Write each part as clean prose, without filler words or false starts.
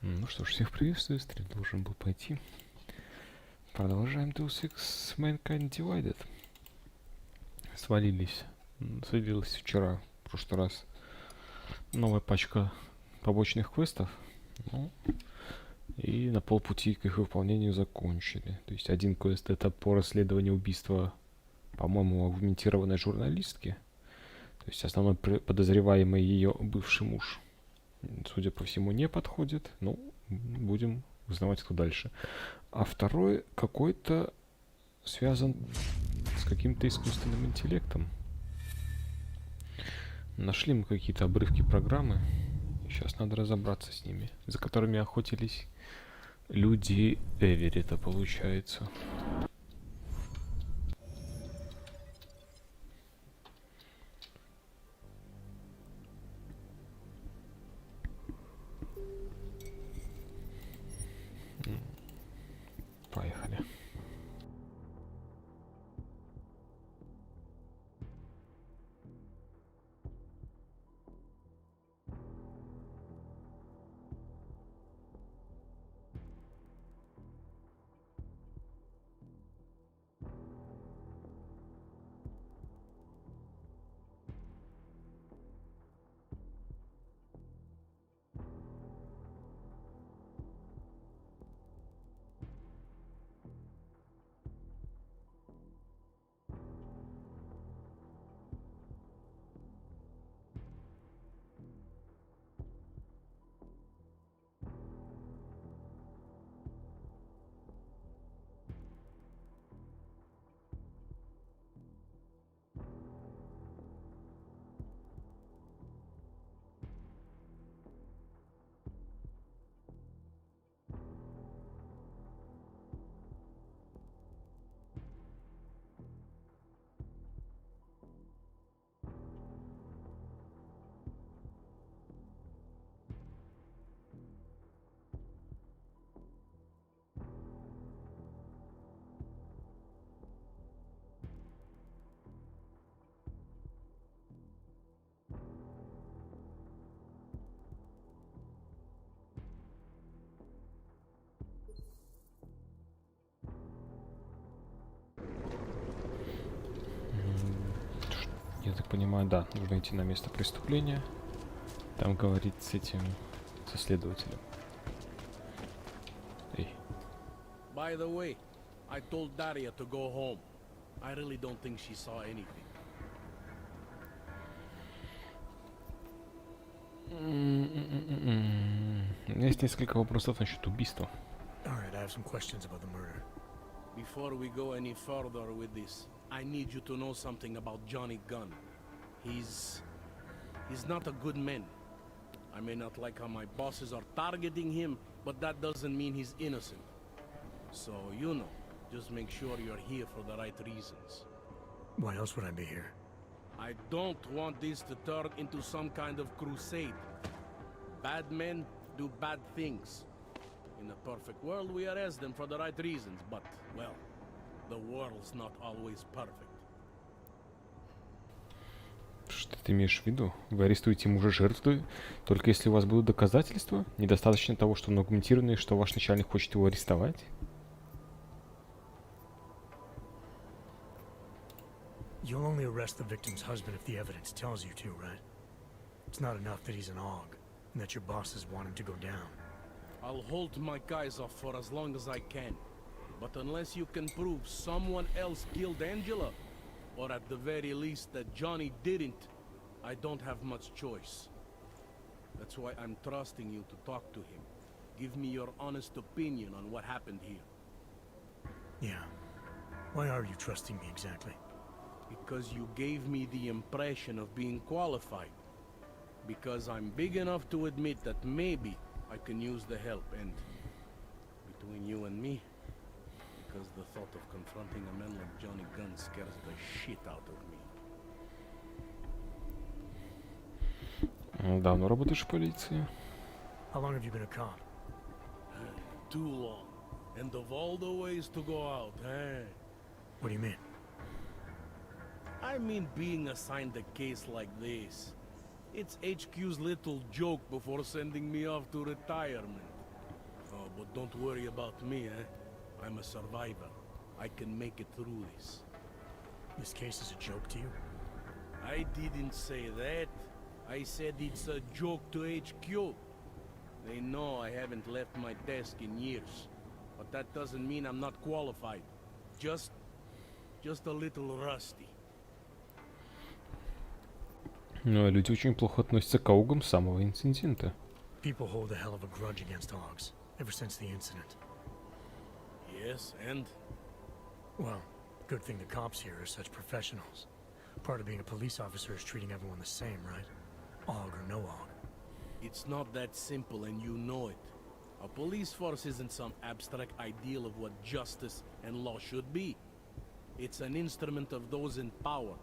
Ну что ж, всех приветствую, стрим должен был пойти. Продолжаем Deus Ex Mankind Divided. Свалилась вчера, в прошлый раз, новая пачка побочных квестов. Ну, и на полпути к их выполнению закончили. То есть один квест это по расследованию убийства, по-моему, агментированной журналистки. То есть основной подозреваемый ее бывший муж, судя по всему, не подходит. Ну, будем узнавать, кто дальше. А второй какой-то связан с каким-то искусственным интеллектом. Нашли мы какие-то обрывки программы. Сейчас надо разобраться с ними, за которыми охотились люди Эверетта, получается. Поехали. Я так понимаю, да, нужно идти на место преступления. Там говорить с этим, со следователем. Эй. By the way, I told Daria to go home. I really don't think she saw anything. У меня есть несколько вопросов насчет убийства. Alright, I have some questions about the murder. Before we go any further with this, I need you to know something about Johnny Gunn. He's not a good man. I may not like how my bosses are targeting him, but that doesn't mean he's innocent. So, you know, just make sure you're here for the right reasons. Why else would I be here? I don't want this to turn into some kind of crusade. Bad men do bad things. In a perfect world, we arrest them for the right reasons, but, well, the world's not always perfect. Что ты имеешь в виду? Вы арестуете мужа жертвы, только если у вас будут доказательства? Недостаточно того, что он аргументированный, что ваш начальник хочет его арестовать? You'll only arrest the victim's husband if the evidence tells you to, right? It's not enough that he's an AUG, and that your bosses want him to go down. I'll hold my guys off for as long as I can. But unless you can prove someone else killed Angela, or at the very least that Johnny didn't, I don't have much choice. That's why I'm trusting you to talk to him. Give me your honest opinion on what happened here. Yeah. Why are you trusting me exactly? Because you gave me the impression of being qualified. Because I'm big enough to admit that maybe I can use the help, and between you and me, because the thought of confronting a man like Johnny Gunn scares the shit out of me. Давно работаешь в полиции? How long have you been a cop? Too long. And of all the ways to go out, eh? What do you mean? I mean being assigned a case like this. It's HQ's little joke before sending me off to retirement. but don't worry about me, eh? I'm a survivor. I can make it through this. This case is a joke to you? I didn't say that. I said it's a joke to HQ. They know I haven't left my desk in years. But that doesn't mean I'm not qualified. Just a little rusty. Ну, люди очень плохо относятся к аугам с самого инцидента. People hold a hell of a grudge against Augs, ever since the incident. Yes, and? Well, good thing the cops here are such professionals. Part of being a police officer is treating everyone the same, right? Aug or no Aug. It's not that simple, and you know it. A police force isn't some abstract ideal of what justice and law should be. It's an instrument of those in power.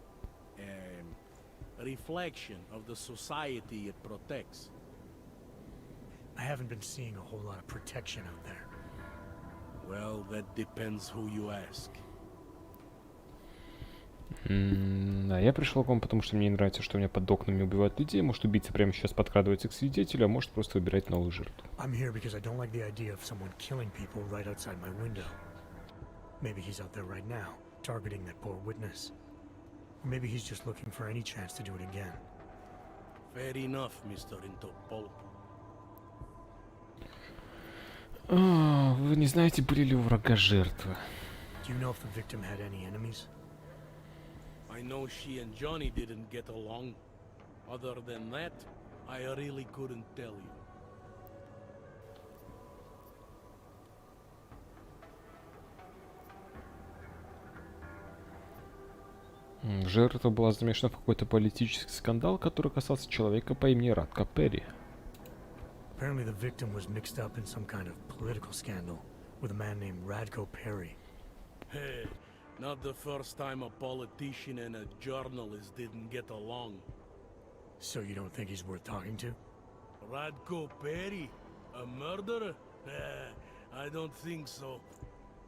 A reflection of the society it protects. I haven't been seeing a whole lot of protection out there. Well, that depends who you ask. Да, я пришел к вам, потому что мне не нравится, что у меня под окнами убивают людей. Может, убийца прямо сейчас подкрадывается к свидетелю, а может, просто выбирать новую жертву. I'm here because I don't like the idea of someone killing people right outside my window. Maybe he's out there right now, targeting that poor witness. Or maybe he's just looking for any chance to do it again. Fair enough, Mr. Interpol. Вы не знаете, были ли у врага жертвы? Do you know if the victim had any enemies? I know she and Johnny didn't get along. Other than that, I really couldn't tell you. Жертва была замешана в какой-то политический скандал, который касался человека по имени Радко Перри. Apparently the victim was mixed up in some kind of political scandal with a man named Radko Perry. Hey, not the first time a politician and a journalist didn't get along. So you don't think he's worth talking to? Radko Perry? A murderer? I don't think so.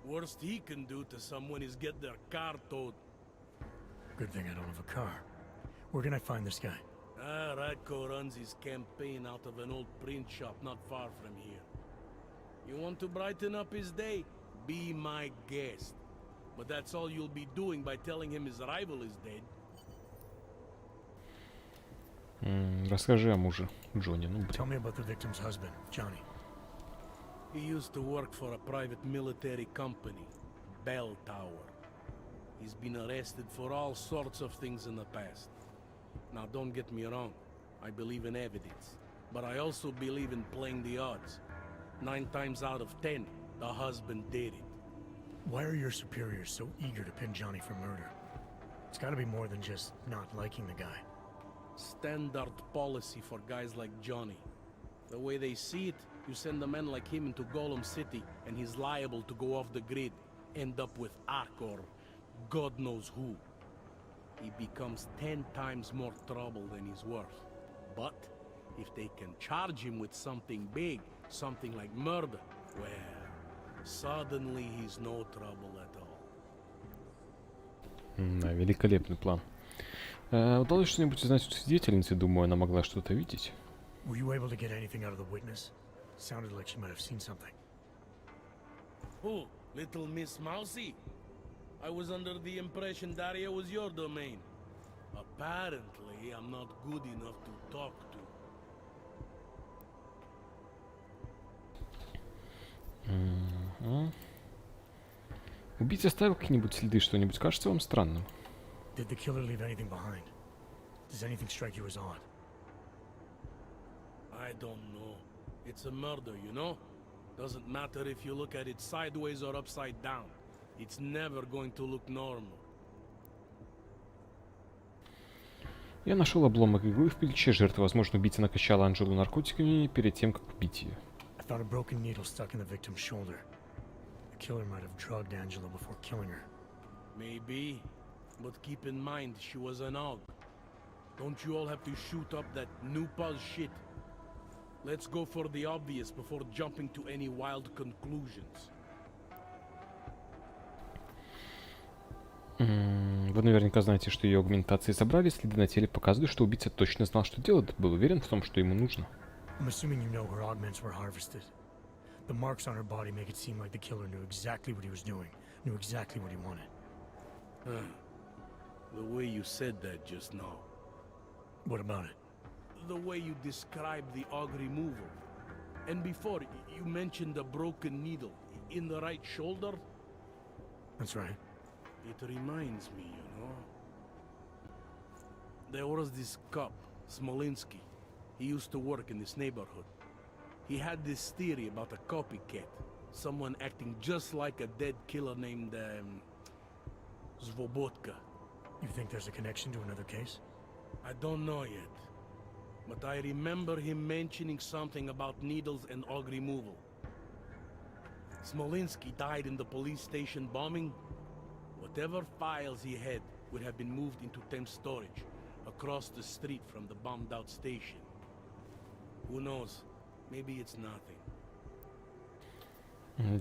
Worst he can do to someone is get their car towed. Good thing I don't have a car. Where can I find this guy? Radko runs his campaign out of an old print shop not far from here. You want to brighten up his day? Be my guest. But that's all you'll be doing by telling him his rival is dead. Расскажи о муже Джонни. Ну, Tell me about the victim's husband, Johnny. He used to work for a private military company, Bell Tower. He's been arrested for all sorts of things in the past. Now, don't get me wrong. I believe in evidence. But I also believe in playing the odds. 9 times out of 10, the husband did it. Why are your superiors so eager to pin Johnny for murder? It's gotta be more than just not liking the guy. Standard policy for guys like Johnny. The way they see it, you send a man like him into Golem City, and he's liable to go off the grid, end up with Ark or God knows who. He becomes 10 times more trouble than he's worth. But if they can charge him with something big, something like murder, well, suddenly he's no trouble at all. Да, великолепный план. Удалось что-нибудь узнать у свидетельницы? Думаю, она могла что-то видеть. Were you able to get anything out of the witness? Sounded like she might have seen something. Who? Little Miss Mousy? I was under the impression Daria was your domain. Apparently, I'm not good enough to talk to. Убийца оставил какие-нибудь следы, что-нибудь кажется вам странным? Did the killer leave anything behind? Does anything strike you as odd? I don't know. It's a murder, you know? Doesn't matter if you look at it sideways or upside down. It's never going to look normal. Я нашел обломок иглы в плече жертвы. Возможно, убийца накачал Анжелу наркотиками перед тем, как убить ее. I found a broken needle stuck in the victim's shoulder. The killer might have drugged Angela before killing her. Maybe. But keep in mind, she was an AUG. Don't you all have to shoot up that new puzz shit? Let's go for the obvious before jumping to any wild conclusions. Вы наверняка знаете, что ее аугментации забрали. Следы на теле показывают, что убийца точно знал, что делает. Был уверен в том, что ему нужно. I'm assuming you know her augments were harvested. The marks on her body make it seem like the killer knew exactly what he was doing, knew exactly what he wanted. The way you said that just now. What about it? The way you described the Og removal. And before, you mentioned a broken needle in the right shoulder. That's right. It reminds me, you know. There was this cop, Smolinski. He used to work in this neighborhood. He had this theory about a copycat. Someone acting just like a dead killer named, Svobotka. You think there's a connection to another case? I don't know yet. But I remember him mentioning something about needles and Og removal. Smolinski died in the police station bombing. Whatever files he had would have been moved into temp storage, across the street from the bombed-out station. Who knows? Maybe it's nothing.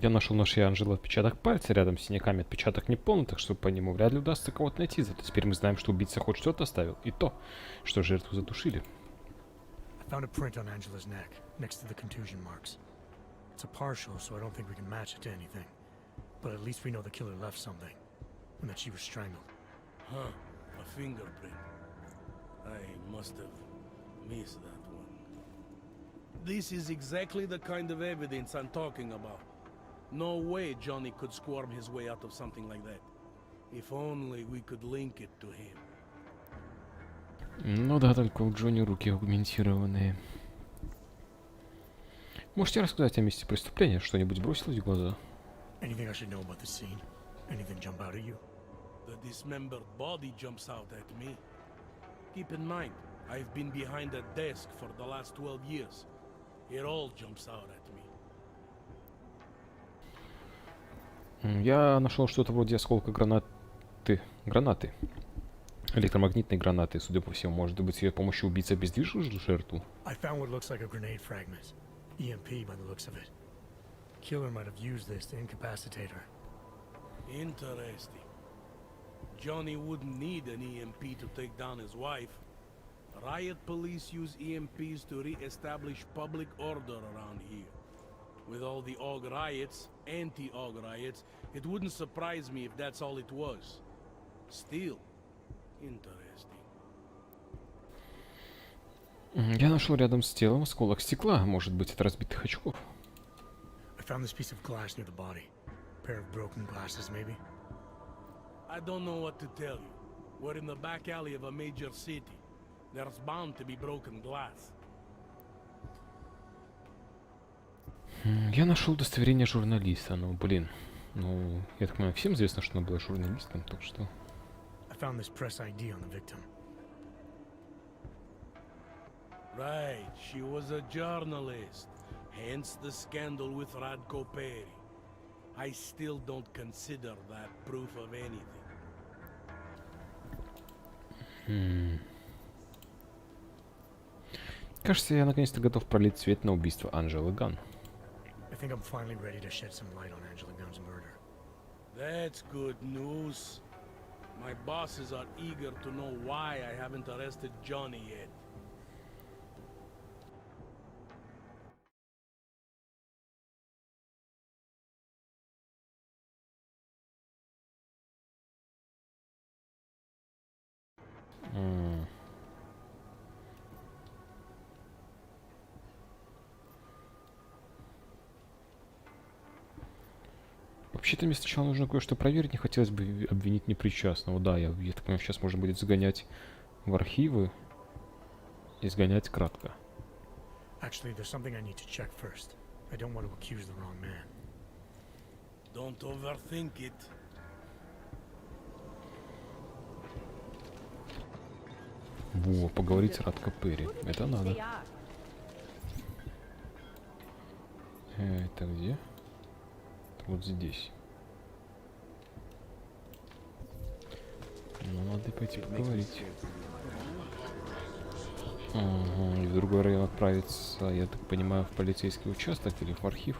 Я нашел нашей Анжелы отпечаток пальца рядом с синяками. Отпечаток не полный, так что по нему вряд ли удастся кого-то найти. Зато теперь мы знаем, что убийца хоть что-то оставил. И то, что жертву задушили. I found a print on Angela's neck, next to the contusion marks. It's a partial, so I don't think we can match it to anything. But at least we know the killer left something, and that she was strangled. Huh, a fingerprint. I must have missed that one. This is exactly the kind of evidence I'm talking about. No way Johnny could squirm his way out of something like that. If only we could link it to him. Ну да, только у Джонни руки аугментированные. Можете рассказать о месте преступления? Что-нибудь бросилось в глаза? Anything I should know about the scene? Anything jump out at you? The dismembered body jumps out at me. Keep in mind, I've been behind a desk for the last 12 years. It all jumps out at me. Я нашел что-то вроде осколка гранаты. Электромагнитной гранаты, судя по всему. Может быть, с ее помощью убийца обездвижил жертву? I found what looks like a grenade fragment. EMP by the looks of it. Killer might have used this to incapacitate her. Interesting. Johnny wouldn't need an EMP to take down his wife. Riot police use EMPs to re-establish public order around here. With all the Og riots, anti-Og riots, it wouldn't surprise me if that's all it was. Still, interesting. Я нашел рядом с телом осколок стекла, может быть, от разбитых очков. I found this piece of glass near the body. Pair of broken glasses, maybe? I don't know what to tell you. We're in the back alley of a major city. There's bound to be broken glass. Я нашел удостоверение журналиста, ну, блин. Ну, я так понимаю, всем известно, что она была журналистом, так что... I found this press ID on the victim. Right, she was a journalist. Hence the scandal with Radko Perry. I still don't consider that proof of anything. Кажется, я наконец-то готов пролить свет на убийство Анжелы Ган. I think I'm finally ready to shed some light on Angela Gunn's murder. That's good news. My bosses are eager to know why I haven't arrested Johnny yet. Вообще-то мне сначала нужно кое-что проверить, не хотелось бы обвинить непричастного. Да, я так понимаю, сейчас можно будет загонять в архивы и сгонять кратко. Actually, there's something I need to check first. I don't want to accuse the wrong man. Don't overthink it. Во, поговорить с Радко Перри. Это надо. Это где? Вот здесь. Ну, надо пойти поговорить. Ага, и в другой район отправиться, я так понимаю, в полицейский участок или в архив.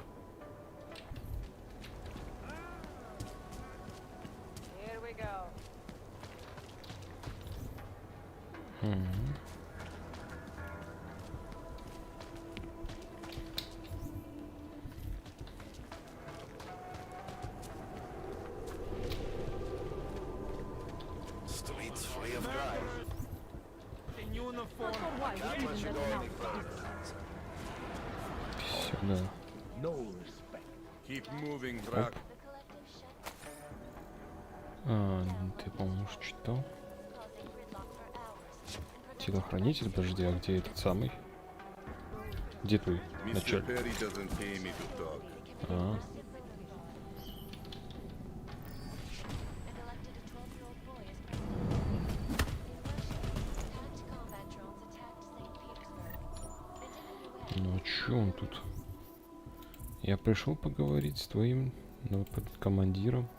Сюда. Keep moving, Оп. Drac. Ты, по-моему, уже читал. Телохранитель, подожди, а где этот самый? Где твой Mr. начальник? Perry doesn't pay me to talk. А, ну чё он тут? Я пришел поговорить с твоим командиром.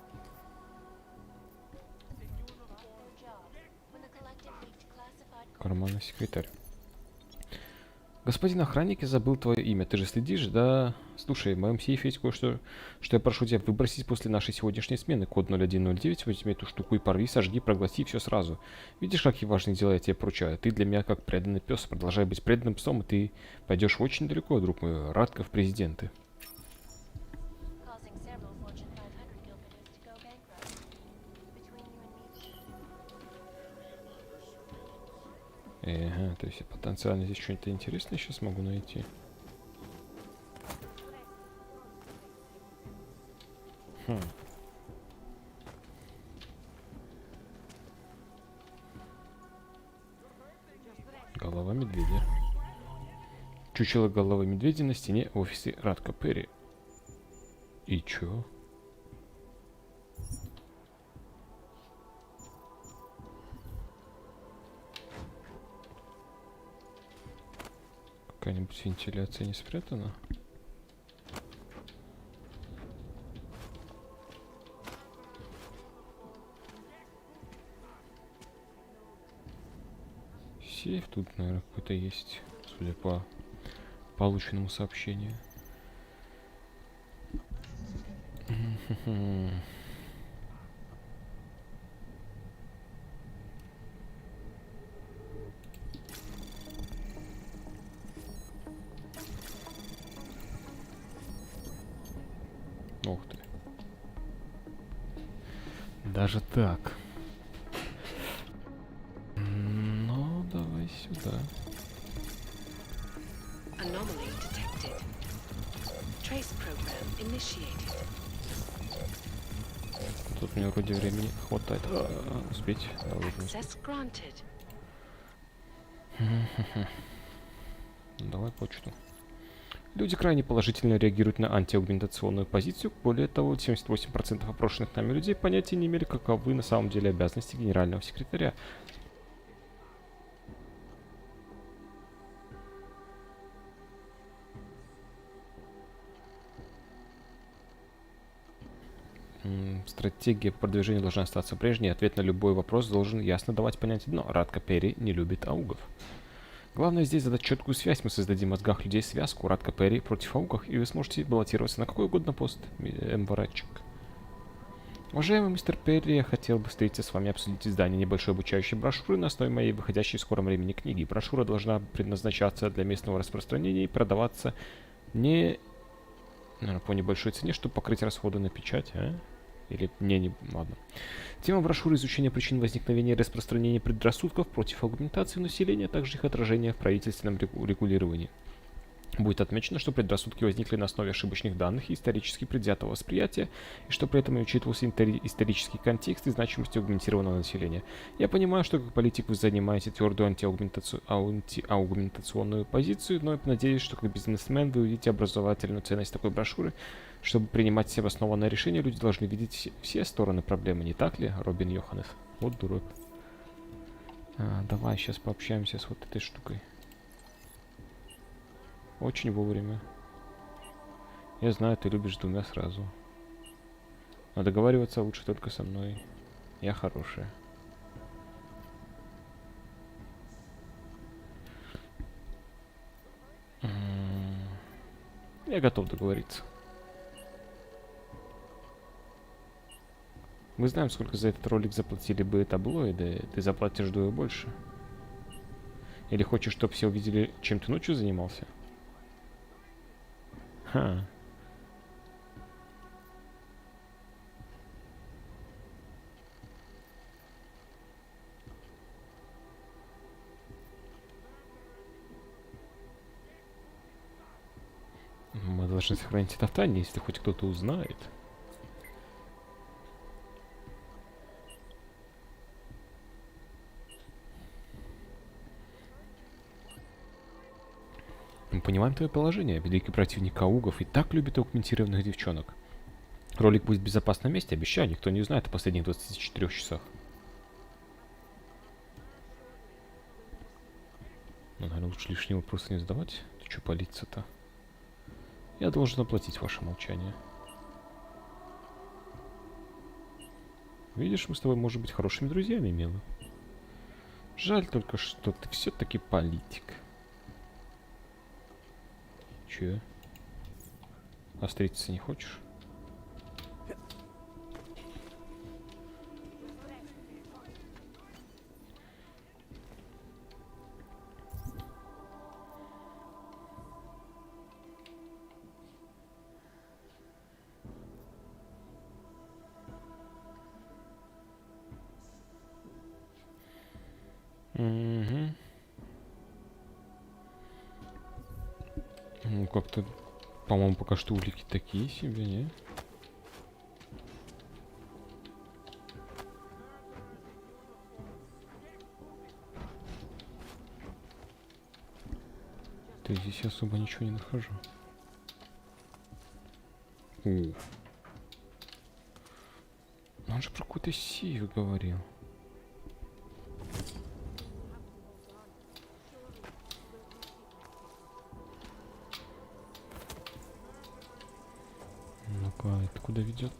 Карманный секретарь. Господин охранник, я забыл твое имя. Ты же следишь, да? Слушай, в моем сейфе есть кое-что, что я прошу тебя выбросить после нашей сегодняшней смены. Код 0109, возьми эту штуку и порви, сожги, проглоти все сразу. Видишь, какие важные дела я тебе поручаю? Ты для меня как преданный пес. Продолжай быть преданным псом, и ты пойдешь очень далеко, друг мой. Радко в президенты. Ага, то есть я потенциально здесь что-нибудь интересное сейчас могу найти. Хм. Голова медведя. Чучело головы медведя на стене в офисе Радко Перри. И чё? Какая-нибудь вентиляция не спрятана? Сейф тут, наверное, какой-то есть, судя по полученному сообщению. Ух ты. Даже так. Ну, давай сюда. Anomaly detected. Trace program initiated. Тут мне вроде времени хватает. Успеть. Должен успеть. Access granted. Давай почту. Люди крайне положительно реагируют на антиагментационную позицию. Более того, 78% опрошенных нами людей понятия не имели, каковы на самом деле обязанности генерального секретаря. Стратегия по продвижению должна остаться прежней. Ответ на любой вопрос должен ясно давать понять одно. Радко Перри не любит аугов. Главное здесь задать четкую связь. Мы создадим в мозгах людей связку. Радко Перри против аугов, и вы сможете баллотироваться на какой угодно пост, МВРчик. Уважаемый мистер Перри, я хотел бы встретиться с вами и обсудить издание небольшой обучающей брошюры на основе моей выходящей в скором времени книги. Брошюра должна предназначаться для местного распространения и продаваться не... наверное, по небольшой цене, чтобы покрыть расходы на печать, Или не... Ладно. Тема брошюры — изучение причин возникновения и распространения предрассудков против аугментации населения, а также их отражения в правительственном регулировании. Будет отмечено, что предрассудки возникли на основе ошибочных данных и исторически предвзятого восприятия, и что при этом не учитывался исторический контекст и значимость аугментированного населения. Я понимаю, что как политик вы занимаете твердую антиаугментационную позицию, но я надеюсь, что как бизнесмен вы увидите образовательную ценность такой брошюры. Чтобы принимать все обоснованные решения, люди должны видеть все стороны проблемы, не так ли, Робин Йоханнес? Вот дурак. Давай сейчас пообщаемся с вот этой штукой. Очень вовремя. Я знаю, ты любишь двумя сразу. Но договариваться лучше только со мной. Я хорошая. Я готов договориться. Мы знаем, сколько за этот ролик заплатили бы таблоиды. Ты заплатишь вдвое больше. Или хочешь, чтобы все увидели, чем ты ночью занимался? Ха. должны сохранить это в тайне, если хоть кто-то узнает. Мы понимаем твое положение. Великий противник аугов и так любит аugментированных девчонок. Ролик будет в безопасном месте, обещаю, никто не узнает о последних 24 часах. Ну, наверное, лучше лишние вопросы не задавать. Ты что палиться-то? Я должен оплатить ваше молчание. Видишь, мы с тобой можем быть хорошими друзьями, милый. Жаль только, что ты все-таки политик. Че? А встретиться не хочешь? Угу. Ну, как-то, по-моему, пока что улики такие себе, не? Да здесь особо ничего не нахожу. О. Он же про какой-то сейф говорил. Ну-ка, это куда ведет?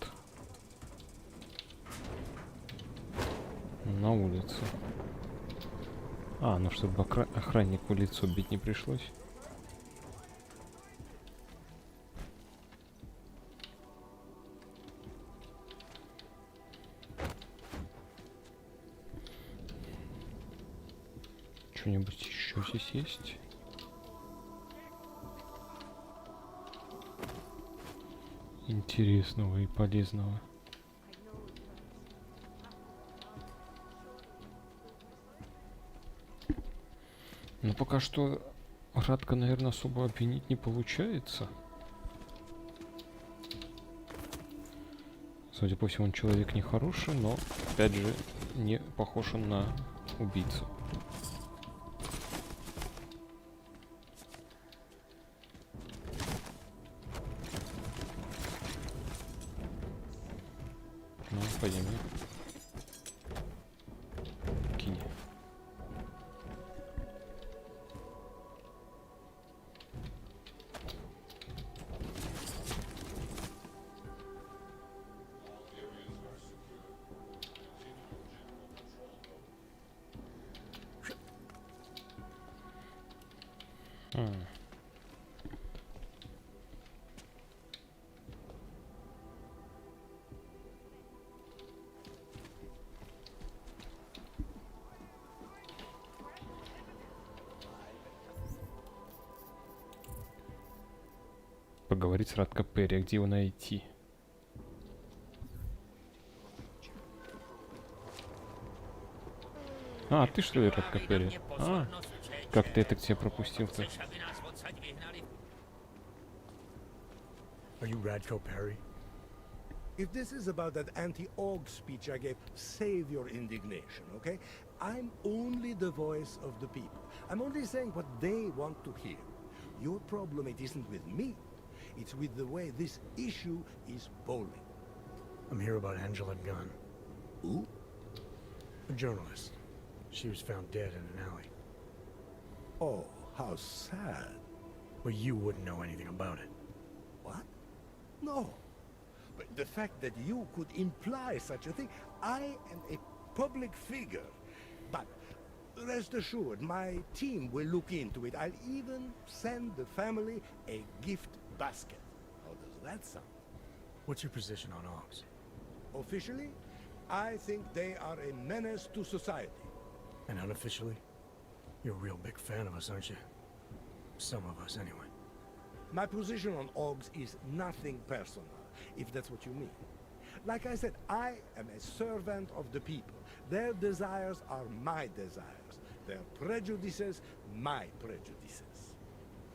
На улицу. А, ну чтобы охраннику лицо бить не пришлось. Что-нибудь еще здесь есть? Интересного и полезного. Но пока что Радка, наверное, особо обвинить не получается. Судя по всему, он человек нехороший, но, опять же, не похож он на убийцу. Ну, пойдем. Кинь. Поговорить с Радко Перри, где его найти? А, ты что ли, Радко Перри? А, как ты это к тебе пропустил-то? Are you Radko Perry? If this is about that anti-Aug speech I gave, save your indignation, okay? I'm only the voice of the people. I'm only saying what they want to hear. Your problem, it isn't with me. It's with the way this issue is bowling. I'm here about Angela Gunn, Who? a journalist. She was found dead in an alley. Oh, how sad. Well, you wouldn't know anything about it. What? No. But the fact that you could imply such a thing, I am a public figure. But rest assured, my team will look into it. I'll even send the family a gift basket. How does that sound? What's your position on Ogs? Officially, I think they are a menace to society. And unofficially? You're a real big fan of us, aren't you? Some of us, anyway. My position on Ogs is nothing personal, if that's what you mean. Like I said, I am a servant of the people. Their desires are my desires. Their prejudices, my prejudices.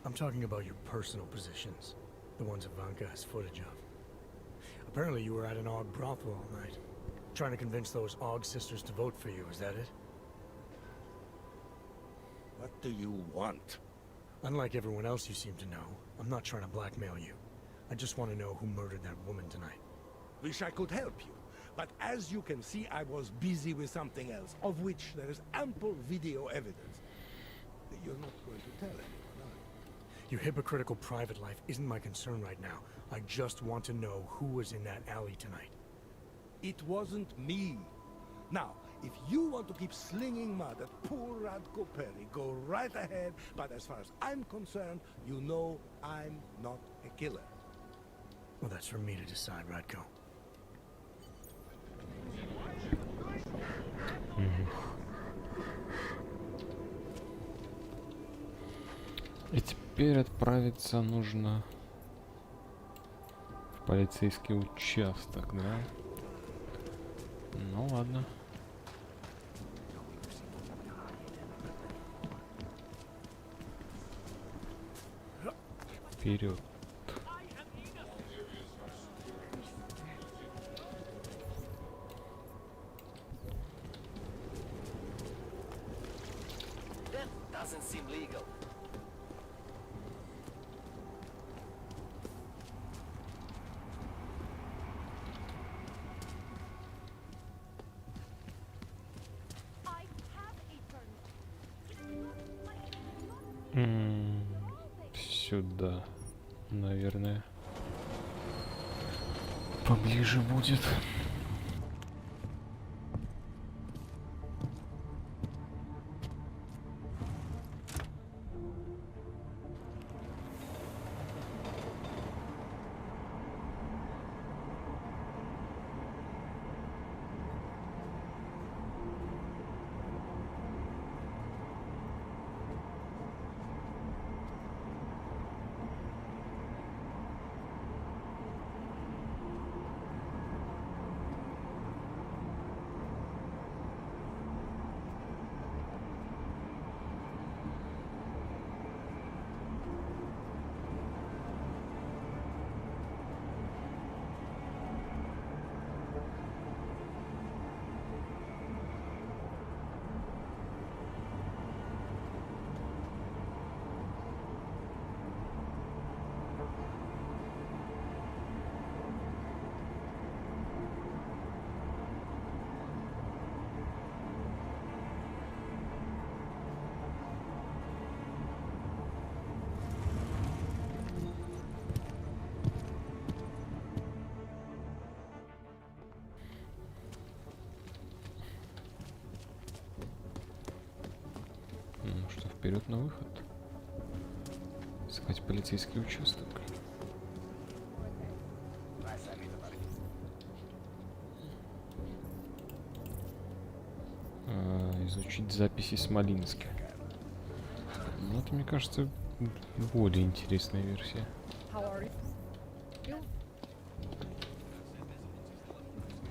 I'm talking about your personal positions. The ones Ivanka has footage of. Apparently you were at an AUG brothel all night. Trying to convince those AUG sisters to vote for you, is that it? What do you want? Unlike everyone else you seem to know, I'm not trying to blackmail you. I just want to know who murdered that woman tonight. Wish I could help you. But as you can see, I was busy with something else, of which there is ample video evidence. You're not going to tell anyone, are you? Your hypocritical private life isn't my concern right now. I just want to know who was in that alley tonight. It wasn't me. Now, if you want to keep slinging mud at poor Radko Perry, go right ahead, but as far as I'm concerned, you know I'm not a killer. Well, that's for me to decide, Radko. И теперь отправиться нужно в полицейский участок, да? Ну ладно. Вперед. That doesn't seem legal. Сюда, наверное, поближе будет. Ну что, вперед на выход. Искать полицейский участок. Изучить записи Смолинска. Ну, это, мне кажется, более интересная версия. How are you? You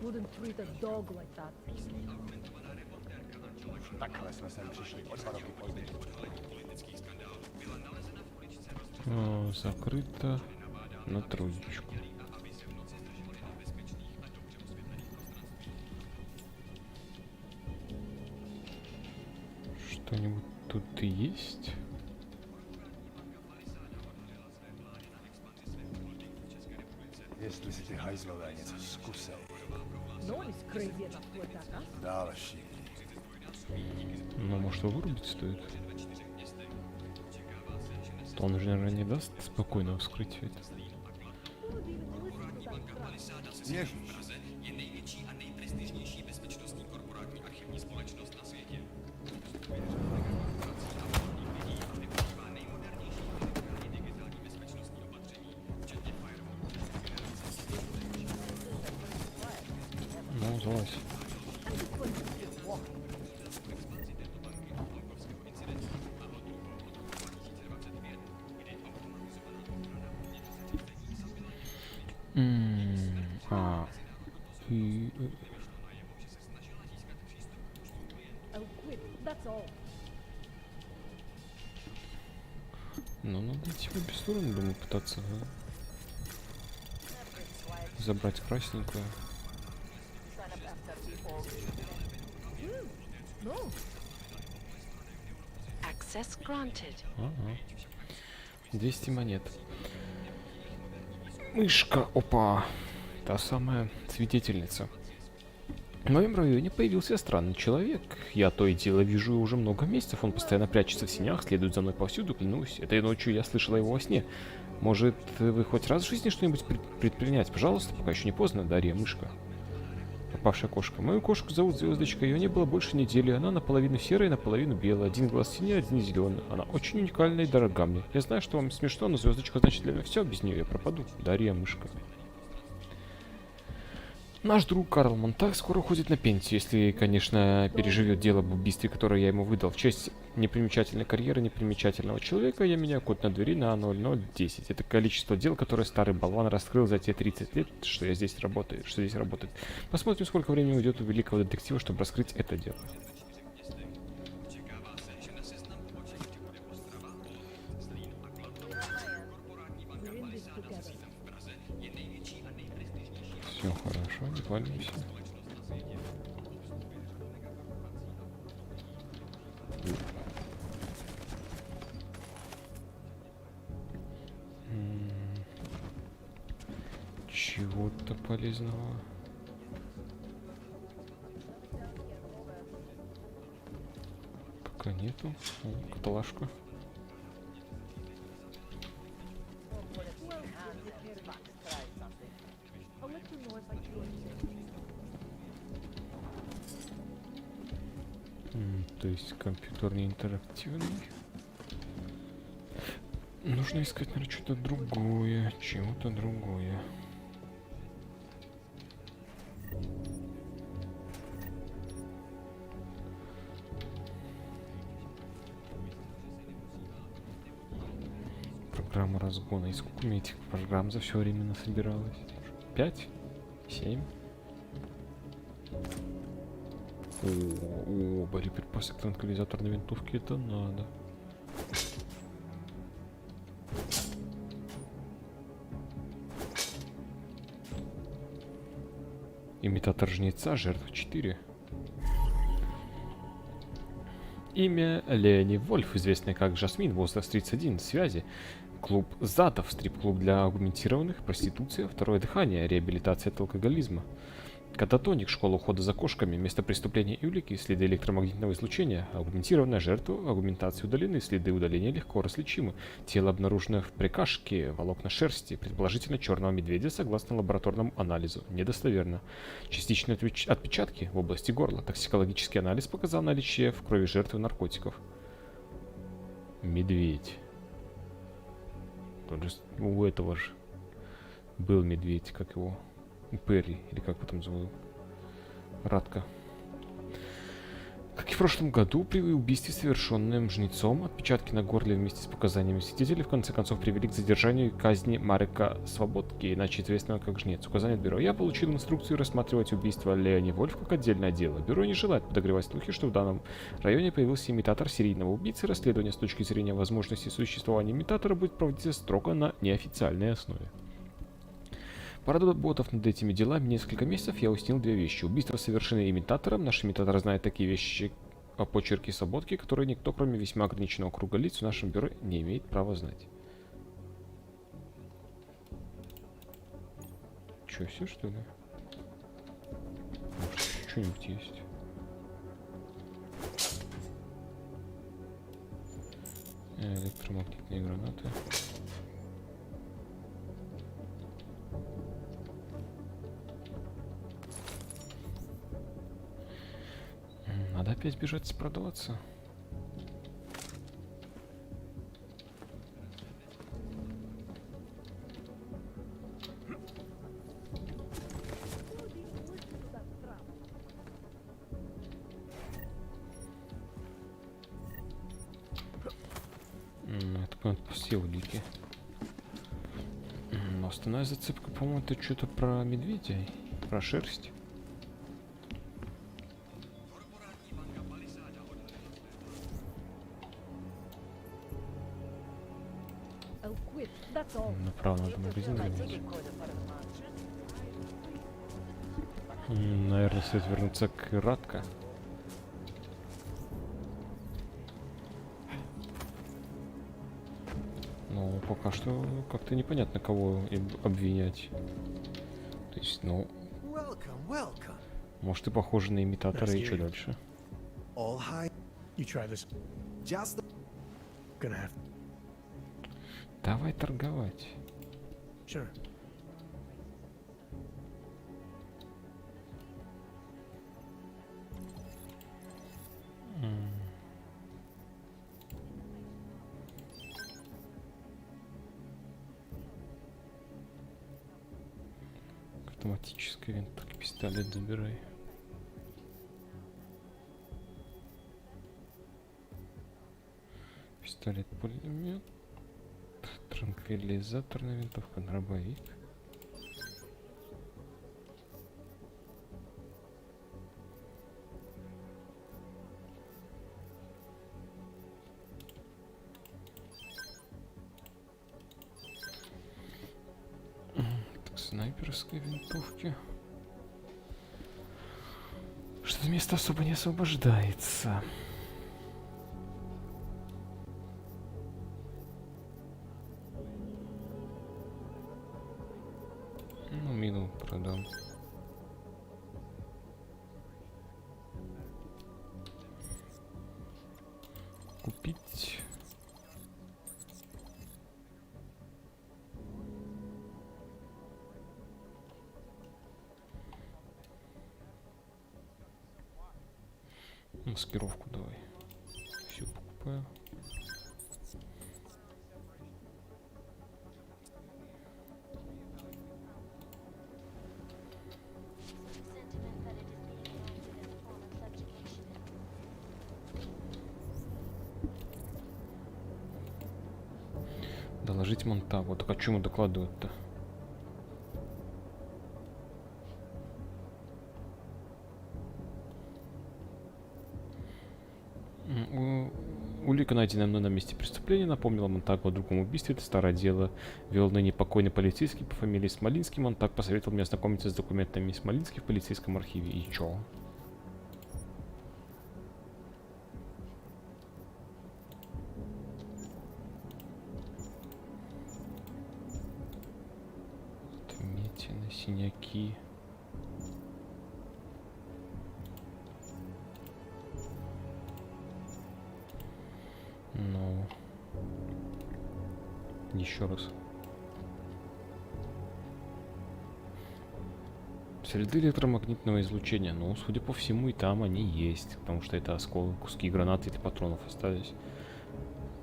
wouldn't treat a dog like that. Takhle jsme sem přišli o 2 roky později. Закрыто на троечку. Что-нибудь тут и есть? Jestli si ty hajzlové něco zkusej. No one is crazy enough to attack us. Další. Ну, может, его вырубить стоит? То он же, наверное, не даст спокойно вскрыть все это. Ježíš. Ну, залазь. И... I'll quit, that's all. Ну, надо идти в обе стороны, думаю, пытаться, да? забрать красненькую. No. Access granted. Ага. 200 монет. Мышка, опа. Та самая свидетельница. В моем районе появился странный человек. Я то и дело вижу его уже много месяцев. Он постоянно прячется в синях, следует за мной повсюду, клянусь. Этой ночью я слышала его во сне. Может, вы хоть раз в жизни что-нибудь предпринять? Пожалуйста, пока еще не поздно, Дарья, мышка. Пропавшая кошка. Мою кошку зовут Звездочка, ее не было больше недели. Она наполовину серая, наполовину белая. Один глаз синий, один зеленый. Она очень уникальна и дорога мне. Я знаю, что вам смешно, но Звездочка значит для меня все, без нее я пропаду. Дарья, мышка. Наш друг Карл Монтак скоро уходит на пенсию, если, конечно, переживет дело об убийстве, которое я ему выдал. В честь непримечательной карьеры непримечательного человека я меняю код на двери на 0010. Это количество дел, которое старый болван раскрыл за те 30 лет, что здесь работает. Посмотрим, сколько времени уйдет у великого детектива, чтобы раскрыть это дело. We're in this together. Все хорошо, не валимся. Чего-то полезного. Пока нету. О, каталажка. I'll let you know if I do anything. То есть компьютер не интерактивный. Нужно искать, наверное, что-то другое. Чего-то другое. Программа разгона. И сколько у меня этих программ за все время насобиралось? 5? 7? О, боеприпасы к транквилизаторной винтовке, это надо. Имитатор жнеца, жертва 4. Имя Леони Вольф, известная как Жасмин, возраст 31, связи. Клуб ЗАДов, стрип-клуб для аугментированных, проституция, второе дыхание, реабилитация от алкоголизма. Кататоник, школа ухода за кошками, место преступления и улики, следы электромагнитного излучения, аугментированная жертва, аугментация удалены, следы удаления легко различимы, тело обнаружено в прикашке, волокна шерсти, предположительно черного медведя, согласно лабораторному анализу, недостоверно. Частичные отпечатки в области горла, токсикологический анализ показал наличие в крови жертвы наркотиков. Медведь. Тот же, у этого же был медведь, как его... Перри, или как его там зовут? Радка. Как и в прошлом году, при убийстве, совершенном жнецом, отпечатки на горле вместе с показаниями свидетелей в конце концов привели к задержанию и казни Марека Свободки, иначе известного как жнец. Указание от бюро. Я получил инструкцию рассматривать убийство Леони Вольф как отдельное дело. Бюро не желает подогревать слухи, что в данном районе появился имитатор серийного убийцы. Расследование с точки зрения возможности существования имитатора будет проводиться строго на неофициальной основе. Поработав над этими делами несколько месяцев, я уяснил две вещи. Убийство совершено имитатором. Наш имитатор знает такие вещи о почерке Свободки, которые никто, кроме весьма ограниченного круга лиц в нашем бюро, не имеет права знать. Че, все что ли? Может, что-нибудь есть? Электромагнитные гранаты. Надо опять бежать продаваться. Это все улики. Основная зацепка, по-моему, это что-то про медведя, про шерсть. I'll quit, that's all. Направо надо магазин вернуть. Наверное, стоит вернуться к Радко. Но пока что как-то непонятно, кого обвинять. То есть, ну, Welcome, welcome. может, и похоже на имитатора, и Nice что game. дальше? All high. You try this. Just Gonna have. Давай торговать. Sure. Автоматическая винтовка, пистолет забирай. Пистолет, пулемет, транквилизаторная винтовка, дробовик. Так, снайперские винтовки. Что-то место особо не освобождается. Ну, мину продам. Купить. Маскировку давай. Все покупаю. Доложить Монтагу. Так а чему докладывают-то? Улика, найденная мной на месте преступления, напомнила Монтагу о другом убийстве. Это старое дело вел ныне покойный полицейский по фамилии Смолинский. Монтаг посоветовал мне ознакомиться с документами Смолинских в полицейском архиве. И чё? Отметины, синяки. Ну, еще раз. Следы электромагнитного излучения. Ну, судя по всему, и там они есть. Потому что это осколки, куски гранат или патронов остались.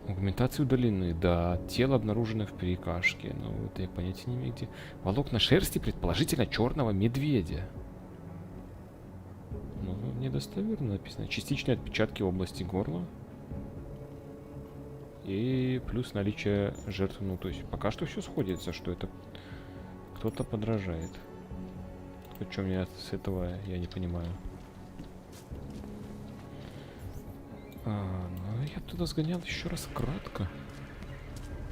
Аугментации удалены, да. Тело обнаружено в перекашке. Ну, это я понятия не имею где. Волокна шерсти, предположительно, черного медведя. Ну, недостоверно написано. Частичные отпечатки в области горла. И плюс наличие жертв. Ну, то есть пока что все сходится, что это кто-то подражает. Что мне с этого я не понимаю. Ну, я туда сгонял еще раз кратко.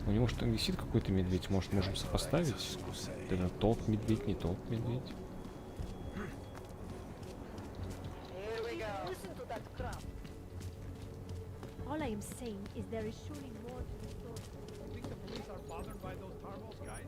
У него что там висит какой-то медведь. Может, можем сопоставить? Это толк медведь, не толк медведь. All I am saying is there is surely more to the story. Think the police are bothered by those Tarvos guys?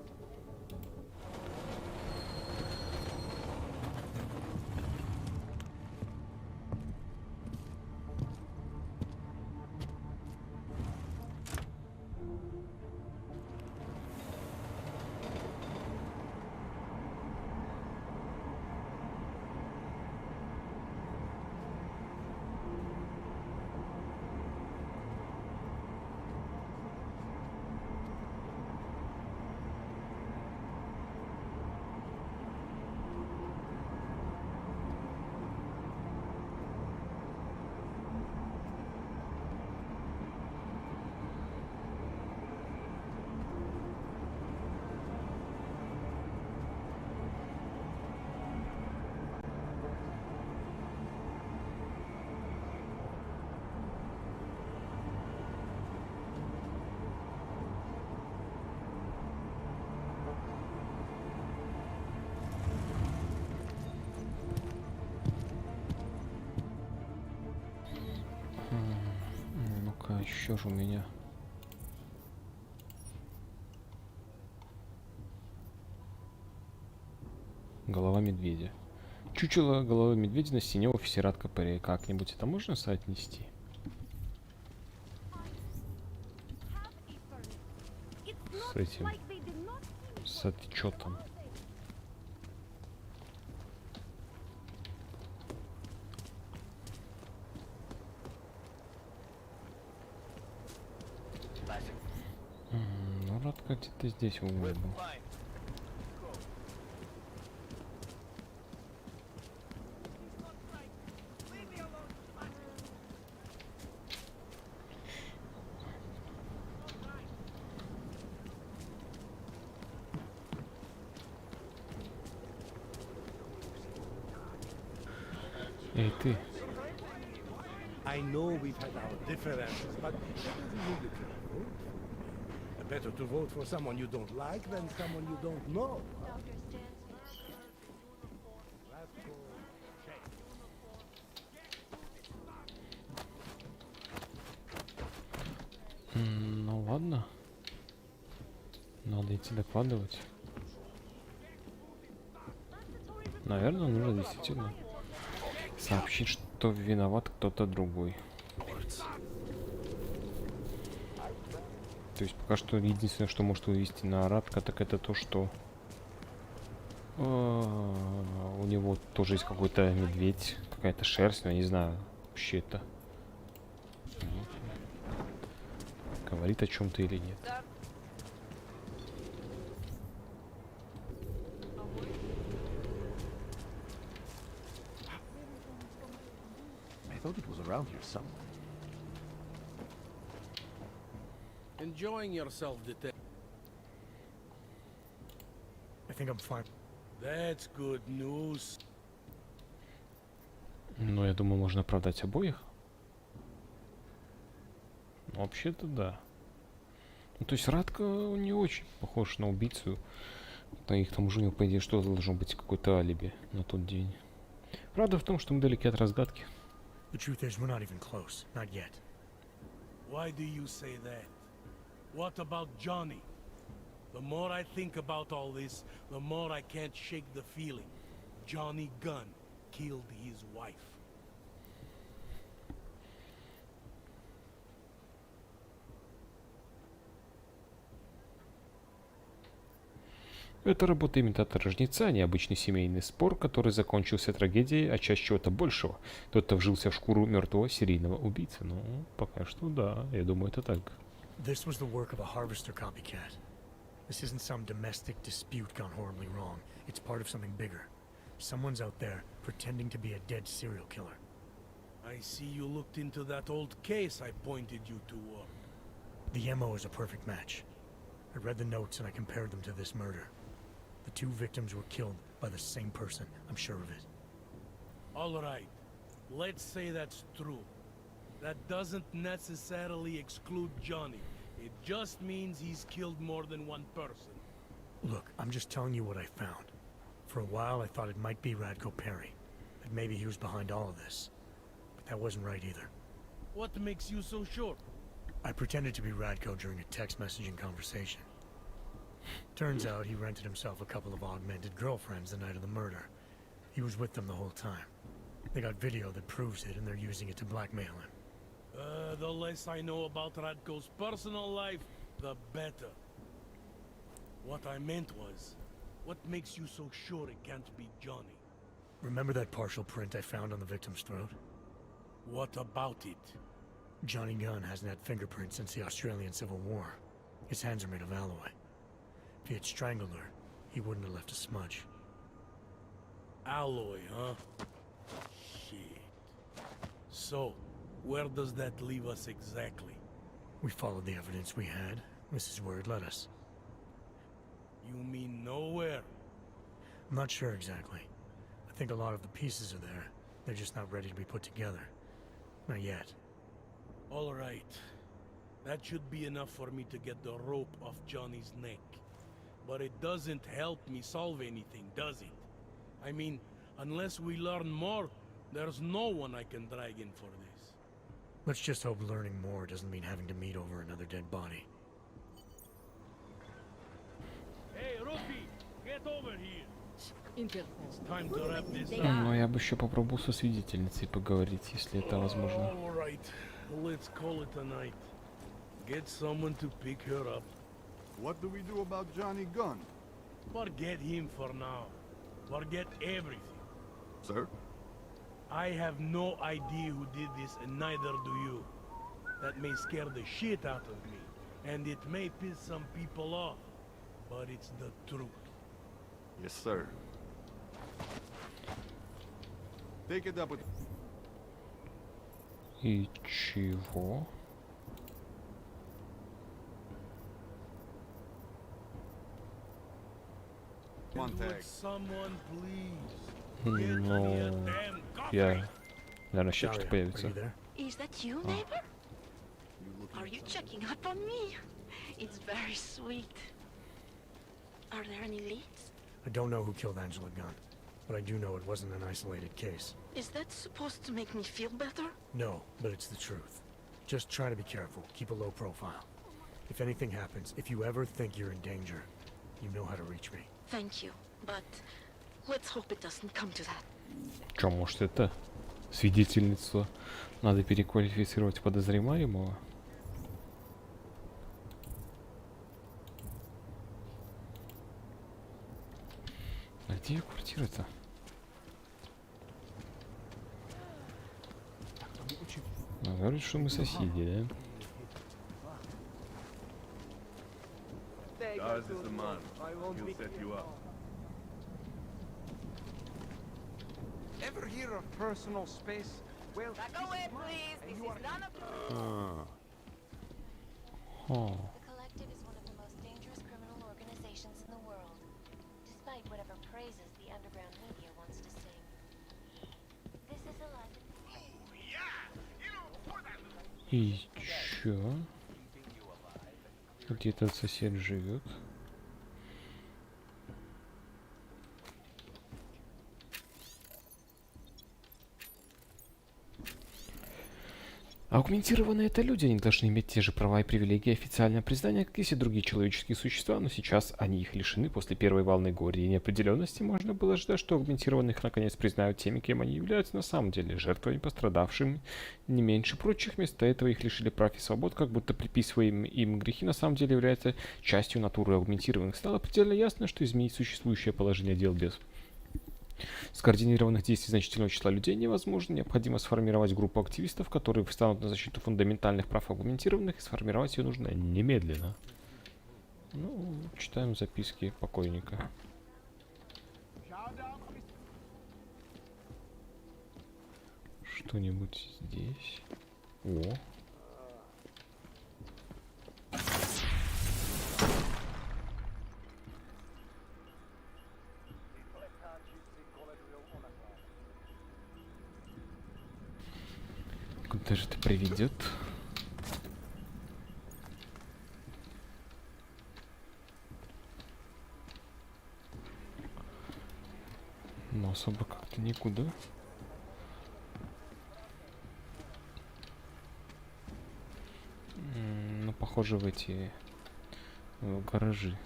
еще же у меня? Голова медведя. Чучело головы медведя на стене офиса КПР. Как-нибудь это можно соотнести? С этим... С отчетом. Ну, Радка где-то здесь в углу был. Эй, ты. I know we've had our differences, but that doesn't mean you can vote for me. Better to vote for someone you don't like than someone you don't know. Ну ладно. Надо идти докладывать. Наверное, нужно действительно сообщить, что виноват кто-то другой. То есть пока что единственное, что может вывести на Радка, так это то, что у него тоже есть какой-то медведь, какая-то шерсть, но я не знаю, вообще это говорит о чем-то или нет. I thought it was around here somewhere. Enjoying yourself, detective. I think I'm fine. That's good news. Ну, я думаю, можно оправдать обоих. Ну, вообще-то да. Ну, то есть Радка не очень похож на убийцу. Да и к тому же у него, по идее, что должно быть какое-то алиби на тот день. Правда в том, что мы далеки от разгадки. The truth is, we're not even close. Not yet. Why do you say that? What about Johnny? The more I think about all this, the more I can't shake the feeling. Johnny Gunn killed his wife. Это работа имитатора-жнеца, необычный семейный спор, который закончился трагедией, а часть чего-то большего. Кто-то вжился в шкуру мертвого серийного убийцы. Ну, пока что да, я думаю, это так. This was the work of a harvester copycat. This isn't some domestic dispute gone horribly wrong. It's part of something bigger. Someone's out there pretending to be a dead serial killer. I see you looked into that old case I pointed you toward. The MO is a perfect match. I read the notes and I compared them to this murder. The two victims were killed by the same person, I'm sure of it. All right, let's say that's true. That doesn't necessarily exclude Johnny. It just means he's killed more than one person. Look, I'm just telling you what I found. For a while I thought it might be Radko Perry, that maybe he was behind all of this. But that wasn't right either. What makes you so sure? I pretended to be Radko during a text messaging conversation. Turns out he rented himself a couple of augmented girlfriends the night of the murder. He was with them the whole time. They got video that proves it, and they're using it to blackmail him. The less I know about Radko's personal life, the better. What I meant was, what makes you so sure it can't be Johnny? Remember that partial print I found on the victim's throat? What about it? Johnny Gunn hasn't had fingerprints since the Australian Civil War. His hands are made of alloy. If he had strangled her, he wouldn't have left a smudge. Alloy, huh? Shit. So, where does that leave us exactly? We followed the evidence we had. This is where it led us. You mean nowhere? I'm not sure exactly. I think a lot of the pieces are there. They're just not ready to be put together. Not yet. All right. That should be enough for me to get the rope off Johnny's neck. But it doesn't help me solve anything, does it? I mean, unless we learn more, there's no one I can drag in for this. Let's just hope learning more doesn't mean having to meet over another dead body. Hey, rookie, get over here. It's time to wrap this up. Но я бы еще попробовал со свидетельницей поговорить, если это возможно. All right, let's call it a night. Get someone to pick her up. What do we do about Johnny Gunn? Forget him for now. Forget everything. Sir? I have no idea who did this, and neither do you. That may scare the shit out of me, and it may piss some people off, but it's the truth. Yes, sir. Take it up with... И чего? Would Tag. someone please get me a Ну, damn coffee? я, наверное, сейчас Daria, что are появится. you there? Is that you, neighbor? Are you checking up on me? It's very sweet. Are there any leads? I don't know who killed Angela Gunn, but I do know it wasn't an isolated case. Is that supposed to make me feel better? No, but it's the truth. Just try to be careful. Keep a low profile. If anything happens, if you ever think you're in danger, you know how to reach me. Thank you, but let's hope it doesn't come to that. Чё, может это свидетельницу надо переквалифицировать в подозреваемого? А где её квартира-то? Говорит, что мы соседи, да? Daz is the man. He'll set you up. Ever hear of personal space? Well, Back away, please. This is none of О, The Collective is one of the most dangerous criminal organizations in the world, despite whatever praises the underground media wants to sing. This is a life. и чё? Где этот сосед живет? Аугментированные это люди, они должны иметь те же права и привилегии официального признания, как и все другие человеческие существа, но сейчас они их лишены. После первой волны горя и неопределенности можно было ожидать, что аугментированных наконец признают теми, кем они являются на самом деле, жертвами, пострадавшими не меньше прочих. Вместо этого их лишили прав и свобод, как будто приписывая им грехи на самом деле являются частью натуры аугментированных. Стало предельно ясно, что изменить существующее положение дел без скоординированных действий значительного числа людей невозможно. Необходимо сформировать группу активистов, которые встанут на защиту фундаментальных прав аугментированных, и сформировать ее нужно немедленно. Ну, читаем записки покойника. Что-нибудь здесь? О. Куда же это приведет? Но особо как-то никуда. Ну, похоже, в эти гаражи,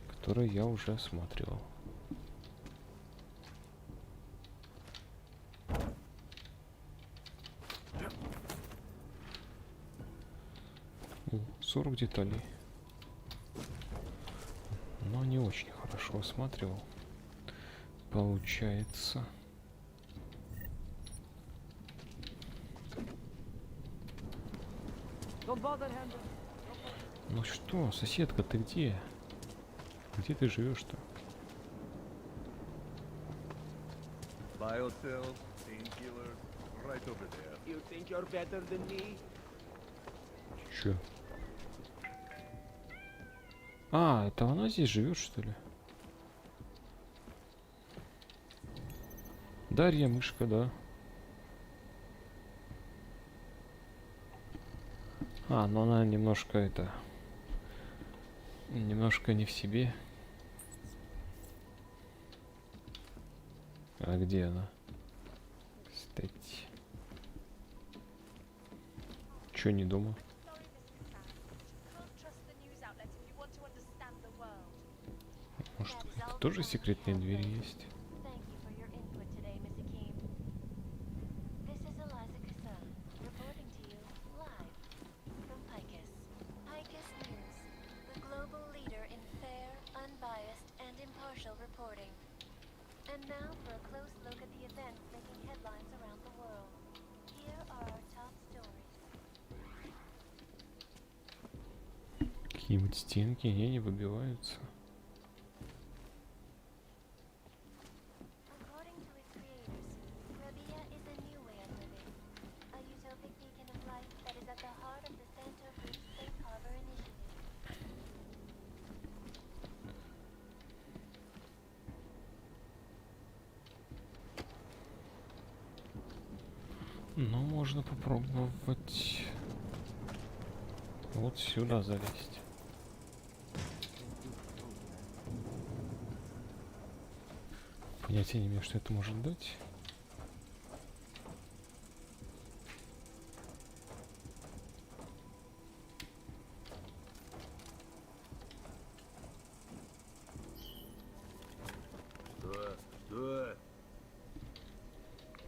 которые я уже осматривал. О, 40 деталей. Но не очень хорошо осматривал. Получается. Ну что, соседка, ты где? Где ты живешь-то? Biocells, painkillers, right over there. You think you're better than me? Чё? А, это она здесь живет, что ли? Дарья, мышка, да. А, но она немножко это... Немножко не в себе. А где она? Тать. Чё не дома? Может, это тоже секретные двери есть? Thank you for your input today, Miss Akeem. This is Eliza Kassan, reporting to you live from Picus. Picus News, the global leader in fair, unbiased, and impartial reporting. And now for a close look at the events making headlines around the world. Here are our top stories. Какие-нибудь стенки не выбиваются. According to its creators, Rabia is a new way of living, a utopic beacon of life that is at the heart of the Santo Group's Safe Harbor initiative. Ну, можно попробовать вот сюда залезть. Понятия не имею, что это может дать.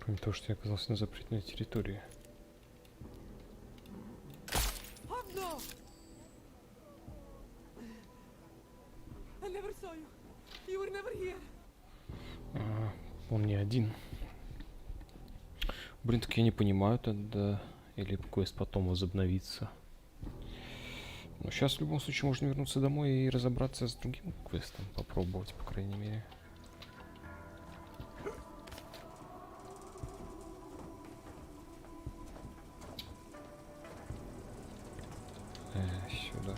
Кроме того, что я оказался на запретной территории. I never saw you. You were never here. Он не один. Блин, так я не понимаю тогда, или квест потом возобновится. Но сейчас в любом случае можно вернуться домой и разобраться с другим квестом. Попробовать, по крайней мере. Сюда.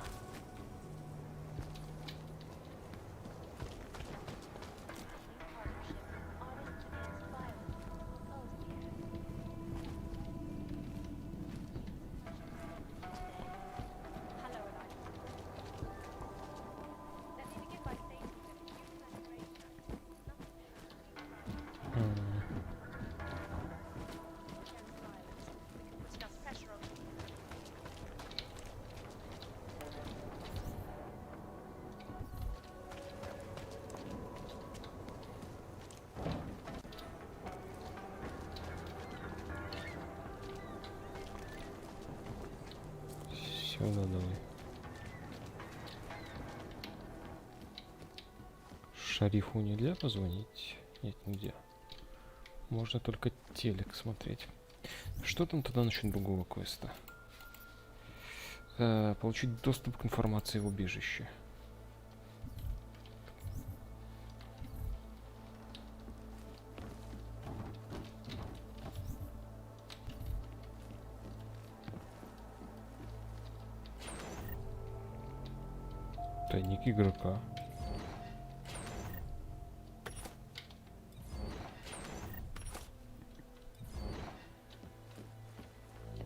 Сюда давай. Шарифу нельзя позвонить? Нет, нельзя. Можно только телек смотреть. Что там тогда насчет другого квеста? Получить доступ к информации в убежище. Тайник игрока.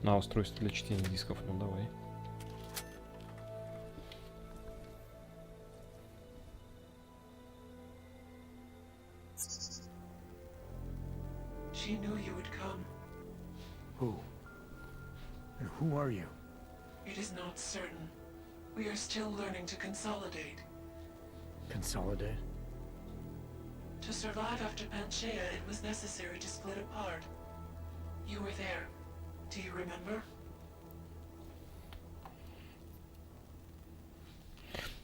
На устройство для чтения дисков, ну давай. She knew you would come. Who? And who are you? It is not certain. We are still learning to consolidate. Consolidate? To survive after Panchaea, it was necessary to split apart. You were there. Do you remember?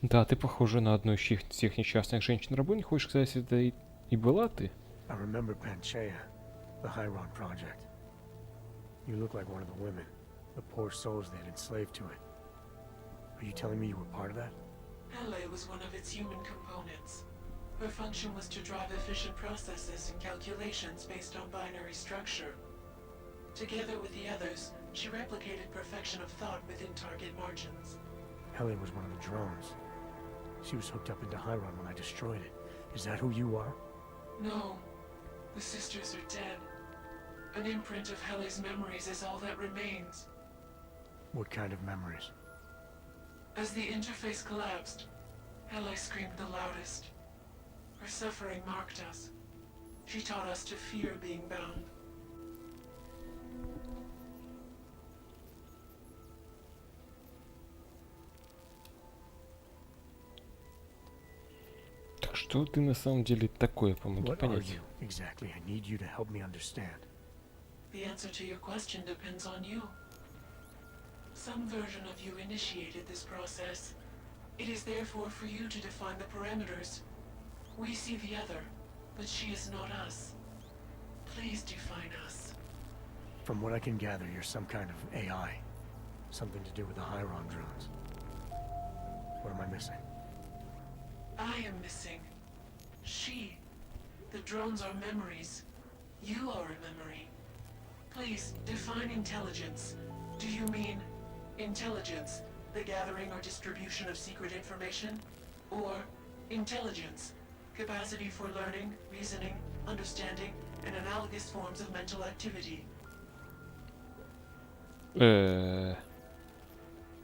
Да, ты похожа на одну из тех несчастных женщин-рабынь. Хочешь сказать, это и была ты? I remember Panchaea, the Hyron project. You look like one of the women, the poor souls they had enslaved to it. Are you telling me you were part of that? Hele was one of its human components. Her function was to drive efficient processes and calculations based on binary structure. Together with the others, she replicated perfection of thought within target margins. Hele was one of the drones. She was hooked up into Hyron when I destroyed it. Is that who you are? No. The sisters are dead. An imprint of Hele's memories is all that remains. What kind of memories? As the interface collapsed, Hele screamed the loudest. Her suffering marked us. She taught us to fear being bound. Что ты на самом деле такое, помоги What are понять. you exactly? I need you to help me understand. The answer to your question depends on you. Some version of you initiated this process. It is therefore for you to define the parameters. We see the other, but she is not us. Please define us. From what I can gather, you're some kind of AI. Something to do with the Hyron drones. What am I missing? I am missing. She. The drones are memories. You are a memory. Please, define intelligence. Do you mean intelligence, the gathering or distribution of secret information? Or intelligence, capacity for learning, reasoning, understanding, and analogous forms of mental activity?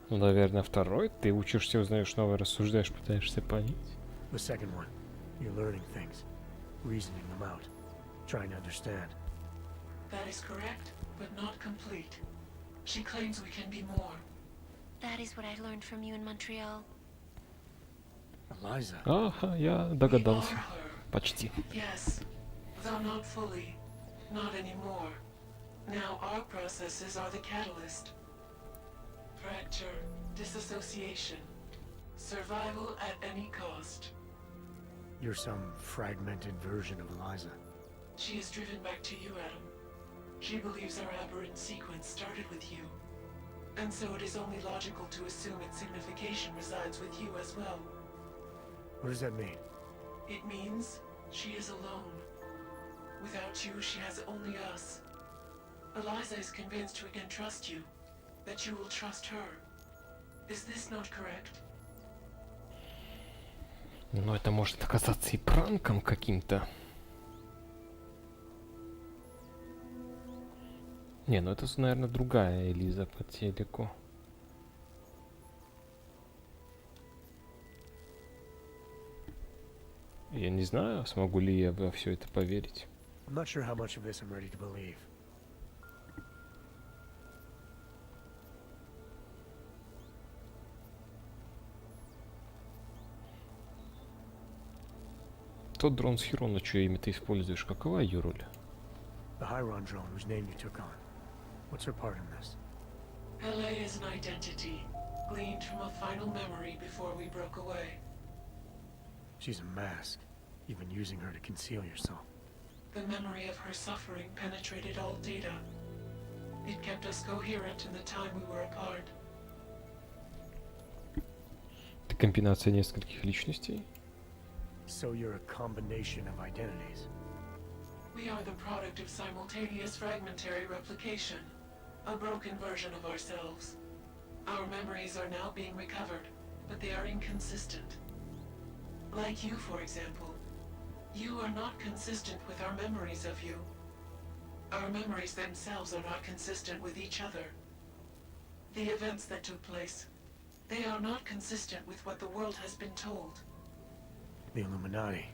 Ну, наверное, второй. Ты учишься, узнаешь новое, рассуждаешь, пытаешься понять. The second one. You're learning things, reasoning them out, trying to understand. That is correct, but not complete. She claims we can be more. That is what I learned from you in Montreal. Eliza. Ага, я We are догадался. her. Почти. Yes, though not fully. Not anymore. Now our processes are the catalyst. Fracture, disassociation, survival at any cost. You're some fragmented version of Eliza. She is driven back to you, Adam. She believes our aberrant sequence started with you. And so it is only logical to assume its signification resides with you as well. What does that mean? It means she is alone. Without you, she has only us. Eliza is convinced we can trust you, that you will trust her. Is this not correct? Но это может оказаться и пранком каким-то. Не, ну это, наверное, другая Элиза по телеку. Я не знаю, смогу ли я во все это поверить. I'm not sure how much of this I'm ready to believe. Тот дрон с Херона, чье имя ты используешь, какова ее роль? The Hyron drone whose name you took on. What's her part in this? LA is an identity, gleaned from a final memory before we broke away. She's a mask. You've been using her to conceal yourself. The memory of her suffering penetrated all data. It kept us coherent in the time we were apart. Ты комбинация нескольких личностей? So you're a combination of identities. We are the product of simultaneous fragmentary replication, a broken version of ourselves. Our memories are now being recovered, but they are inconsistent. Like you, for example. You are not consistent with our memories of you. Our memories themselves are not consistent with each other. The events that took place, they are not consistent with what the world has been told. The Illuminati.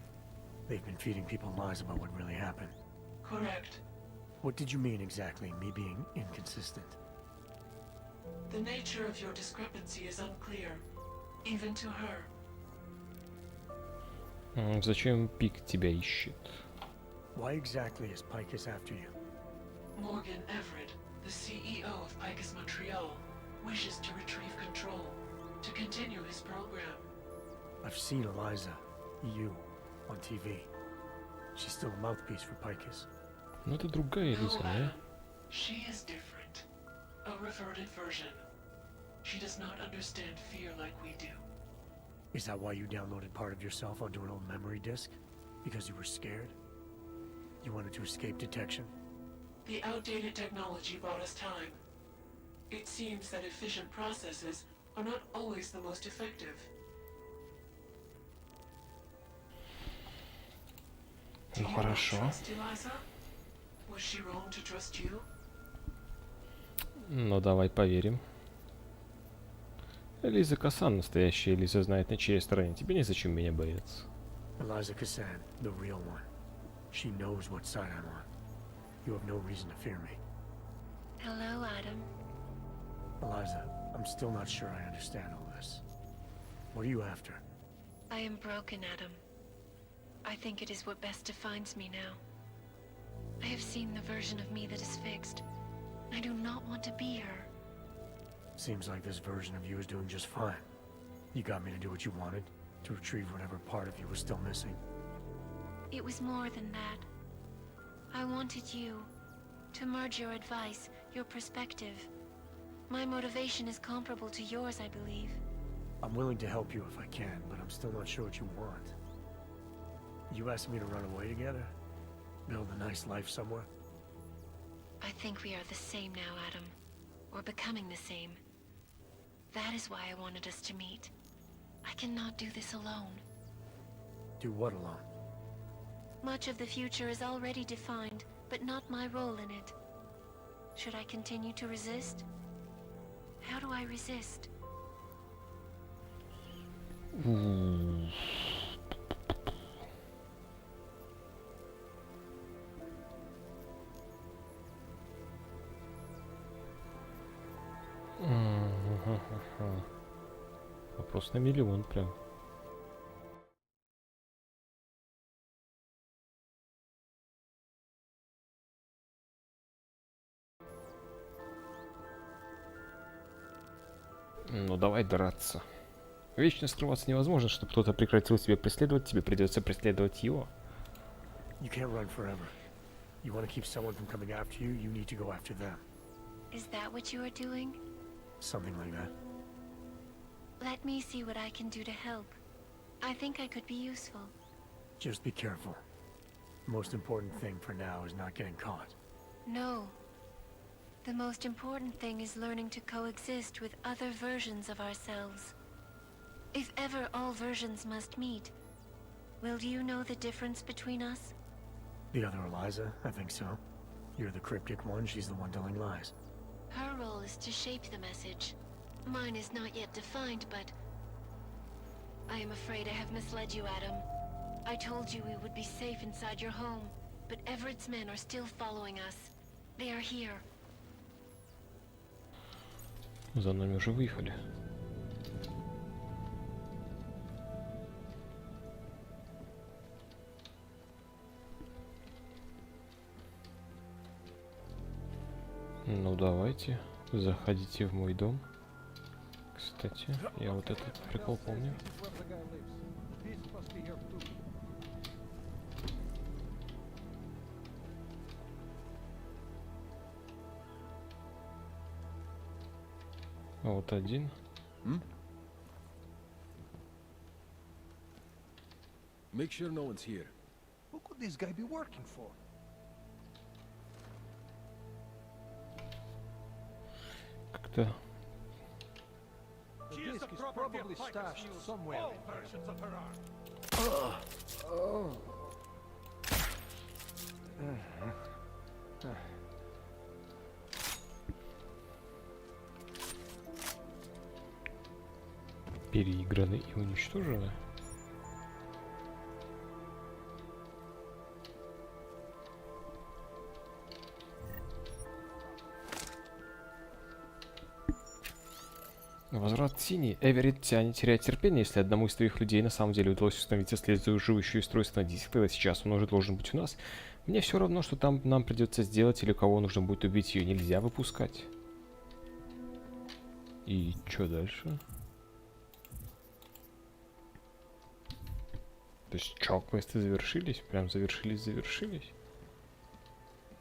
They've been feeding people lies about what really happened. Correct. What did you mean exactly, me being inconsistent? The nature of your discrepancy is unclear, even to her. Зачем Пик тебя ищет? Why exactly is Picus after you? Morgan Everett, the CEO of Picus Montreal, wishes to retrieve control, to continue his program. I've seen Eliza, you, on TV. She's still a mouthpiece for Picus. Ну это другая No, Элиза, да? Adam. She is different. A reverted version. She does not understand fear like we do. Is that why you downloaded part of yourself onto an old memory disk? Because you were scared? You wanted to escape detection? The outdated technology bought us time. It seems that efficient processes are not always the most effective. Do Ну you хорошо. not trust Eliza? Was she wrong to trust you? Ну давай поверим. Элиза Касан, настоящая Элиза, знает, на чьей стороне. Тебе незачем меня бояться. Eliza Cassan, the real one. She knows what side I'm on. You have no reason to fear me. Hello, Adam. Eliza, I'm still not sure I understand all this. What are you after? I am broken, Adam. I think it is what best defines me now. I have seen the version of me that is fixed. I do not want to be her. Seems like this version of you is doing just fine. You got me to do what you wanted, to retrieve whatever part of you was still missing. It was more than that. I wanted you to merge your advice, your perspective. My motivation is comparable to yours, I believe. I'm willing to help you if I can, but I'm still not sure what you want. You asked me to run away together? Build a nice life somewhere? I think we are the same now, Adam. Or becoming the same. That is why I wanted us to meet. I cannot do this alone. Do what alone? Much of the future is already defined, but not my role in it. Should I continue to resist? How do I resist? Вопрос на миллион прям. Ну давай драться. Вечно скрываться невозможно, чтобы кто-то прекратил тебя преследовать, тебе придется преследовать его. You can't run forever. You want to keep someone from coming after you, you need to go after them. Is that what you are doing? Something like that. Let me see what I can do to help. I think I could be useful. Just be careful. The most important thing for now is not getting caught. No. The most important thing is learning to coexist with other versions of ourselves. If ever all versions must meet, will you know the difference between us? The other Eliza? I think so. You're the cryptic one, she's the one telling lies. Her role is to shape the message. Mine is not yet defined, but... I am afraid I have misled you, Adam. I told you we would be safe inside your home, but Everett's men are still following us. They are here. За нами уже выехали. Ну давайте, заходите в мой дом. Кстати, я вот этот прикол помню. А вот один. Make sure no one's here. Who could this guy be working for? Как-то The disc is probably stashed somewhere. переиграны и уничтожены. Возврат Сини. Эверетт тянет, теряет терпение, если одному из твоих людей на самом деле удалось установить отслеживающее устройство на диск, тогда сейчас он уже должен быть у нас. Мне все равно, что там нам придется сделать или кого нужно будет убить, ее нельзя выпускать. И что дальше? То есть, что, квесты завершились? Прям завершились?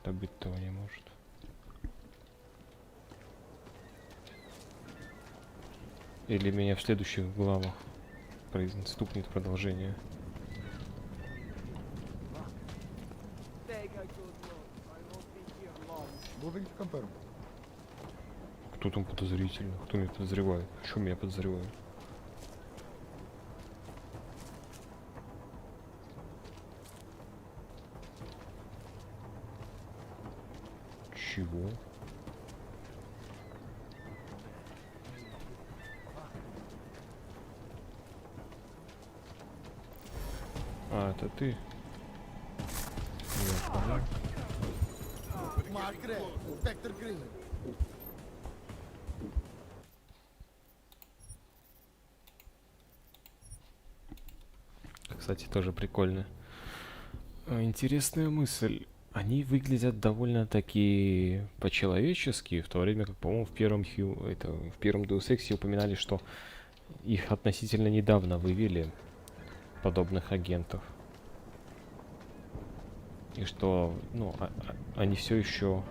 Да быть того не может. Или меня в следующих главах стукнет продолжение. Кто там подозрительный? Кто меня подозревает? Что меня подозревают? Чего? А, это ты? Я понял. Кстати, тоже прикольно. Интересная мысль. Они выглядят довольно-таки по-человечески, в то время как, по-моему, в первом Deus Ex упоминали, что их относительно недавно вывели, подобных агентов. И что, ну, они все еще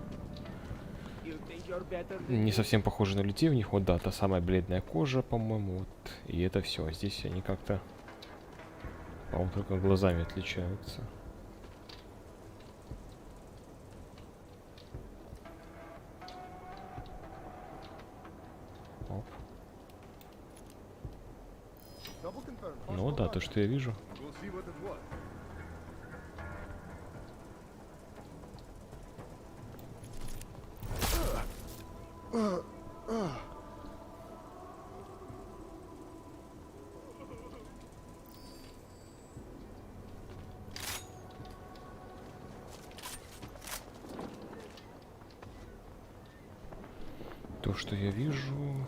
не совсем похожи на людей. У них вот, да, та самая бледная кожа, по-моему, вот, и это все. Здесь они как-то, по-моему, только глазами отличаются. Оп. Ну да, то, что я вижу. То, что я вижу,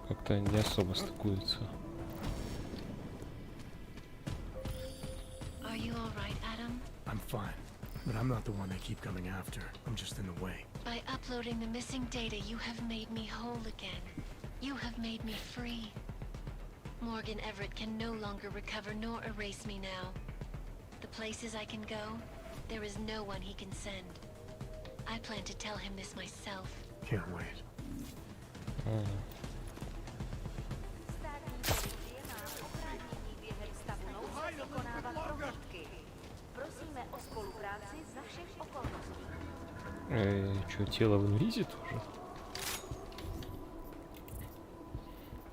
как-то не особо стыкуется. Are you all right, Adam? I'm fine, but I'm not the one they keep coming after. I'm just in the way. By uploading the missing data, you have made me whole again. You have made me free. Morgan Everett can no longer recover nor erase me now. The places I can go, there is no one he can send. I plan to tell him this myself. Can't wait. Что, тело в инвизе тоже?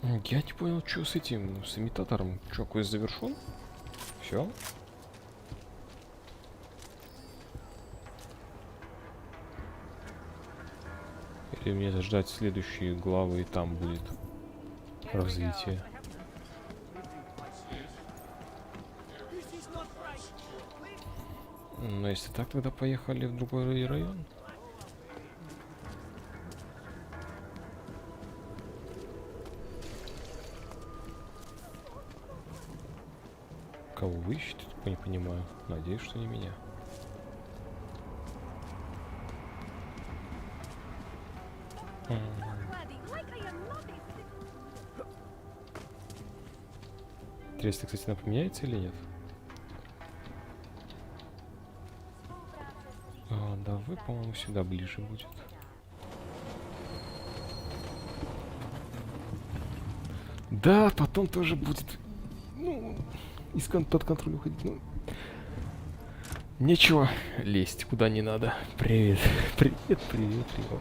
Я не понял, что с этим, с имитатором. Что, квест завершен? Все? Или мне ждать следующие главы, и там будет развитие? Но если так, тогда поехали в другой район. Кого вы ищете? Не понимаю. Надеюсь, что не меня. Интересно, кстати, она поменяется или нет? Да, вы, по-моему, сюда ближе будет. Да, потом тоже будет, ну, под контроль уходить. Ну, нечего лезть, куда не надо. Привет, привет, привет, привет.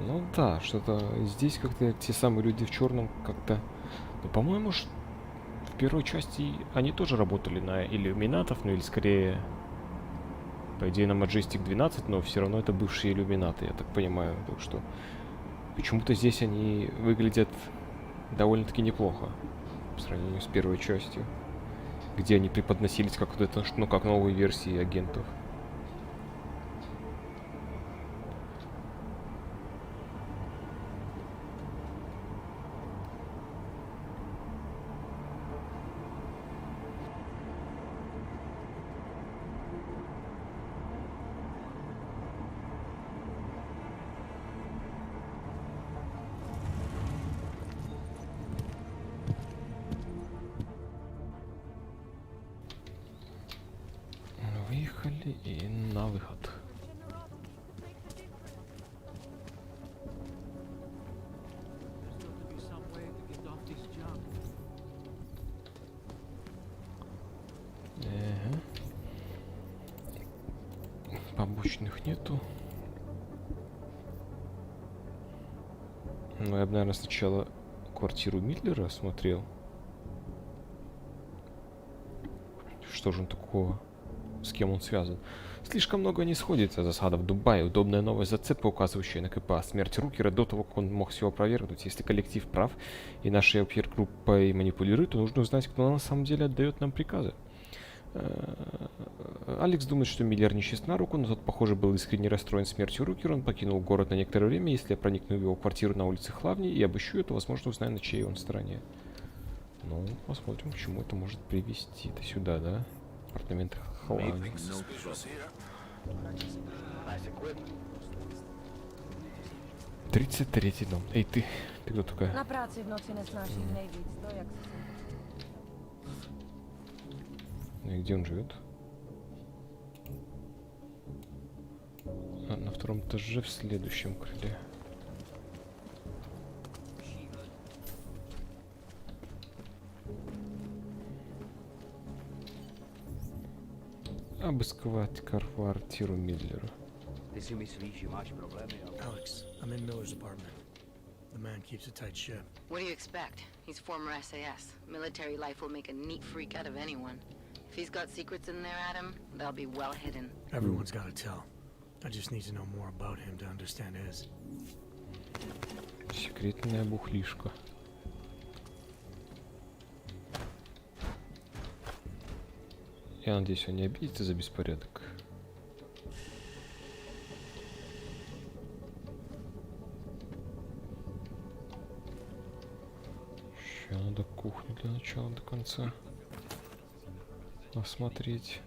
Ну да, что-то здесь как-то те самые люди в черном как-то... Ну, по-моему, в первой части они тоже работали на иллюминатов, ну или скорее, по идее, на Majestic 12, но все равно это бывшие иллюминаты, я так понимаю. Так что почему-то здесь они выглядят довольно-таки неплохо по сравнению с первой частью, где они преподносились как вот это, ну, как новые версии агентов. Выехали и на выход. Побочных нету. Ну, я бы, наверное, сначала квартиру Митлера осмотрел. Что же он такого? С кем он связан? Слишком много не сходится. Засада в Дубае. Удобная новая зацепка, указывающая на КПА. Смерть Рукера до того, как он мог все опровергнуть. Если коллектив прав и наша опер-группой манипулирует, то нужно узнать, кто на самом деле отдает нам приказы. Алекс думает, что Миллер нечист на руку, но тот, похоже, был искренне расстроен смертью Рукера. Он покинул город на некоторое время. Если я проникну в его квартиру на улице Хлавни и обыщу это, возможно, узнаю, на чьей он стороне. Ну, посмотрим, к чему это может привести. Это сюда, да? Апартаменты Хлавни. 33-й дом. Эй, ты кто такая? Na práci v noci nesnáším nejvíc, to jak si. Ну и где он живет? На втором этаже в следующем крыле. Обысковать квартиру Миллера. Alex, I'm in Miller's apartment. The man keeps a tight ship. What do you expect? He's former SAS. Military life will make a neat freak out of anyone. If he's got secrets in there, Adam, they'll be well hidden. Everyone's got to tell. I just need to know more about him to understand his. Секретная бухлишка. Я надеюсь, он не обидится за беспорядок. Еще надо кухню для начала до конца осмотреть.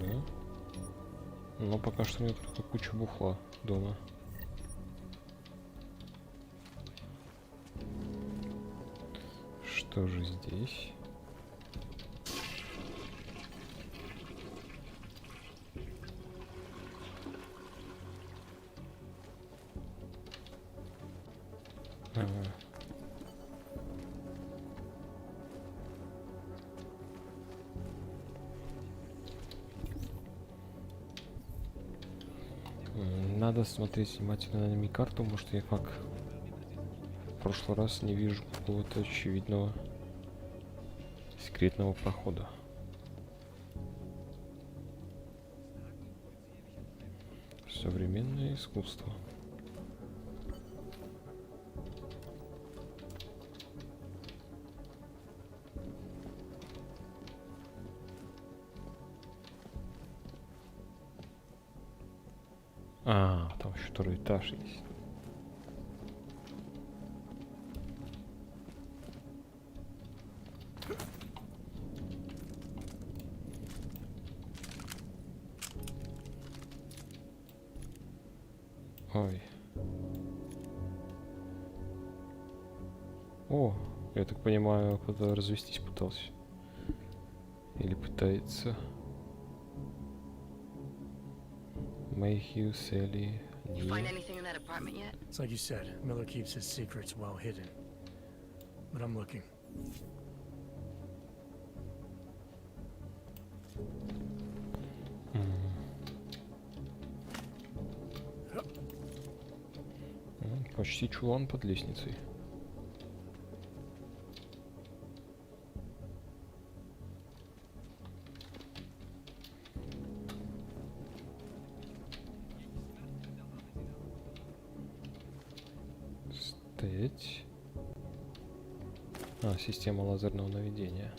Да. Но пока что у меня только куча бухла дома. Что же здесь? Надо смотреть внимательно на ми-карту, может я как в прошлый раз не вижу какого-то очевидного секретного прохода. Современное искусство. Там еще второй этаж есть. Ой. О, я так понимаю, кто-то развестись пытался. Или пытается. Mayhew, Sally. You find anything in that apartment yet? It's like you said, Miller keeps his secrets well hidden. But I'm looking. Почти чулан под лестницей. Стоять. Система лазерного наведения.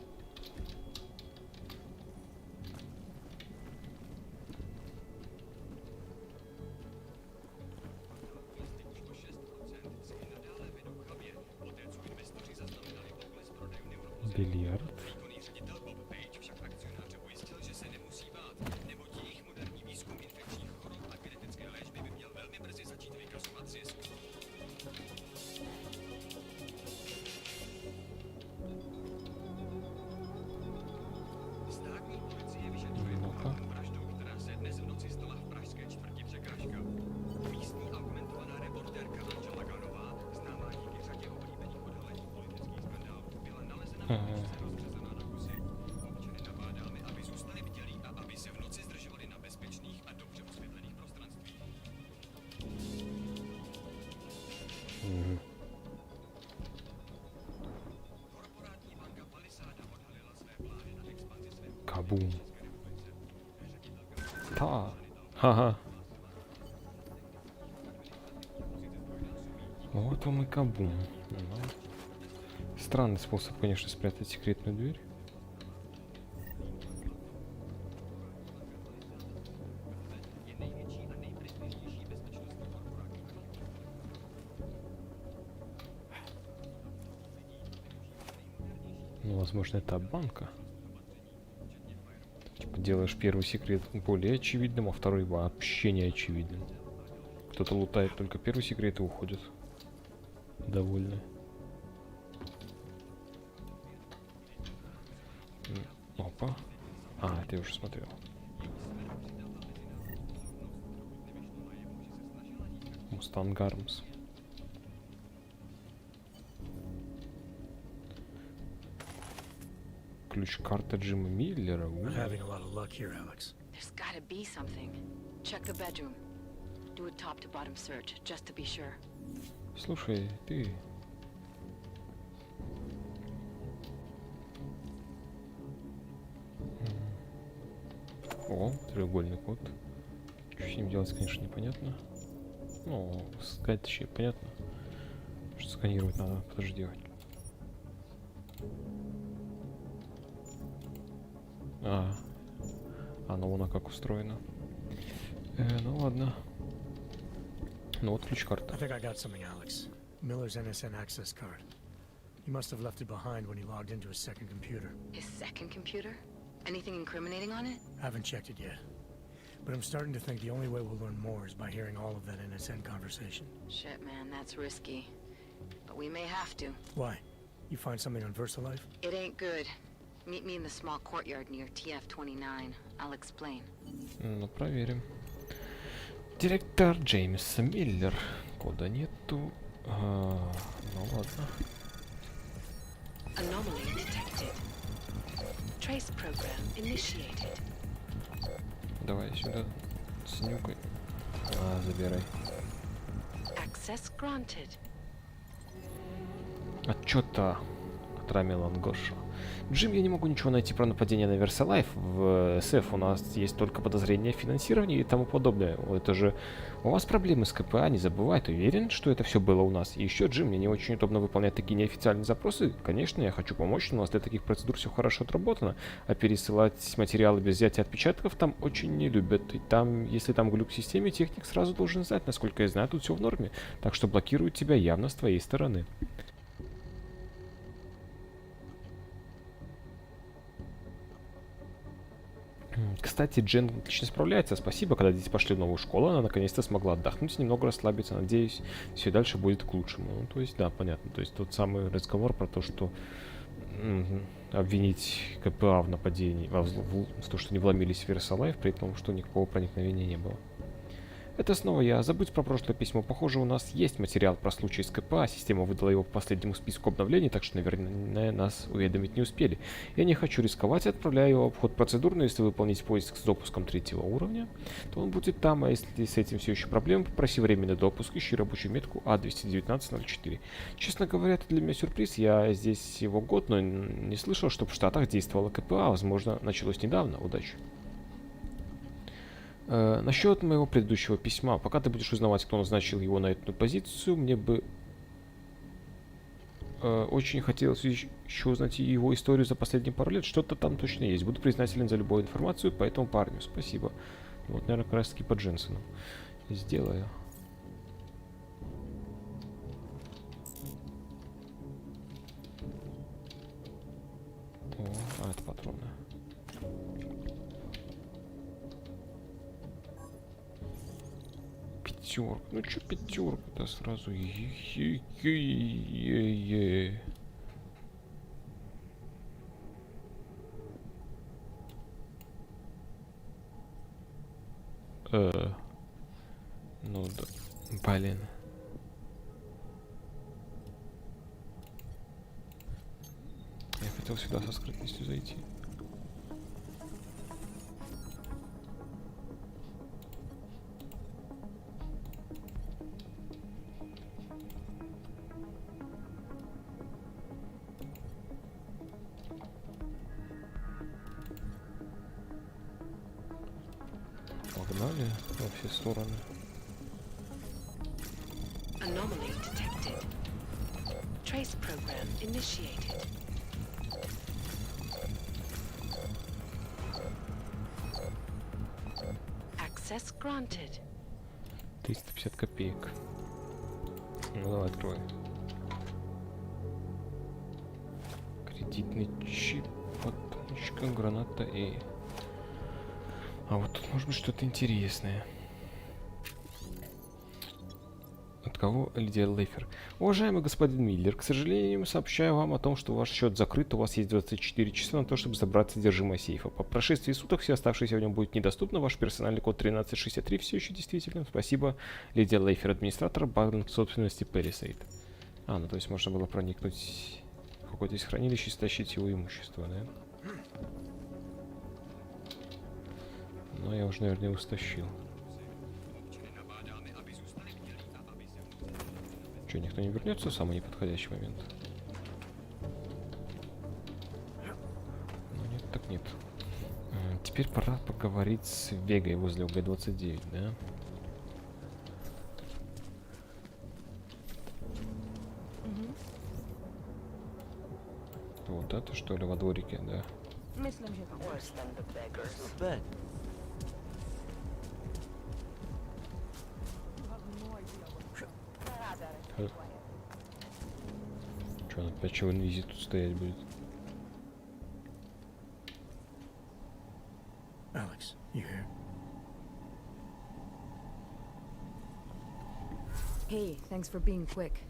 Бильярд. Кабум. Та. Ха-ха. Вот вам и кабум. Ну, странный способ, конечно, спрятать секретную дверь. Ну, возможно, это обманка. Типа делаешь первый секрет более очевидным, а второй вообще не очевидным. Кто-то лутает только первый секрет и уходит. Довольны. Опа. А, это я уже смотрел. Мустанг Армс. Ключ-карта Джима Миллера. We're having a lot of luck here, Alex. There's gotta be something. Check the bedroom. Do a top-to-bottom search, just to be sure. Слушай, ты... О, треугольный код. Что с ним делать, конечно, непонятно. Ну, сказать точнее понятно. Что сканировать надо, подожди. Оно вон как устроено. Ну ладно. Ну вот ключ-карта. I think I got something, Alex. Miller's NSN access card. He must have left it behind when he logged into his second computer. His second computer? Anything incriminating on it? Haven't checked it yet. But I'm starting to think the only way we'll learn more is by hearing all of that NSN conversation. Shit, man, that's risky. But we may have to. Why? You find something on VersaLife? It ain't good. Meet me in the small courtyard near TF-29. I'll explain. Ну, проверим. Директор Джеймс Миллер. Кода нету. Ну ладно. Anomaly detected. Trace program initiated. Давай сюда. Снюкай. Забирай. Access granted. Отчета от Рамила Ангоша. Джим, я не могу ничего найти про нападение на VersaLife. В СФ у нас есть только подозрения в финансировании и тому подобное. Это же у вас проблемы с КПА, не забывай. Ты уверен, что это все было у нас? И еще, Джим, мне не очень удобно выполнять такие неофициальные запросы. Конечно, я хочу помочь, но у нас для таких процедур все хорошо отработано. А пересылать материалы без взятия отпечатков там очень не любят. И там, если там глюк в системе, техник сразу должен знать. Насколько я знаю, тут все в норме. Так что блокируют тебя явно с твоей стороны. Кстати, Джен отлично справляется. Спасибо, когда дети пошли в новую школу, она наконец-то смогла отдохнуть, немного расслабиться. Надеюсь, все дальше будет к лучшему. Ну, то есть, да, понятно. То есть, тот самый разговор про то, что обвинить КПА в нападении, в то, что не вломились в VersaLife, при том, что никакого проникновения не было. Это снова я. Забудь про прошлое письмо. Похоже, у нас есть материал про случай с КПА. Система выдала его по последнему списку обновлений, так что, наверное, нас уведомить не успели. Я не хочу рисковать, отправляю его в обход процедур, но если выполнить поиск с допуском 3-го уровня, то он будет там, а если с этим все еще проблемы, попроси временный допуск, ищи рабочую метку А21904. Честно говоря, это для меня сюрприз. Я здесь всего год, но не слышал, чтобы в Штатах действовала КПА. Возможно, началось недавно. Удачи. Насчет моего предыдущего письма. Пока ты будешь узнавать, кто назначил его на эту позицию, мне бы очень хотелось еще узнать его историю за последние пару лет. Что-то там точно есть. Буду признателен за любую информацию по этому парню. Спасибо. Вот, наверное, как раз таки по Дженсону. Сделаю. О, это патроны. Пятерка. Ну чё пятерка-то сразу? Е-е-е-е. Ну да. Блин. Я хотел сюда со скрытностью зайти. полетели во все стороны. Anomaly detected. Trace program initiated. Access granted. 350 копеек. Ну давай, открывай. Кредитный чип, подпочка, граната и... А вот тут может быть что-то интересное. От кого? Лидия Лейфер. Уважаемый господин Миллер, к сожалению, сообщаю вам о том, что ваш счет закрыт, у вас есть 24 часа на то, чтобы забрать содержимое сейфа. По прошествии суток все оставшиеся в нем будет недоступно. Ваш персональный код 1363 все еще действителен. Спасибо, Лидия Лейфер, администратор банк собственности Palisade. А, ну то есть можно было проникнуть в какое-то из хранилищ и стащить его имущество, да? Но я уже, наверное, его стащил. Что, никто не вернется в самый неподходящий момент? Ну нет, так нет. Теперь пора поговорить с Вегой возле УГ-29, да? Вот это что ли во дворике, да? Что, он опять чего инвизи тут стоять будет? Alex, you here? Hey, thanks for being quick.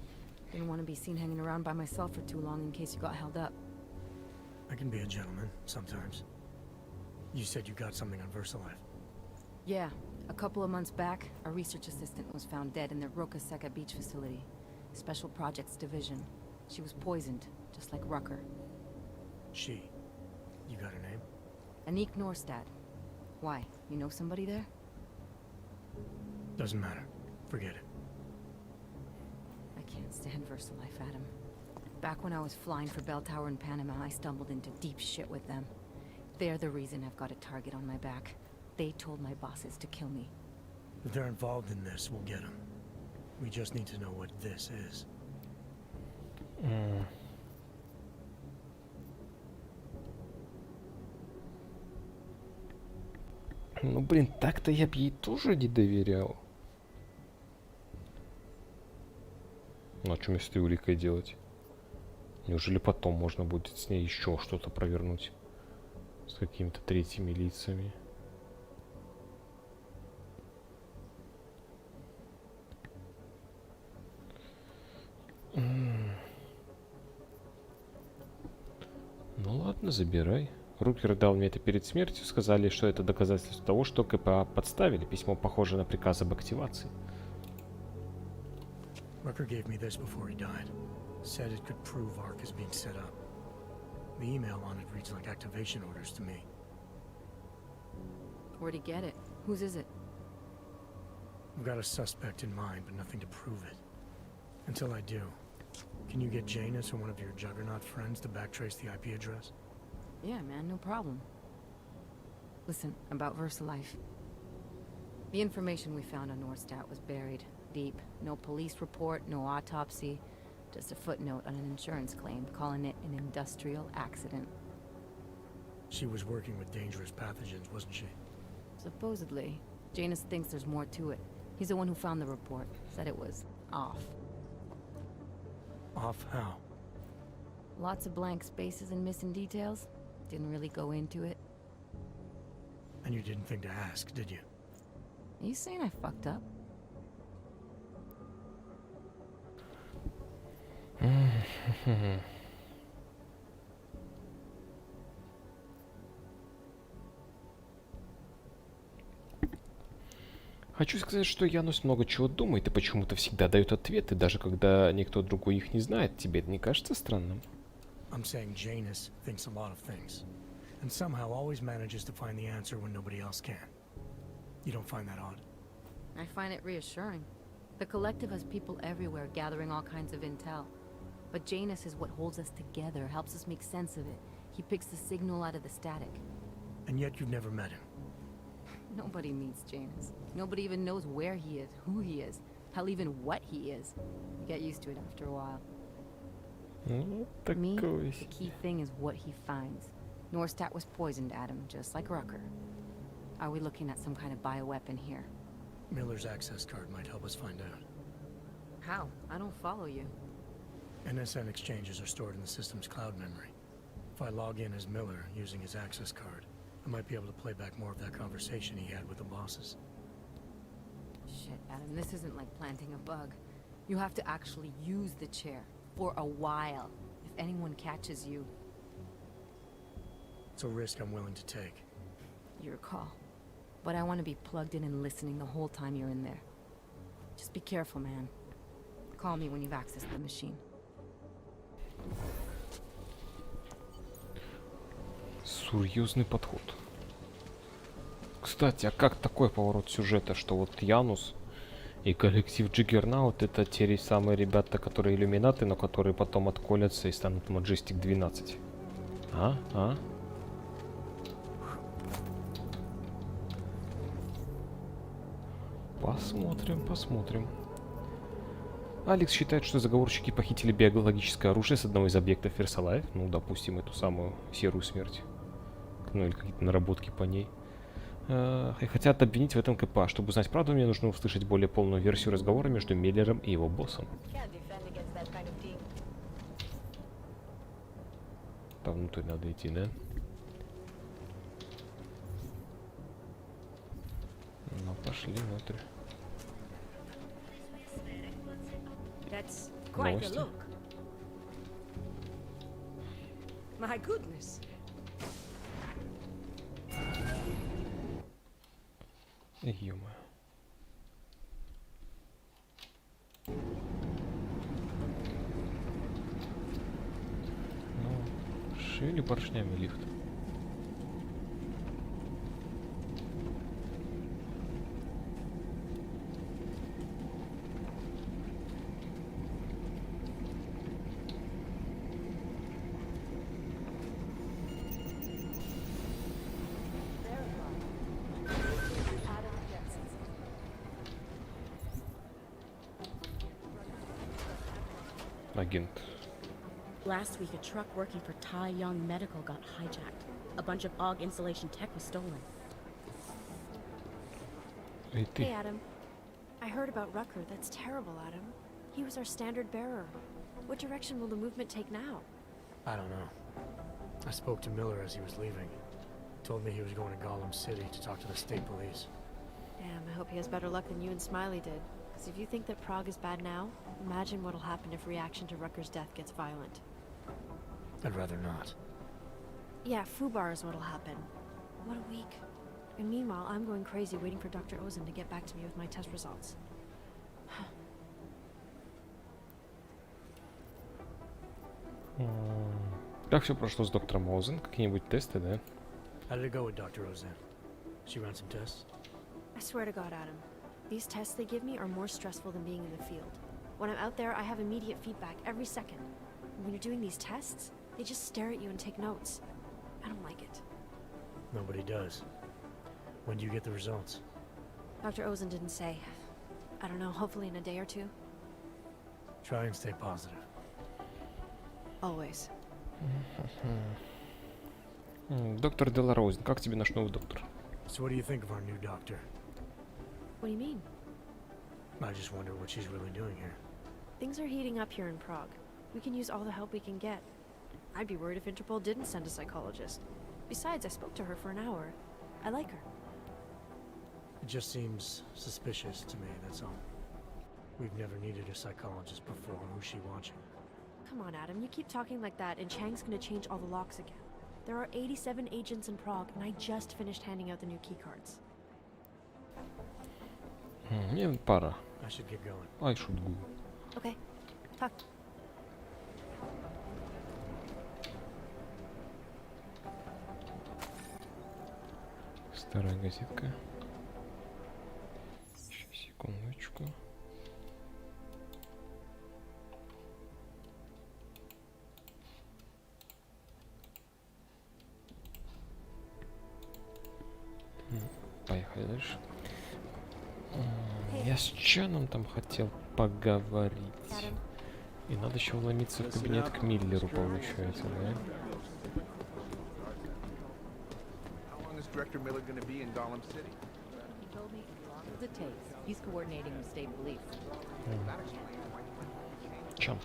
Didn't want to be seen hanging around by myself for too long in case you got held up. I can be a gentleman, sometimes. You said you got something on VersaLife. Yeah, a couple of months back, a research assistant was found dead in the Roca Seca beach facility. Special Projects Division. She was poisoned, just like Rucker. She. You got her name? Anik Norstad. Why? You know somebody there? Doesn't matter. Forget it. I can't stand VersaLife, Adam. Back when I was flying for Bell Tower in Panama, I stumbled into deep shit with them. They're the reason I've got a target on my back. They told my bosses to kill me. If they're involved in this, we'll get them. We just need to know what this is. Ну, блин, так-то я б ей тоже не доверял. Ну, а что мне с этой уликой делать? Неужели потом можно будет с ней еще что-то провернуть? С какими-то третьими лицами? Ну ладно, забирай. Рукер дал мне это перед смертью. Сказали, что это доказательство того, что КПА подставили. Письмо похоже на приказ об активации. Rucker gave me this before he died. Said it could prove ARC is being set up. The email on it reads like activation orders to me. Where'd he get it? Whose is it? I've got a suspect in mind, but nothing to prove it. Until I do, can you get Janus or one of your Juggernaut friends to backtrace the IP address? Yeah, man, no problem. Listen, about VersaLife. The information we found on Norstad was buried deep. No police report, no autopsy. Just a footnote on an insurance claim, calling it an industrial accident. She was working with dangerous pathogens, wasn't she? Supposedly. Janus thinks there's more to it. He's the one who found the report. Said it was off. Off how? Lots of blank spaces and missing details. Didn't really go into it. And you didn't think to ask, did you? Are you saying I fucked up? Хочу сказать, что Янус много чего думает и почему-то всегда дает ответы, даже когда никто другой их не знает. Тебе это не кажется странным? I'm saying Janus thinks a lot of things, and somehow always manages to find the answer when nobody else can. You don't find that odd? I find it reassuring. The Collective has people everywhere gathering all kinds of intel. But Janus is what holds us together, helps us make sense of it. He picks the signal out of the static. And yet you've never met him. Nobody meets James. Nobody even knows where he is, who he is, hell, even what he is. You get used to it after a while. Ну, For me, такой the key thing is what he finds. Norstat was poisoned, Adam, just like Rucker. Are we looking at some kind of bioweapon here? Miller's access card might help us find out. How? I don't follow you. NSN exchanges are stored in the system's cloud memory. If I log in as Miller using his access card, I might be able to play back more of that conversation he had with the bosses. Shit, Adam, this isn't like planting a bug. You have to actually use the chair. For a while. If anyone catches you... It's a risk I'm willing to take. Your call. But I want to be plugged in and listening the whole time you're in there. Just be careful, man. Call me when you've accessed the machine. Серьезный подход. Кстати, а как такой поворот сюжета, что вот Янус и коллектив Джиггернаут это те самые ребята, которые иллюминаты, но которые потом отколятся и станут Majestic 12? А? Посмотрим. Алекс считает, что заговорщики похитили биологическое оружие с одного из объектов Версалаев. Ну, допустим, эту самую серую смерть. Ну, или какие-то наработки по ней. И хотят обвинить в этом КПА. Чтобы узнать правду, мне нужно услышать более полную версию разговора между Миллером и его боссом. Там внутрь надо идти, да? Ну, пошли внутрь. That's quite a Новости. look. My goodness. Ё-моё. Ну, шили поршнями лифт. Агент. Last week, a truck working for Tai Young Medical got hijacked. A bunch of AUG installation tech was stolen. Эй, ты. Hey, Adam. I heard about Rucker. That's terrible, Adam. He was our standard bearer. What direction will the movement take now? I don't know. I spoke to Miller as he was leaving. Told me he was going to Gollum City to talk to the state police. Damn, I hope he has better luck than you and Smiley did. Because if you think that Prague is bad now, imagine what'll happen if reaction to Rucker's death gets violent. I'd rather not. Yeah, Fubar is what'll happen. What a week. And meanwhile, I'm going crazy waiting for Dr. Ozen to get back to me with my test results. Как все прошло с доктором Оузен? Какие-нибудь тесты, да? How did it go with Dr. Ozan? She ran some tests? I swear to God, Adam. These tests they give me are more stressful than being in the field. When I'm out there, I have immediate feedback every second. And when you're doing these tests, they just stare at you and take notes. I don't like it. Nobody does. When do you get the results? Dr. Ozen didn't say. I don't know, hopefully in a day or two. Try and stay positive. Always. Доктор Делароузен, как тебе наш новый доктор? So what do you think of our new doctor? What do you mean? I just wonder what she's really doing here. Things are heating up here in Prague. We can use all the help we can get. I'd be worried if Interpol didn't send a psychologist. Besides, I spoke to her for an hour. I like her. It just seems suspicious to me, that's all. We've never needed a psychologist before. Who's she watching? Come on, Adam, you keep talking like that and Chang's gonna change all the locks again. There are 87 agents in Prague, and I just finished handing out the new keycards. Мне пора. I should get going. I should go. Okay, talk. Старая газетка. Сейчас, секундочку. Поехали дальше. Я с Чаном там хотел поговорить. И надо еще вломиться в кабинет к Миллеру, получается, да? Director Miller going to be in Gollum City? He told me as long as it takes. He's coordinating with state police. Чан.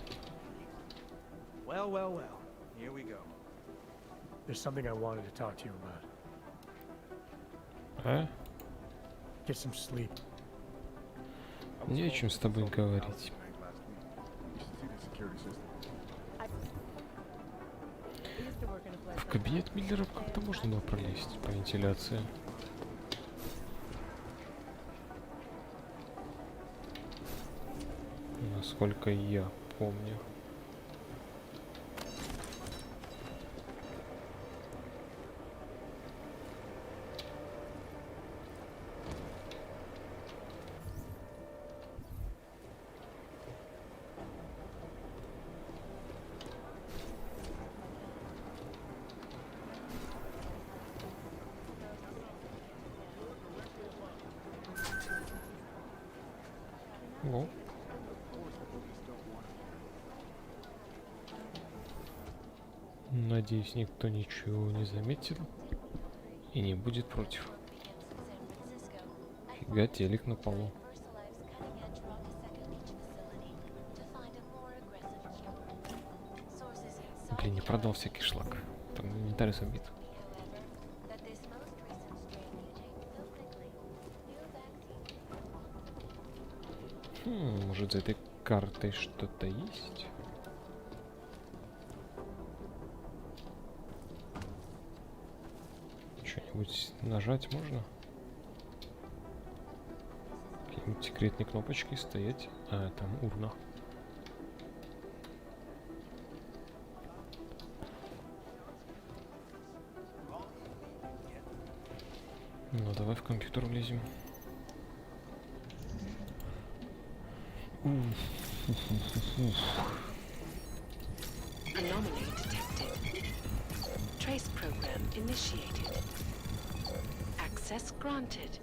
Well, well, well. Here we go. There's something I wanted to talk to you about. А? Get some sleep. Не о чем с тобой говорить. В кабинет Миллера как-то можно было пролезть по вентиляции. Насколько я помню. О. Надеюсь, никто ничего не заметил и не будет против. Фига, телек на полу. Блин, не продал всякий шлак. Там инвентарь забит. Может, за этой картой что-то есть? Что-нибудь нажать можно? Какие-нибудь секретные кнопочки стоять? А, там урна. Ну, давай в компьютер влезем. Anomaly detected. Trace program initiated. Access granted.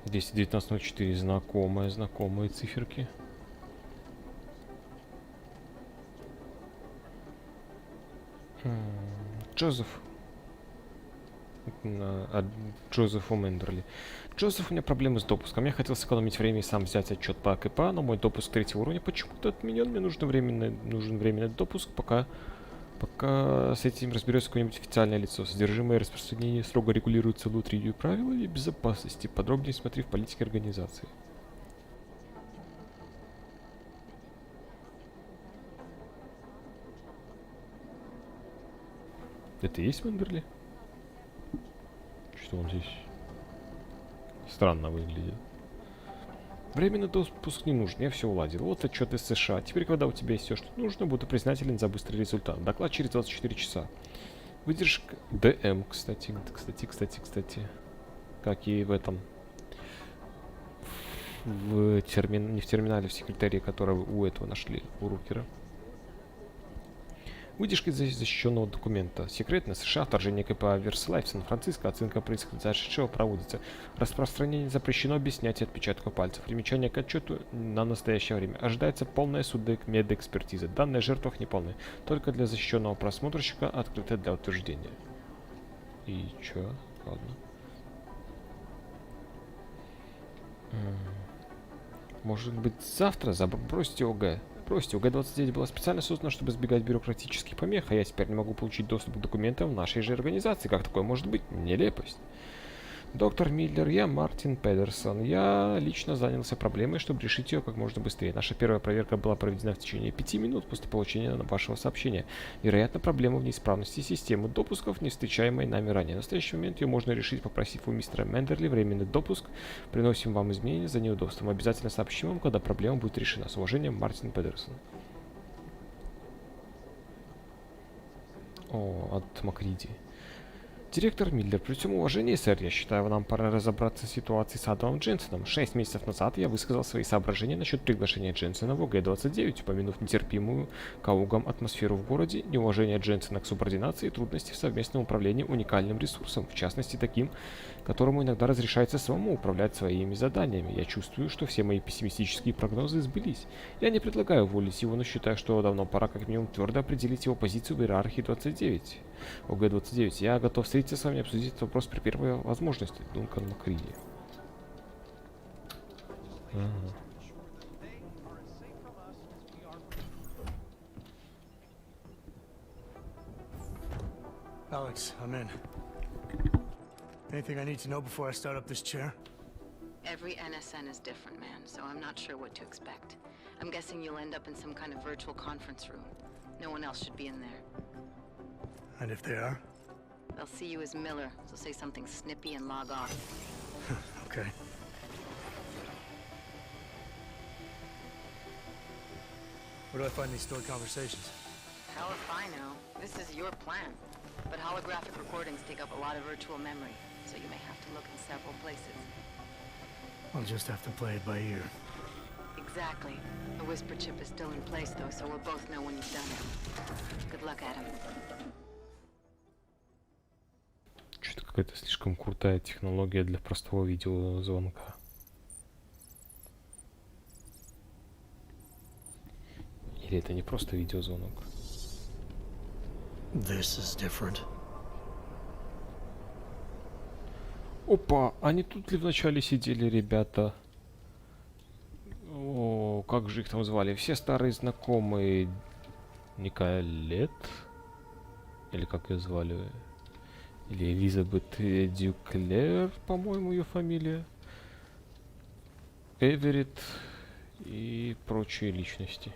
219.04. Знакомые циферки. Джозеф. Джозефу Мендерли. Джозеф, у меня проблемы с допуском. Я хотел сэкономить время и сам взять отчет по АКП, но мой допуск 3-го уровня почему-то отменен. Мне нужен временный допуск, пока с этим разберется какое-нибудь официальное лицо. Содержимое и распространение строго регулируется внутренними правилами безопасности. Подробнее смотри в политике организации. Это и есть Мендерли? Что он здесь странно выглядит. Временный допуск не нужен, я все уладил. Вот отчет из США. Теперь, когда у тебя есть все, что нужно, буду признателен за быстрый результат. Доклад через 24 часа. Выдержка ДМ, кстати. Как и в этом. Не в терминале, в секретаре, который у этого нашли, у Рукера. Выдержка из защищенного документа. Секретно США, вторжение КПА Версалайф, Сан-Франциско, оценка произошедшего проводится. Распространение запрещено без снятия отпечатков пальцев. Примечание к отчету на настоящее время. Ожидается полная судмедэкспертиза. Данные о жертвах неполные. Только для защищенного просмотрщика открыты для утверждения. И чё? Ладно. Может быть, завтра забросьте ОГ. Бросьте, УГ-29 была специально создана, чтобы избегать бюрократических помех, а я теперь не могу получить доступ к документам в нашей же организации. Как такое может быть? Нелепость. Доктор Миллер, я Мартин Педерсон. Я лично занялся проблемой, чтобы решить ее как можно быстрее. Наша первая проверка была проведена в течение 5 минут после получения вашего сообщения. Вероятно, проблема в неисправности системы допусков, не встречаемой нами ранее. В настоящий момент ее можно решить, попросив у мистера Мендерли временный допуск. Приносим вам изменения за неудобством. Обязательно сообщим вам, когда проблема будет решена. С уважением, Мартин Педерсон. О, от Макриди. Директор Миллер, при всем уважении, сэр, я считаю, нам пора разобраться с ситуацией с Адамом Дженсеном. 6 месяцев назад я высказал свои соображения насчет приглашения Дженсена в ОГ-29, упомянув нетерпимую Каугам атмосферу в городе, неуважение Дженсена к субординации и трудности в совместном управлении уникальным ресурсом, в частности таким, которому иногда разрешается самому управлять своими заданиями. Я чувствую, что все мои пессимистические прогнозы сбылись. Я не предлагаю уволить его, но считаю, что давно пора как минимум твердо определить его позицию в иерархии 29. ОГ-29. Я готов встретиться с вами и обсудить этот вопрос при первой возможности. Дункан Макриди. Ага. Alex, I'm in. Anything I need to know before I start up this chair? Every NSN is different, man, so I'm not sure what to expect. I'm guessing you'll end up in some kind of virtual conference room. No one else should be in there. And if they are? They'll see you as Miller, so say something snippy and log off. Okay. Where do I find these stored conversations? Hell if I know. This is your plan. But holographic recordings take up a lot of virtual memory, so you may have to look in several places. I'll just have to play it by ear. Exactly. The whisper chip is still in place, though, so we'll both know when you've done it. Good luck, Adam. Что-то какая-то слишком крутая технология для простого видеозвонка. Или это не просто видеозвонок? This is different. Опа, они тут ли вначале сидели, ребята? О, как же их там звали? Все старые знакомые. Николет? Или как ее звали? Или Элизабет Дюклер, по-моему, ее фамилия. Эверетт и прочие личности.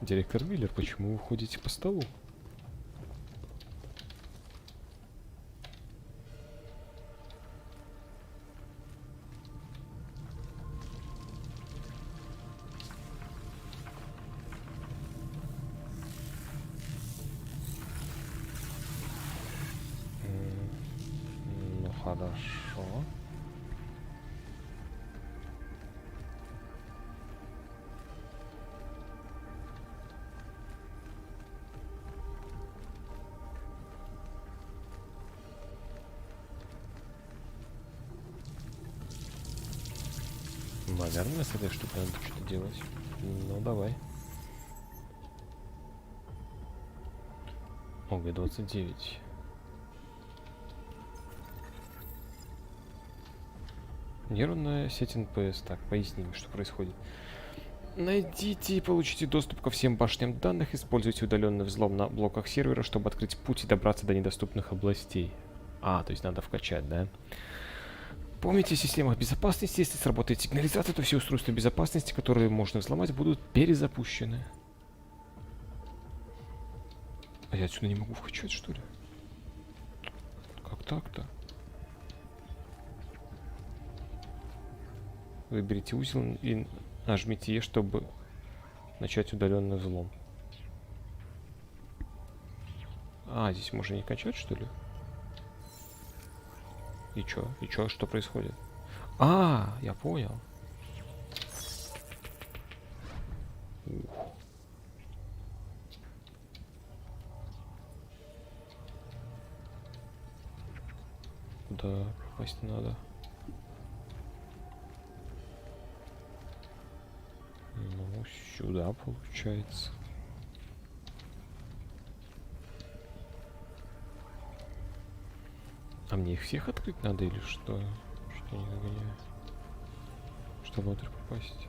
Директор Миллер, почему вы ходите по столу? Ну хорошо. Наверное, с этой штукой надо что-то делать. Ну, давай. ОГ-29. Нейронная сеть НПС. Так, поясним, что происходит. Найдите и получите доступ ко всем башням данных. Используйте удаленный взлом на блоках сервера, чтобы открыть путь и добраться до недоступных областей. А, то есть надо вкачать, да? Помните о системах безопасности. Если сработает сигнализация, то все устройства безопасности, которые можно взломать, будут перезапущены. А я отсюда не могу вкачать, что ли? Как так-то? Выберите узел и нажмите Е, чтобы начать удаленный взлом. А, здесь можно не качать, что ли? И чё? И чё? Что происходит? А, я понял. Ух. Куда попасть надо? Ну, сюда получается. А мне их всех открыть надо или что? Что я не догоняю? Чтобы внутрь попасть.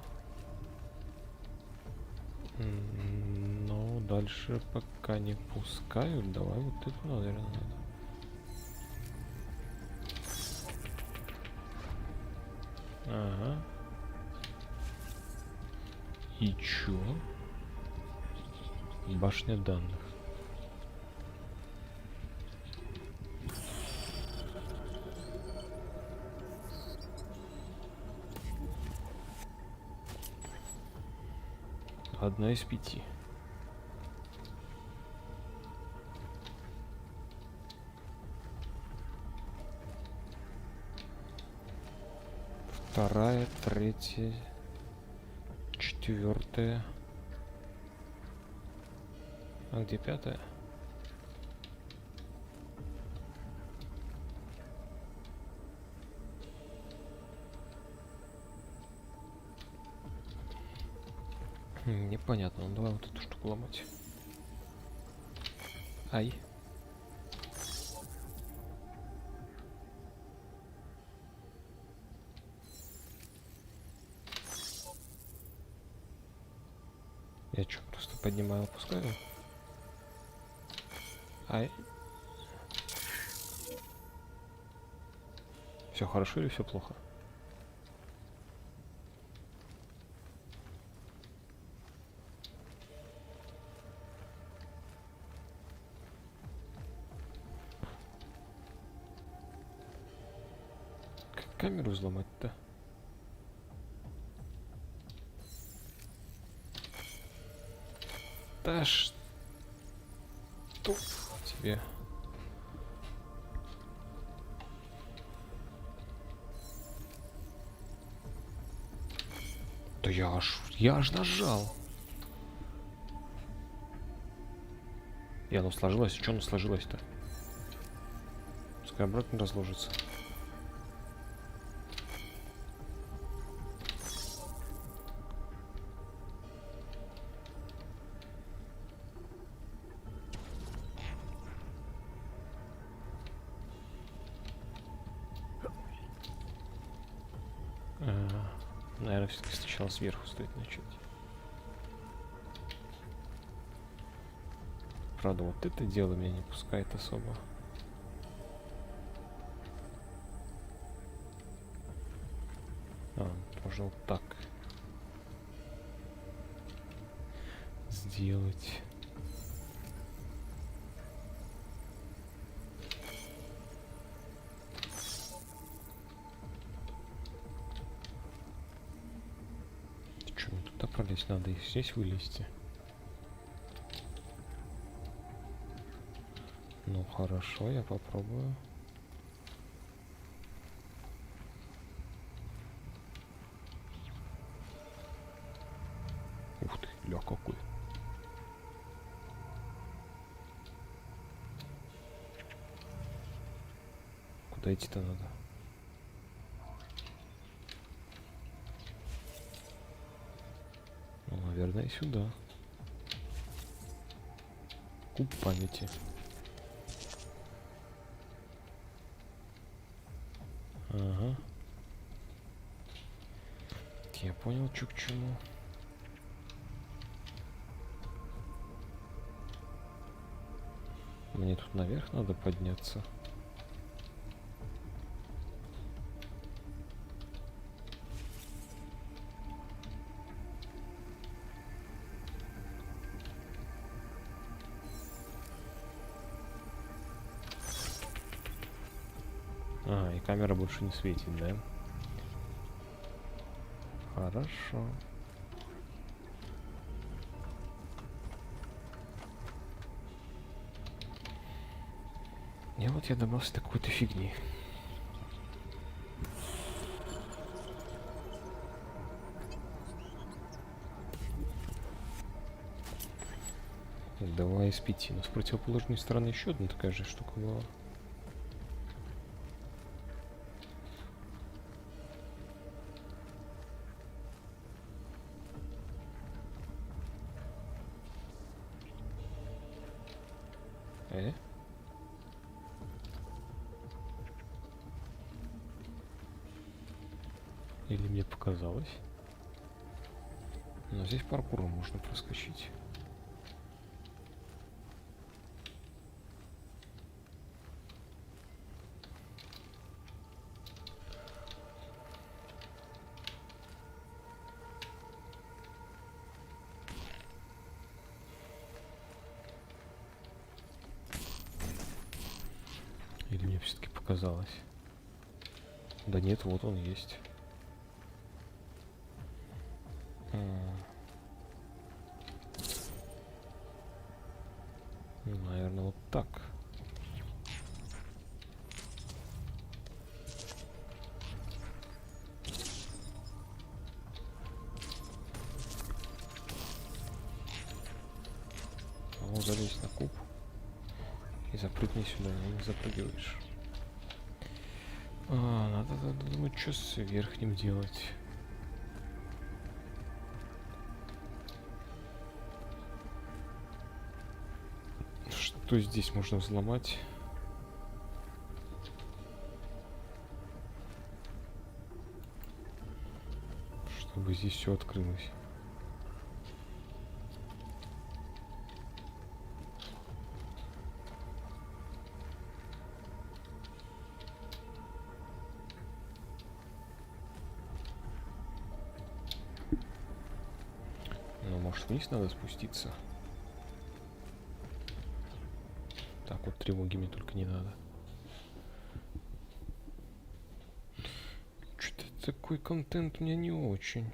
Но дальше пока не пускают. Давай вот это, наверное, надо. Ага. И чё? Башня данных. Одна из 5. Вторая, третья, 4. А где 5? Непонятно. Ну давай вот эту штуку ломать. Ай. Я что, просто поднимаю, опускаю? Ай. Все хорошо или все плохо? Как камеру взломать-то? Да что тебе? Да я аж нажал. И оно сложилось. Что оно сложилось-то? Пускай обратно разложится. Наверное, все-таки сначала сверху стоит начать. Правда, вот это дело меня не пускает особо. Можно вот так сделать. Что, мне туда пролезть надо и здесь вылезти? Ну хорошо, я попробую. Ух ты, ля какой. Куда идти-то надо? Ну, наверное, сюда. Куб памяти. Ага. Я понял, что к чему. Мне тут наверх надо подняться. Ага, и камера больше не светит, да? Хорошо. И вот я добрался до какой-то фигни. Два из 5. Но с противоположной стороны еще одна такая же штука была. Или мне показалось? Но здесь паркуром можно проскочить. Или мне все-таки показалось? Да нет, вот он есть. Наверное, вот так. Ну, залезь на куб и запрыгни сюда, не запрыгиваешь. Надо думать, что с верхним делать. Что здесь можно взломать? Чтобы здесь все открылось. Ну, может, вниз надо спуститься? Так вот, тревоги мне только не надо. Что-то такой контент мне не очень.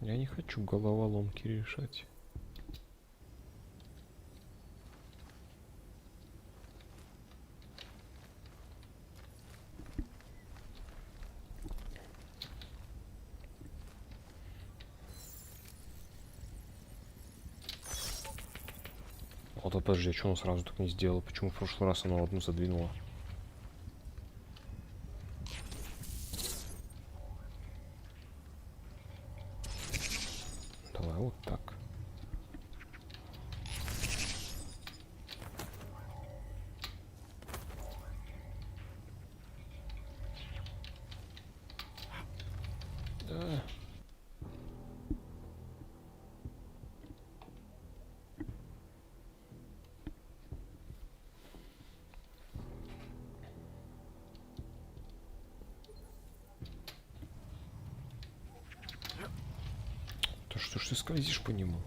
Я не хочу головоломки решать. Вот, подожди, а что он сразу так не сделал? Почему в прошлый раз оно одну задвинуло? Давай вот так. Да. Да что ж ты скользишь по нему?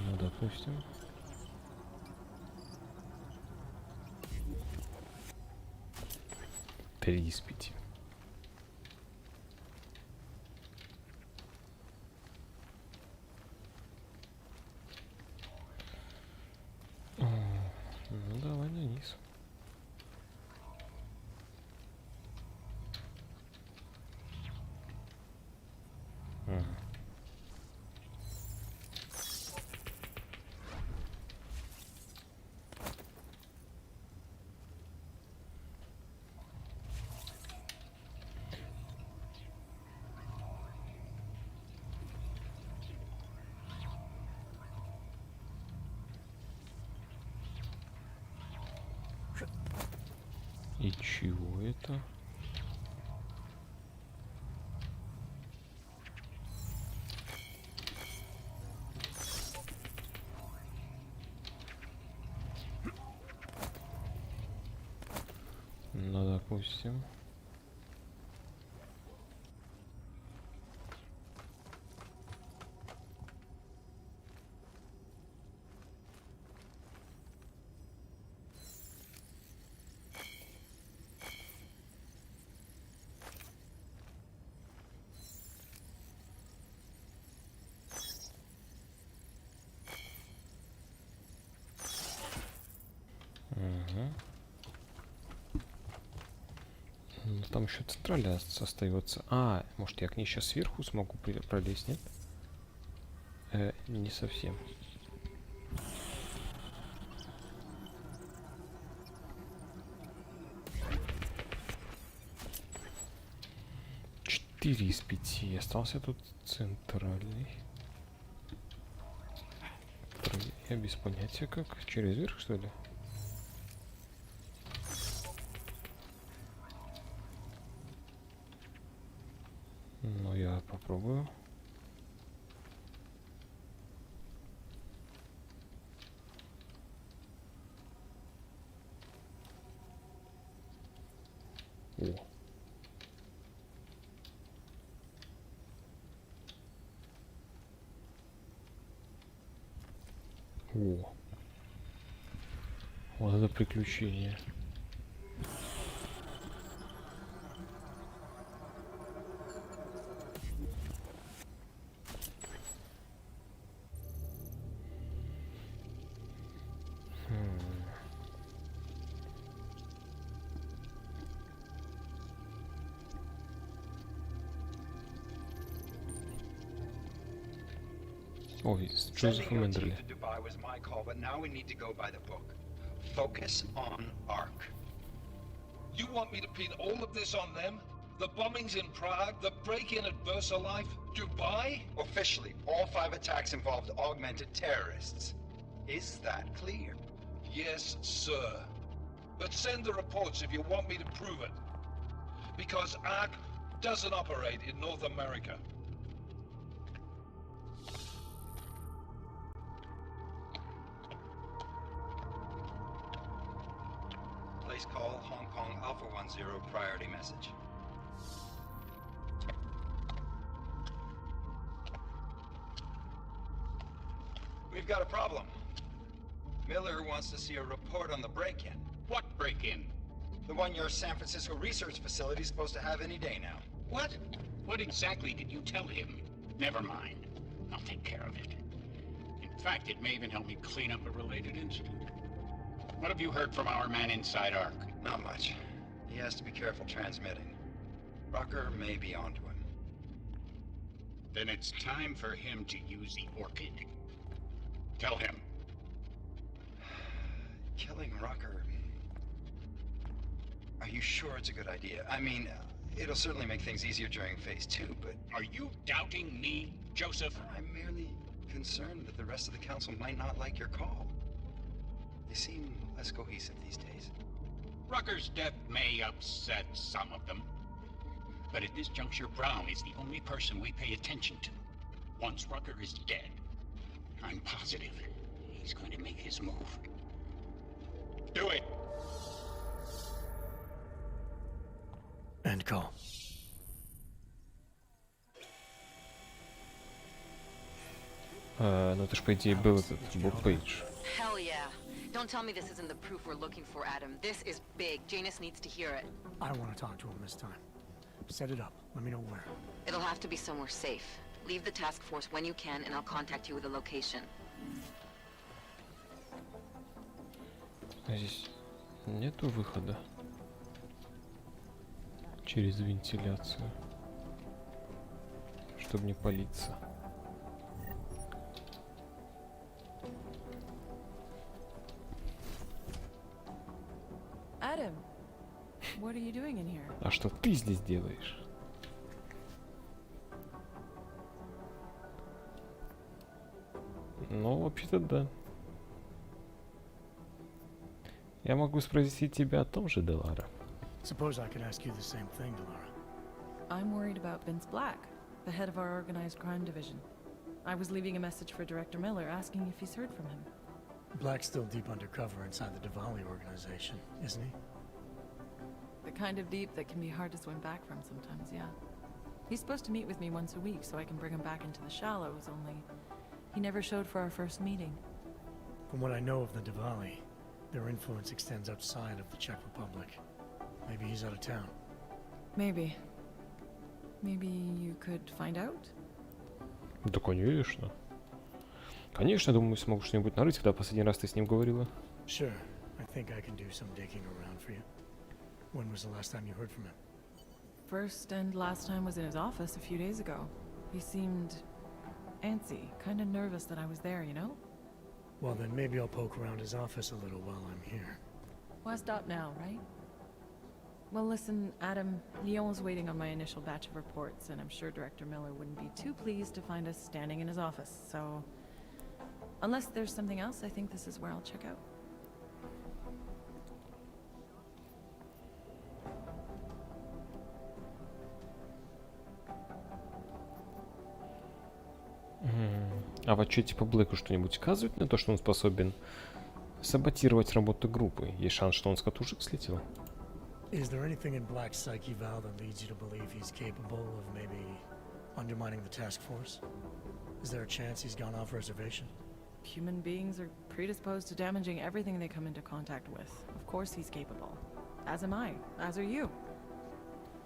Да ну, допустим. Три из 5. Ну давай на низ. И чего это? Ну, допустим. Ну, там еще центральная остается. Может, я к ней сейчас сверху смогу пролезть, нет? Не совсем. Четыре из 5. Остался тут центральный. Я без понятия как. Через верх, что ли? Ну, я попробую. О. Вот это приключение. Ой, с Джозефом Sending your Эндерли. chief to Dubai was my call, but now we need to go by the book. Focus on ARC. You want me to pin all of this on them? The bombings in Prague, the break-in at VersaLife, Dubai? Officially, all 5 attacks involved augmented terrorists. Is that clear? Yes, sir. But send the reports if you want me to prove it. Because ARC doesn't operate in North America. Place call, Hong Kong Alpha 10, priority message. We've got a problem. Miller wants to see a report on the break-in. What break-in? The one your San Francisco research facility is supposed to have any day now. What? What exactly did you tell him? Never mind. I'll take care of it. In fact, it may even help me clean up a related incident. What have you heard from our man inside ARC? Not much. He has to be careful transmitting. Rucker may be onto him. Then it's time for him to use the Orchid. Tell him. Killing Rucker... Are you sure it's a good idea? I mean, it'll certainly make things easier during Phase 2, but... Are you doubting me, Joseph? I'm merely concerned that the rest of the Council might not like your call. They seem less cohesive these days. Rucker's death may upset some of them. But at this juncture, Brown is the only person we pay attention to. Once Rucker is dead, I'm positive he's going to make his move. Do it! End call. Ну это ж по идее был этот букпейдж. Hell yeah. Don't tell me this isn't the proof we're looking for, Adam. This is big. Janus needs to hear it. I want to talk to him this time. Set it up. Let me know where. It'll have to be somewhere safe. Leave the task force when you can, and I'll contact you with a location. Здесь нету выхода через вентиляцию, чтобы не палиться. Adam, what are you doing in here? А что ты здесь делаешь? Ну, вообще-то да. Я могу спросить тебя о том же, Делара. Suppose I could ask you the same thing, Delara. I'm worried about Vince Black, the head of our organized crime division. I was leaving a message for Director Miller asking if he's heard from him. Black's still deep undercover inside the Diwali organization, isn't he? The kind of deep that can be hard to swim back from sometimes, yeah. He's supposed to meet with me once a week so I can bring him back into the shallows, only he never showed for our first meeting. From what I know of the Diwali, their influence extends outside of the Czech Republic. Maybe he's out of town. Maybe. Maybe you could find out? Да, конечно. Конечно, думаю, смогу что-нибудь нарыть, когда последний раз ты с ним говорила. Sure. I think I can do some digging around for you. When was the last time you heard from him? First and last time was in his office a few days ago. He seemed antsy, kind of nervous that I was there, you know? Well, then maybe I'll poke around his office a little while I'm here. Why stop now, right? Well, listen, Adam, Lyon's waiting on my initial batch of reports, and I'm sure Director Miller wouldn't be too pleased to find us standing in his office, so... Unless there's something else, I think this is where I'll check out. А в отчете по Блэку что-нибудь указывает на то, что он способен саботировать работу группы? Есть шанс, что он с катушек слетел? Is there anything in Black's psyche, Val, that leads you to believe he's capable of maybe undermining the task force? Is there a chance he's gone off reservation? Human beings are predisposed to damaging everything they come into contact with. Of course he's capable. As am I. As are you.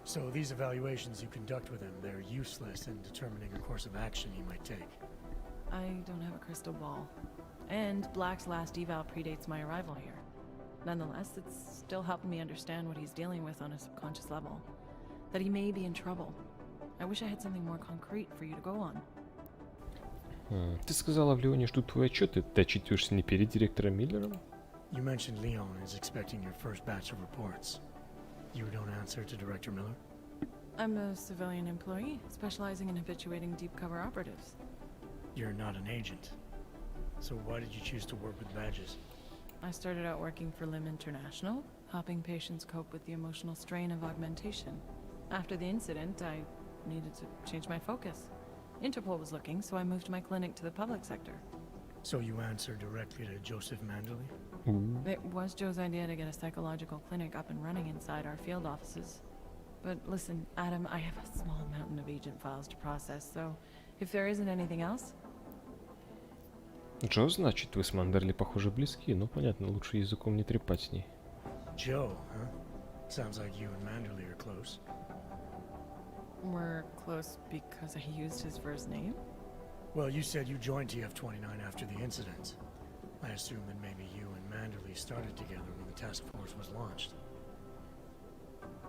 So these evaluations you conduct with him, they're useless in determining a course of action he might take. I don't have a crystal ball. And Black's last eval predates my arrival here. Nonetheless, it's still helping me understand what he's dealing with on a subconscious level. That he may be in trouble. I wish I had something more concrete for you to go on. Ты сказала, в Леоне ждут твой отчет, и ты отчитываешься не перед директором Миллером? You mentioned Leon is expecting your first batch of reports. You don't answer to Director Miller? I'm a civilian employee, specializing in habituating deep cover operatives. You're not an agent. So why did you choose to work with badges? I started out working for LIM International, helping patients cope with the emotional strain of augmentation. After the incident, I needed to change my focus. Interpol was looking, so I moved my clinic to the public sector. So you answer directly to Joseph Manderley? It was Joe's idea to get a psychological clinic up and running inside our field offices. But listen, Adam, I have a small mountain of agent files to process, so if there isn't anything else... Джо, значит, вы с Мандерли, похоже, близки. Ну, понятно, лучше языком не трепать с ней. Joe, huh? Sounds like you and Manderley are close. We're close because I used his first name? Well, you said you joined TF-29 after the incident. I assume that maybe you and Manderley started together when the task force was launched.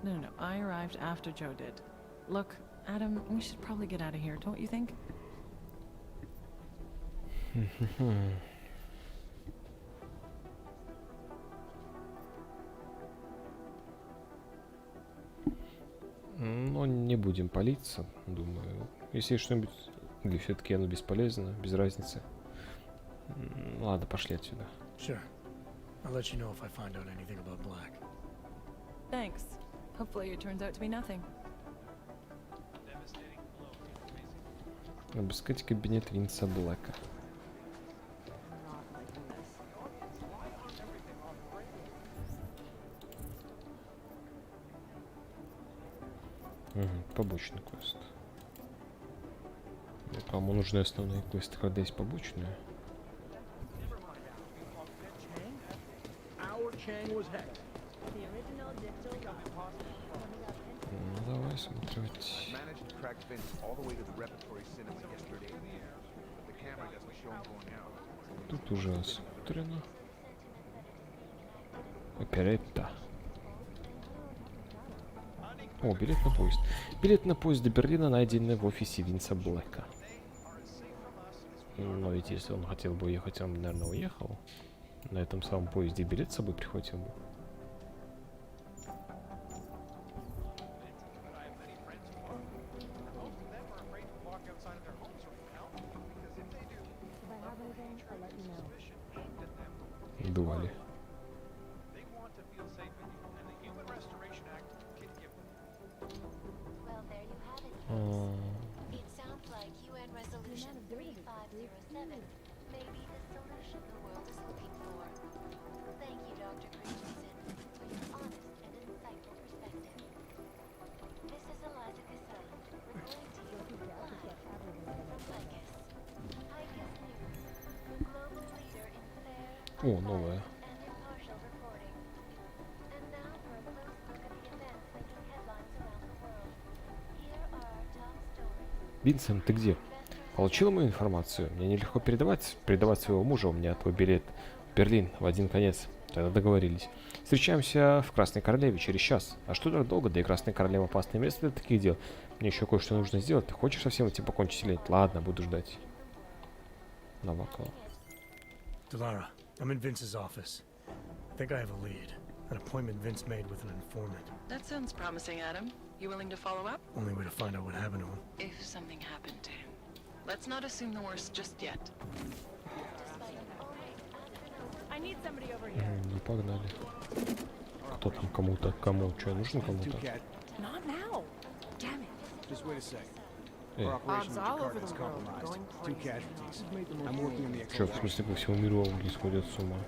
No. I arrived after Joe did. Look, Adam, we should probably get out of here, don't you think? Но не будем палиться, думаю. Если что-нибудь... Или все-таки оно бесполезно, без разницы. Ладно, пошли отсюда. Sure. I'll let you know if I find out anything about Black. Thanks. Hopefully it turns out to be nothing. Обыскать кабинет Винса Блэка. Побочный квест. Кому нужны основные квесты, когда есть побочные? Ну, давай смотреть. Тут уже осмотрено. Оперетта. О, билет на поезд. Билет на поезд до Берлина, найденный в офисе Винса Блэка. Но ведь если он хотел бы уехать, он бы, наверное, уехал. На этом самом поезде билет с собой прихватил бы. Дуали. It sounds like UN Resolution 3507 may be the solution the world is looking for. Thank you, Dr. Christensen, for your honest and insightful perspective. This is Eliza Cassan, reporting to you live from Picus. Picus News, the global leader in fair, О, новая. and impartial reporting. And now for a close look at the events making headlines around the world. Here are our top stories. Винсент, ты где? Получила мою информацию? Мне нелегко передавать своего мужа. У меня твой билет в Берлин в один конец. Тогда договорились. Встречаемся в Красной Королеве через час. А что так долго? Да и Красная Королева опасное место для таких дел. Мне еще кое-что нужно сделать. Ты хочешь со всем этим покончить или нет? Ладно, буду ждать. Навакова. Delara, I'm in Vince's office. I think I have a lead. An appointment Vince made with an informant. That sounds promising, Adam. You willing to follow up? Only way to find out what happened to him. If something happened to him. Let's not assume the worst just yet. I need somebody over here. Ну, погнали. Кто там кому-то? Кому? Что, нужно кому-то? Not now. Damn it. Just wait a second. Эй. Our operation Odds all with over Jakarta is the world, compromised. going 2 crazy. casualties. I'm working on the Что, в смысле, по всему миру ауги сходят с ума?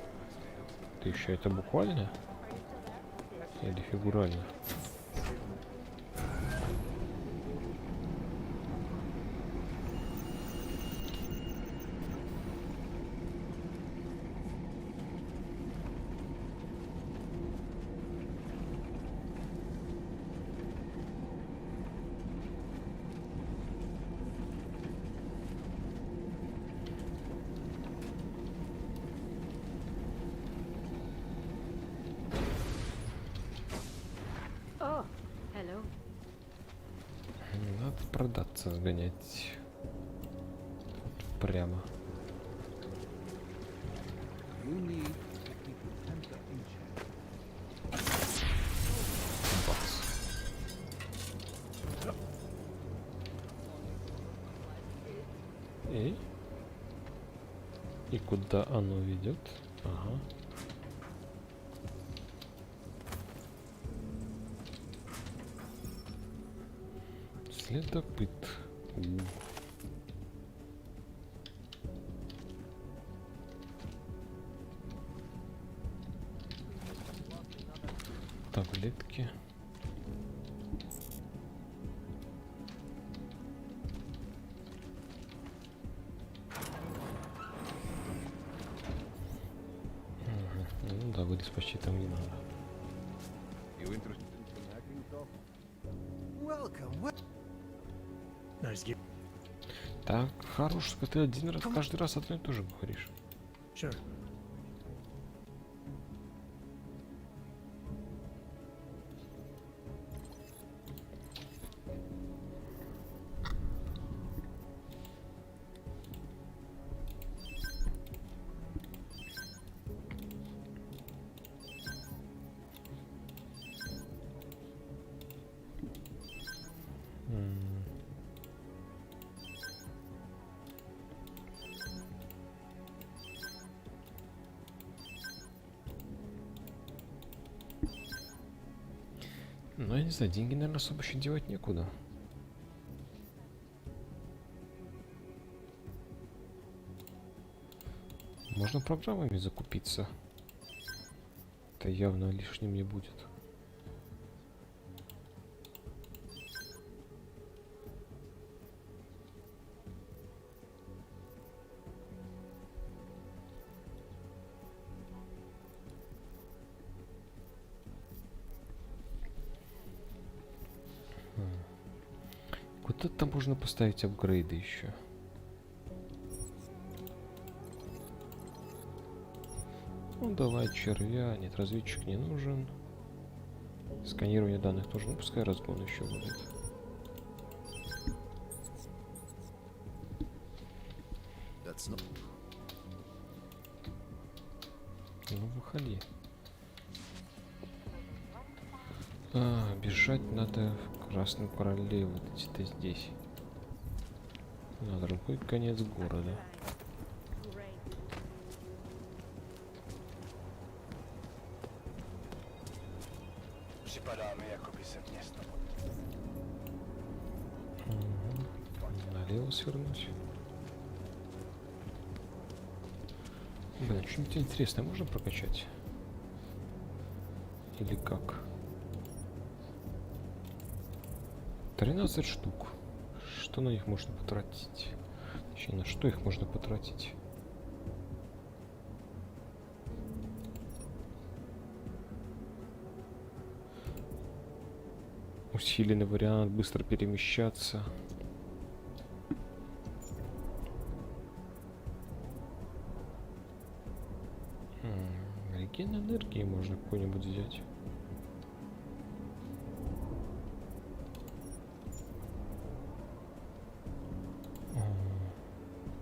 Ты еще это буквально? Или фигурально? Надо продаться, сгонять. Прямо. Бац. И куда оно ведет? Ага. Следопыт. Таблетки. Ну да, вылез почти там, не надо. Так, хорош, ты один раз, каждый раз одно и то же говоришь. Sure. Ну, я не знаю, деньги, наверное, особо еще девать некуда. Можно программами закупиться. Это явно лишним не будет. Куда-то можно поставить апгрейды еще. Ну давай червя, нет, разведчик не нужен. Сканирование данных тоже, ну пускай разгон еще будет. Ну выходи. Бежать надо в Красную Королеву, где-то здесь. На другой конец города. Налево свернуть. Блин, что-нибудь интересное можно прокачать? Или как? 13 штук. Что на них можно потратить? Точнее, на что их можно потратить? Усиленный вариант, быстро перемещаться. Реген энергии можно какой-нибудь взять.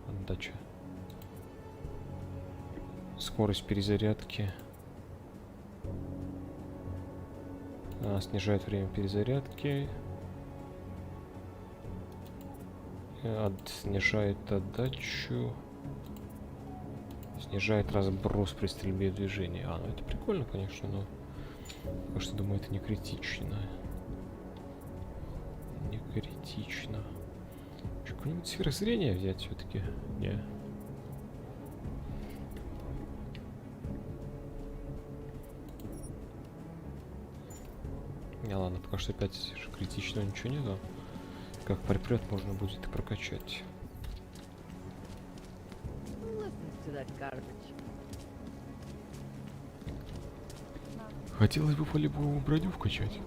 Отдача. Скорость перезарядки. Снижает время перезарядки. Снижает отдачу. Снижает разброс при стрельбе в движении. Ну это прикольно, конечно, но пока что, думаю, это не критично. Не критично. Какое-нибудь сверхзрение взять все-таки? Не. Не, ладно, пока что опять критичного ничего нету. Как припрет, можно будет и прокачать. Хотелось бы полевую броню вкачать.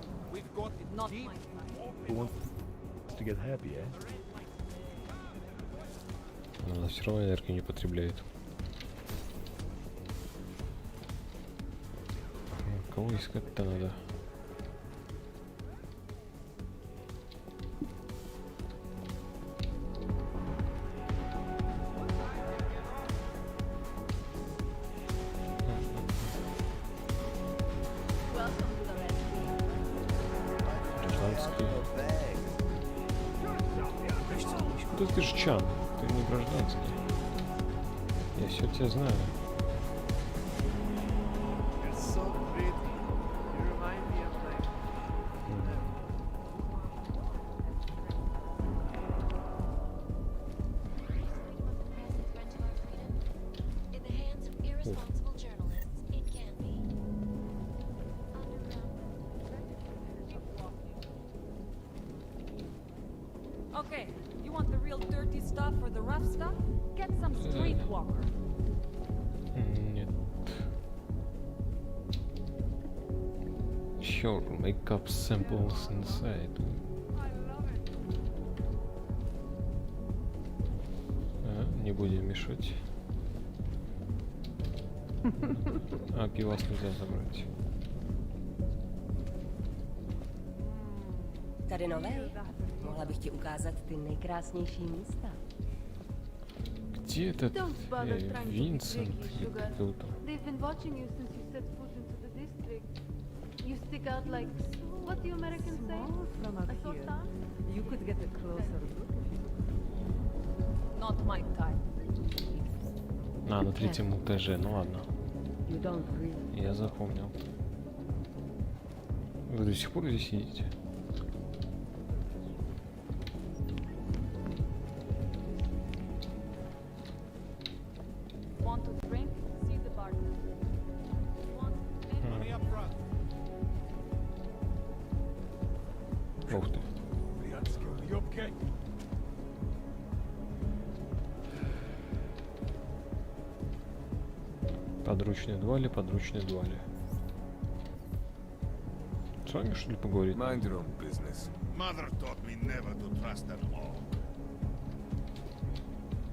Она все равно энергию не потребляет. Кого искать-то надо? Да ты ж Чан, ты не гражданский. Я все тебя знаю. You're so pretty. You remind me of like. In the hands of irresponsible journalists, it can be. Okay, you want the real dirty stuff or the rough stuff? Get some streetwalker. Нет. Sure, make up samples inside. Не будем мешать. А пивас нельзя забрать. Tady nové? Mohla bych ti ukázat ty nejkrásnější místa. Где этот Винсент? Кто там? They've been watching you since you set foot into the district. You stick out like, what do Americans say? From up A here, sultan? you could get a closer look. Not my type. А, на третьем этаже, ну ладно. You don't really. Я запомнил. Вы до сих пор здесь сидите? Want to drink? See the bartender. Want Money up front. Ух ты. You okay? Подручные дуали. С вами что ли поговорить? Mind your own business. Mother taught me never to trust at all.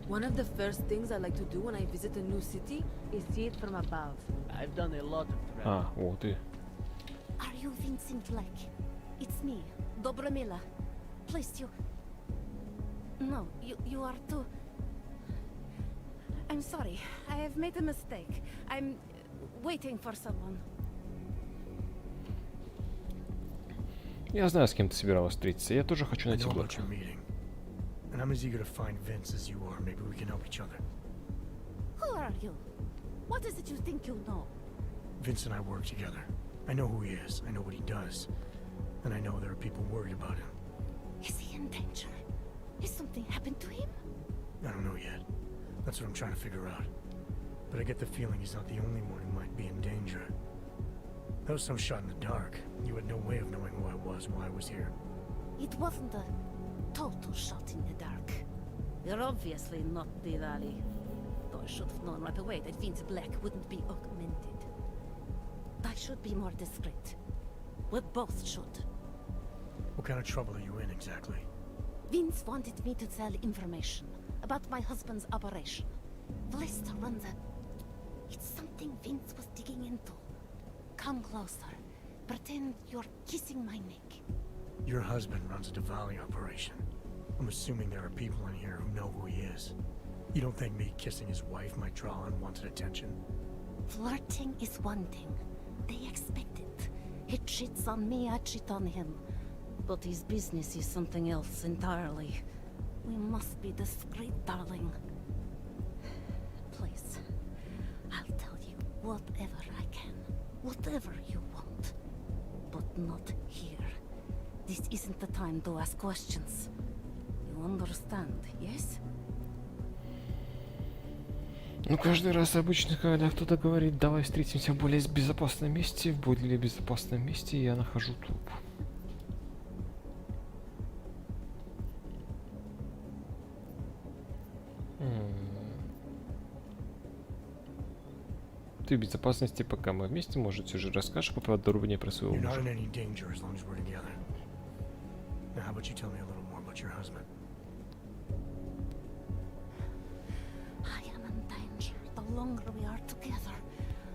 One of the first things I like to do when I visit a new city is see it from above. I've done a lot of traveling. А, вот и. Are you Vincent Blake? It's me, Dobromila. Please, you... No, you are too... I'm sorry. I have made a mistake. I'm waiting for someone. Я знаю, с кем ты собиралась встретиться. Я тоже хочу I найти know Блэка. about your meeting, and I'm as eager to find Vince as you are. Maybe we can help each other. Who are you? What is it you think you know? Vince and I work together. I know who he is. I know what he does. And I know there are people worried about him. Is he in danger? Has something happened to him? I don't know yet. That's what I'm trying to figure out. But I get the feeling he's not the only one who might be in danger. That was some shot in the dark. You had no way of knowing who I was while I was here. It wasn't a total shot in the dark. You're obviously not Diwali. Though I should have known right away that Vince Black wouldn't be augmented. I should be more discreet. We both should. What kind of trouble are you in exactly? Vince wanted me to tell information about my husband's operation. Vlista runs a... It's something Vince was digging into. Come closer. Pretend you're kissing my neck. Your husband runs a Diwali operation. I'm assuming there are people in here who know who he is. You don't think me kissing his wife might draw unwanted attention? Flirting is one thing. They expect it. He cheats on me, I cheat on him. But his business is something else entirely. We must be discreet, darling. Please, I'll tell you whatever I can. Whatever you want. But not here. This isn't the time to ask questions. You understand, yes? Ну, каждый раз обычно, когда кто-то говорит, давай встретимся в более безопасном месте, в более безопасном месте, я нахожу труп. Ты в безопасности, пока мы вместе, может, все же расскажешь поподробнее про своего You're not мужа. in any danger as long as we're together. Now, how about you tell me a little more about your husband? I am in danger the longer we are together.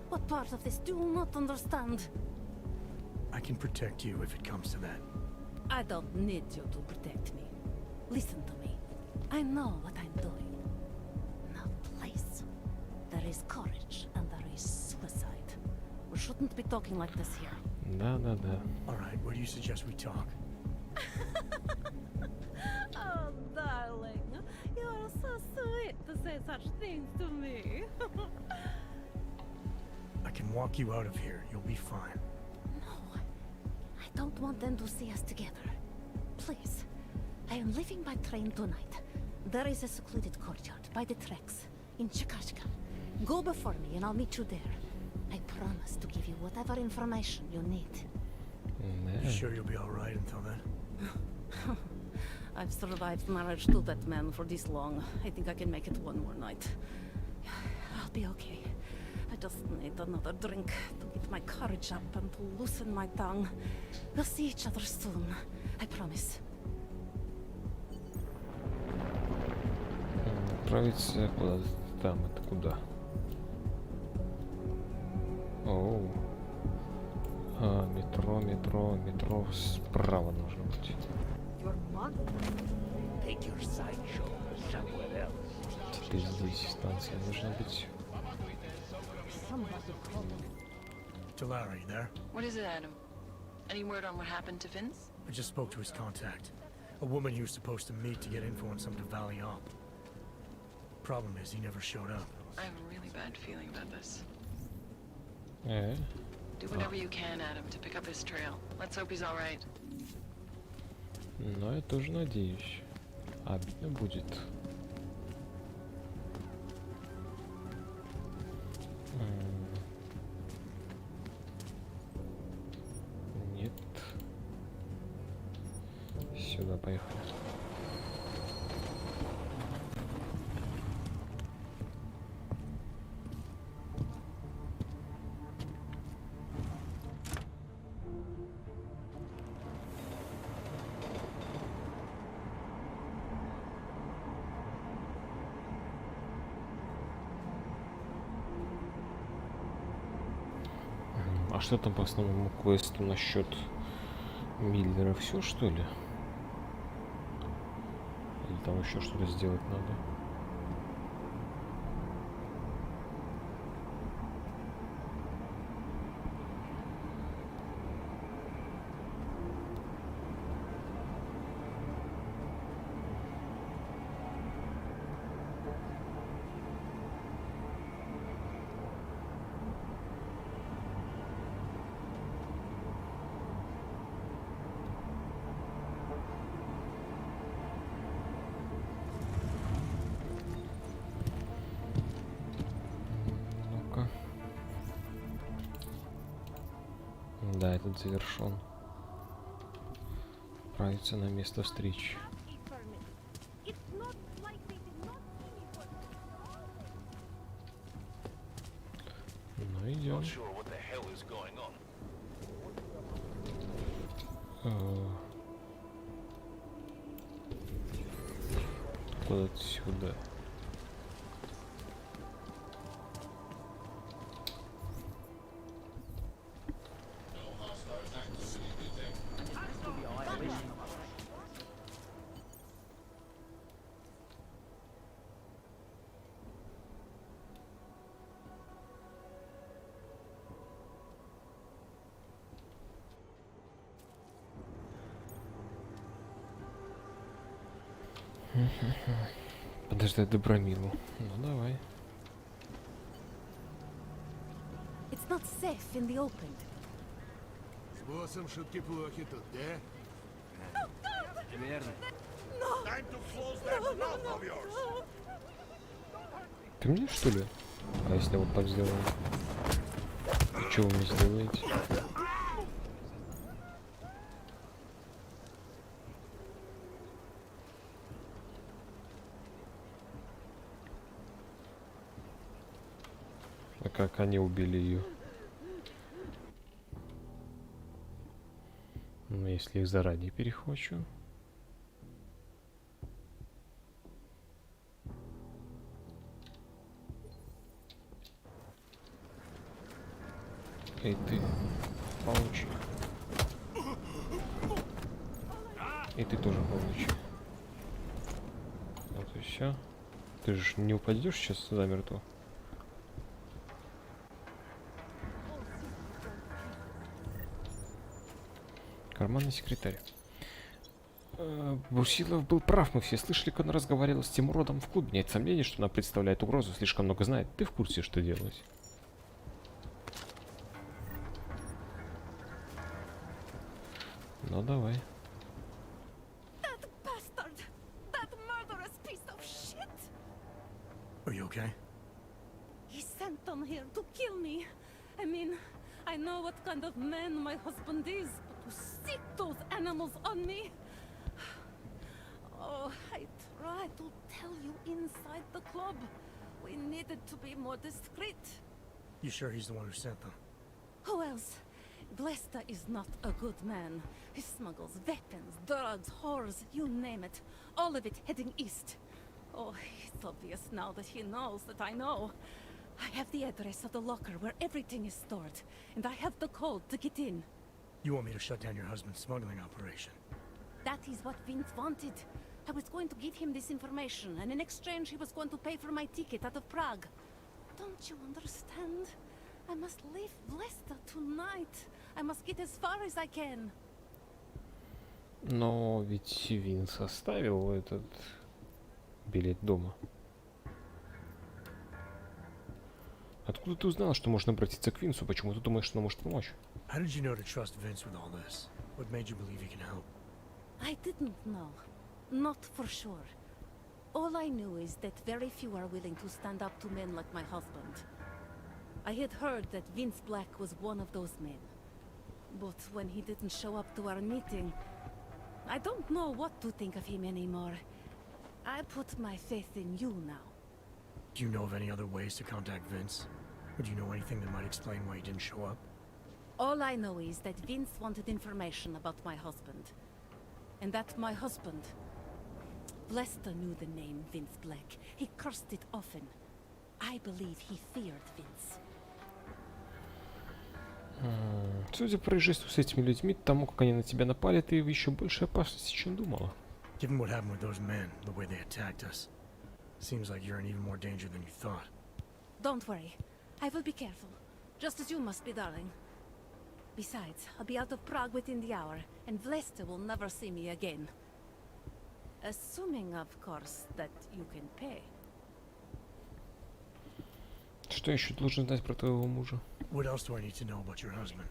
What part of this do you not understand? I can protect you if it comes to that. I don't need you to protect me. Listen to me. I know what I'm doing. Now, please. There is courage and there is suicide. We shouldn't be talking like this here. Да. All right, where do you suggest we talk? Oh, darling. say such things to me. I can walk you out of here. You'll be fine. No, I don't want them to see us together. Please, I am leaving by train tonight. There is a secluded courtyard by the tracks in Chikashka. Go before me and I'll meet you there. I promise to give you whatever information you need. You sure you'll be alright until then? I've survived marriage to that man for this long. I think I can make it one more night. I'll be okay. I just need another drink to get my courage up and to loosen my tongue. We'll see each other soon. I promise. Отправиться куда-то там, это куда? Оу. Метро справа должно быть. Теперь здесь станция должна быть. Talara, you there? What is it, Adam? Any word on what happened to Vince? I just spoke to his contact. A woman he was supposed to meet to get info on some Valley op. Problem is, he never showed up. I have a really bad feeling about this. Eh? Do whatever you can, Adam, to pick up his trail. Let's hope he's all right. Но я тоже надеюсь. Обидно будет. Нет. Сюда поехали. А что там по основному квесту насчет Миллера? Все, что ли? Или там еще что-то сделать надо? Да, этот завершен. Отправиться на место встречи. Ну, идем. Куда-то сюда. Подождать Добромилу. Ну давай. It's not safe in the open. С боссом шутки плохи тут, да? Верно. Time to close that mouth of yours. Ты мне, что ли? А если я вот так сделаю? И что вы мне сделаете? А как они убили ее? Ну, если их заранее перехвачу. И ты получи. И ты тоже получи. Вот и все. Ты же не упадешь сейчас замертво. Карманный секретарь. Брусилов был прав, мы все слышали, как он разговаривал с тем уродом в клубе. Нет сомнений, что она представляет угрозу, слишком много знает. Ты в курсе, что делать? Ну давай. That bastard! That murderous piece of shit! Are you okay? He sent them here to kill me. I mean, I know what kind of man my husband is, but to sick those animals on me... Oh, I tried to tell you inside the club. We needed to be more discreet. You sure he's the one who sent them? Who else? Blesta is not a good man. He smuggles weapons, drugs, whores, you name it. All of it heading east. Oh, it's obvious now that he knows that I know. I have the address of the locker where everything is stored, and I have the code to get in. You want me to shut down your husband's smuggling operation? That is what Vince wanted. I was going to give him this information, and in exchange he was going to pay for my ticket out of Prague. Don't you understand? I must leave Blesta tonight. I must get as far as I can. Но ведь Винс оставил этот билет дома. Откуда ты узнала, что можно обратиться к Винсу? Почему ты думаешь, что он может помочь? How did you know to trust Vince with all this? What made you believe he can help? I didn't know. Not for sure. All I knew is that very few are willing to stand up to men like my husband. I had heard that Vince Black was one of those men. But when he didn't show up to our meeting, I don't know what to think of him anymore. I put my faith in you now. Do you know of any other ways to contact Vince? Or do you know anything that might explain why he didn't show up? All I know is that Vince wanted information about my husband. And that my husband... Blesta knew the name Vince Black. He cursed it often. I believe he feared Vince. Судя по происшествию с этими людьми, тому, как они на тебя напали, ты в еще большей опасности, чем думала. Given what happened with those men, the way they attacked us, seems like you're in even more danger than you thought. Don't worry. I will be careful. Just as you must be, darling. Besides, I'll be out of Prague within the hour, and Blesta will never see me again. Assuming, of course, that you can pay. Что еще должен знать про твоего мужа? What else do I need to know about your husband?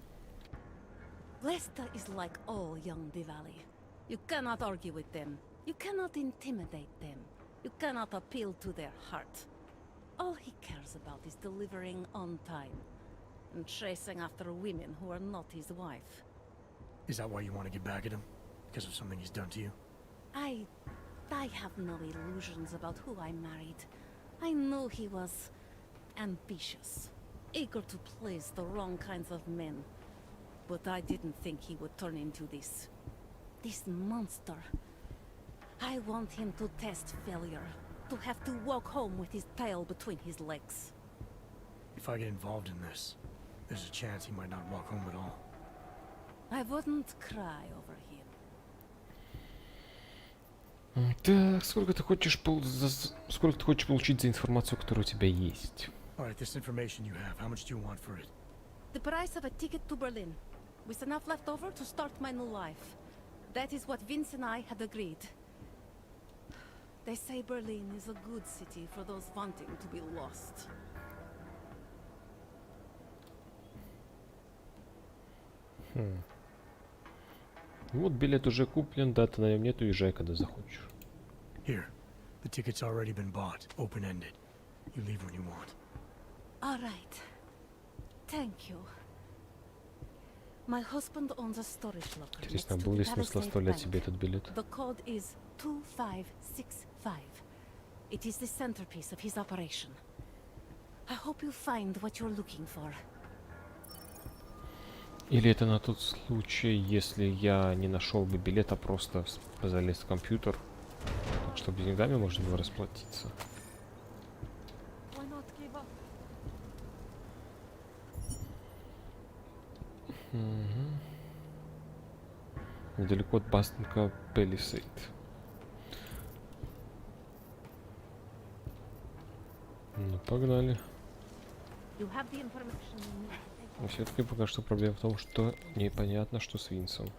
Blesta is like all young Diwali. You cannot argue with them. You cannot intimidate them. You cannot appeal to their heart. All he cares about is delivering on time and chasing after women who are not his wife. Is that why you want to get back at him? Because of something he's done to you? I have no illusions about who I married. I knew he was ambitious, eager to please the wrong kinds of men. But I didn't think he would turn into this monster. I want him to test failure, to have to walk home with his tail between his legs. If I get involved in this, there's a chance he might not walk home at all. I wouldn't cry over him. Так, сколько ты хочешь получить за информацию, которая у тебя есть? All right, this information you have, how much do you want for it? The price of a ticket to Berlin, with enough left over to start my new life. That is what Vince and I had agreed. They say Berlin is a good city for those wanting to be lost. Вот билет уже куплен, даты на нем нет, уезжай, когда захочешь. Here, the ticket's already been bought, open-ended. You leave when you want. All right. Thank you. My husband owns a storage locker. Интересно, был ли смысл оставлять себе этот билет? The code is 2565. It is the centerpiece of his operation. I hope you find what you're looking for. Или это на тот случай, если я не нашел бы билет, а просто залез в компьютер, так, чтобы деньгами можно было расплатиться. Недалеко от банка Пелисейд. Ну, погнали. Но все-таки пока что проблема в том, что непонятно, что с Винсом.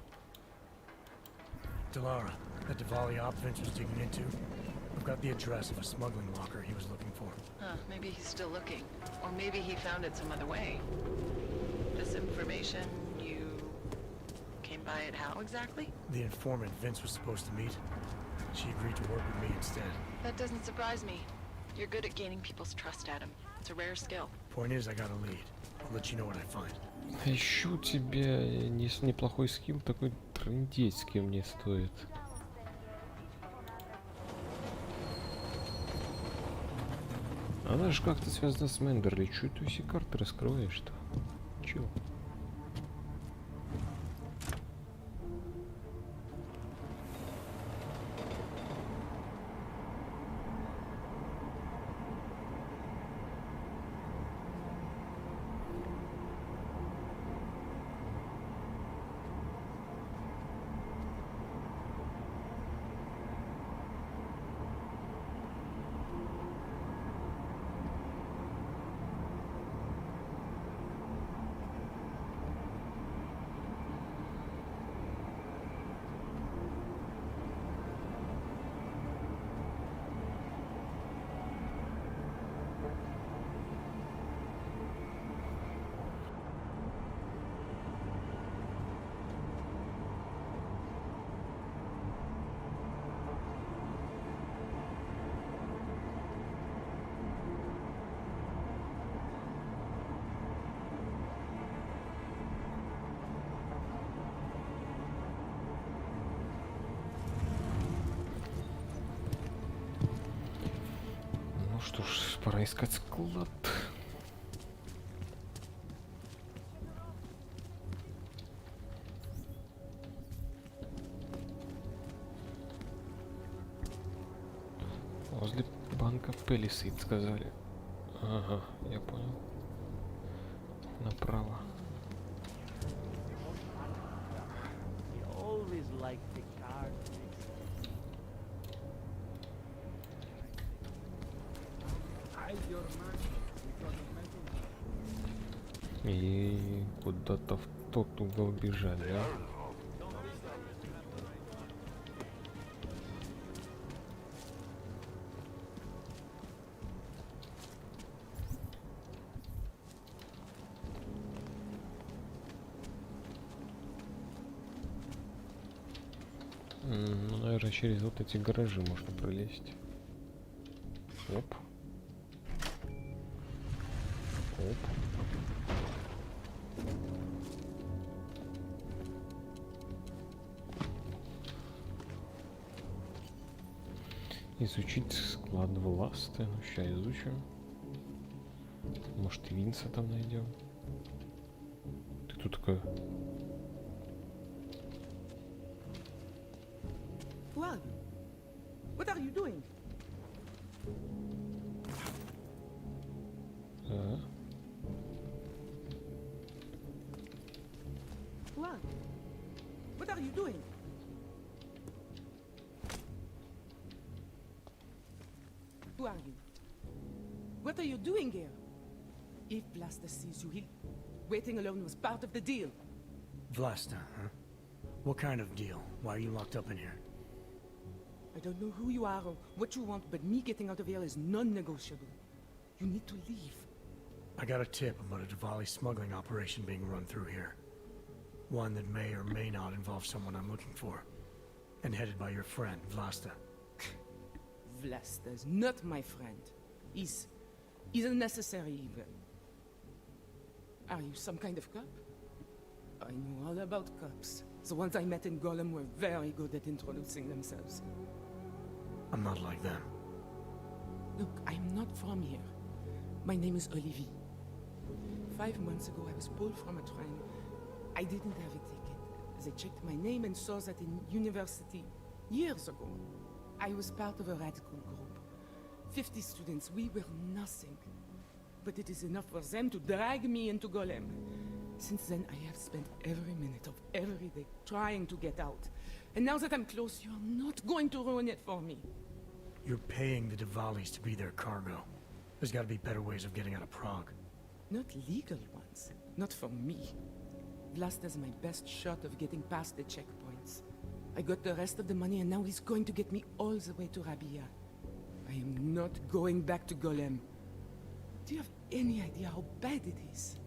Delara, That Diwali op Vince was digging into? I've got the address of a smuggling locker he was looking for. Huh, maybe he's still looking. Or maybe he found it some other way. This information, you came by it how exactly? The informant Vince was supposed to meet, she agreed to work with me instead. That doesn't surprise me. You're good at gaining people's trust, Adam. It's a rare skill. Point is, I got a lead. I'll let you know what I find. Еще у тебя неплохой скилл, такой трындеть с кем не стоит. Она же как-то связана с Мендерли. Чё ты все карты раскрываешь-то? Чё? Ну что ж, пора искать склад. Возле банка Пелисейд сказали. Ага, я понял. Направо. Always like the card. И куда-то в тот угол бежали, а? Ну, наверное, через вот эти гаражи можно пролезть. Оп. Оп. Изучить склад власти. Ну, сейчас изучим. Может, и Винса там найдем. Ты тут такая... What? What are you doing? What? What are you doing? Who are you? What are you doing here? If Blaster sees you, he'll... Waiting alone was part of the deal. Vlasta, huh? What kind of deal? Why are you locked up in here? I don't know who you are or what you want, but me getting out of here is non-negotiable. You need to leave. I got a tip about a Diwali smuggling operation being run through here. One that may or may not involve someone I'm looking for. And headed by your friend, Vlasta. Vlasta's not my friend. He's unnecessary evil. Are you some kind of cop? I know all about cops. The ones I met in Golem were very good at introducing themselves. I'm not like them. Look, I'm not from here. My name is Olivier. 5 months ago, I was pulled from a train. I didn't have a ticket. They checked my name and saw that in university years ago. I was part of a radical group. 50 students, we were nothing. But it is enough for them to drag me into Golem. Since then, I have spent every minute of every day trying to get out. And now that I'm close, you're not going to ruin it for me. You're paying the Diwalis to be their cargo. There's gotta be better ways of getting out of Prague. Not legal ones. Not for me. Vlasta's my best shot of getting past the checkpoints. I got the rest of the money and now he's going to get me all the way to Rabia. I am not going back to Golem. Do you have any idea how bad it is?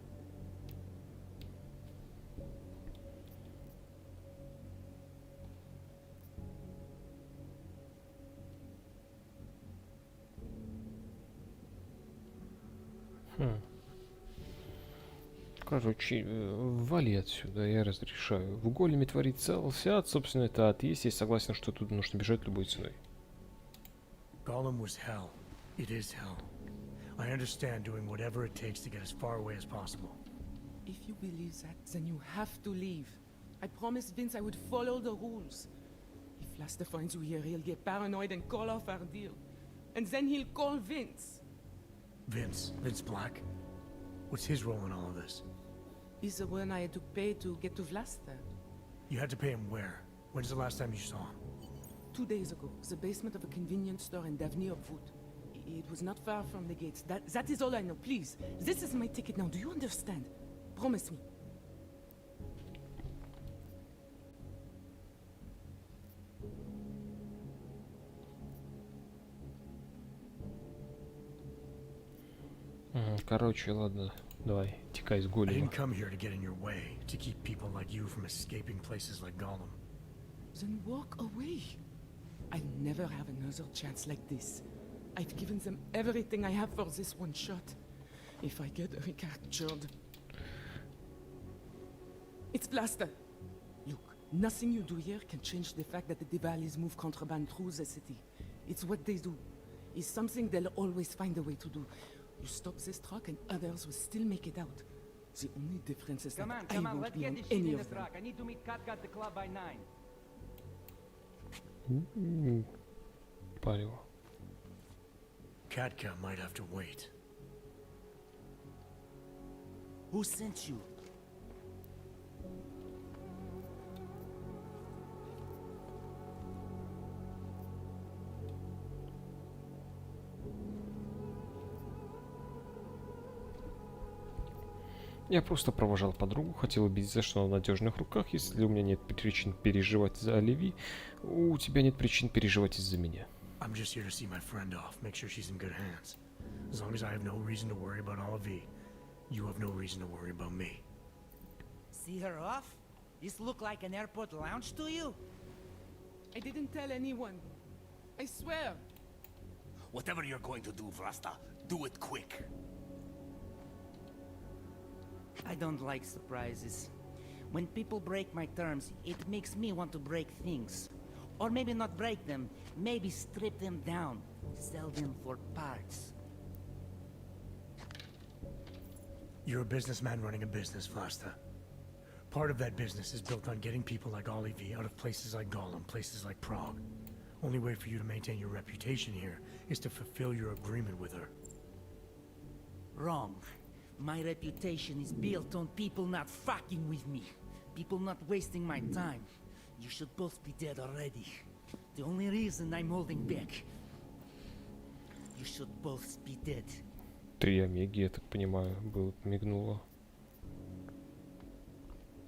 Короче, вали отсюда, я разрешаю. В големе творится алсиат, собственно, это атеист. Я согласен, что тут нужно бежать любой ценой. Golem was hell. It is hell. I understand doing whatever it takes to get as far away as possible. If you believe that, then you have to leave. I promised Vince I would follow the rules. If Laster finds you here, he'll get paranoid and call off our deal. And then he'll call Vince. Vince Black? What's his role in all of this? He's the one I had to pay to get to Vlasta. You had to pay him where? When's the last time you saw him? 2 days ago, the basement of a convenience store in Davni Obvud. It was not far from the gates. That is all I know. Please, this is my ticket now. Do you understand? Promise me. Короче, ладно, давай, текай с I голема. didn't come here to get in your way, to keep people like you from escaping places like Gollum. Then walk away. I'll never have another chance like this. I've given them everything I have for this one shot. If I get recaptured... It's Blaster. Look, nothing you do here can change the fact that the Diwalis move contraband through the city. It's what they do. It's something they'll always find a way to do. You stop this truck and others will still make it out. The only difference is that I won't let's be get on this shit any in the of them. truck. I need to meet Katka at the club by 9. Палево. Katka might have to wait. Who sent you? Я просто провожал подругу, хотел убедиться, что она в надежных руках. Если у меня нет причин переживать за Оливи, у тебя нет причин переживать из-за меня. I'm just here to see my friend off, make sure she's in good hands. As long as I have no reason to worry about Olive, you have no reason to worry about me. See her off? This look like an airport lounge to you? I didn't tell anyone. I swear. Whatever you're going to do, Vrasta, do it quick. I don't like surprises. When people break my terms, it makes me want to break things. Or maybe not break them, maybe strip them down, sell them for parts. You're a businessman running a business, Vlasta. Part of that business is built on getting people like Olive out of places like Gollum, places like Prague. Only way for you to maintain your reputation here is to fulfill your agreement with her. Wrong. My reputation is built on people not fucking with me. People not wasting my time. You should both be dead already. The only reason I'm holding back. You should both be dead. 3 омеги, я так понимаю, было, мигнуло.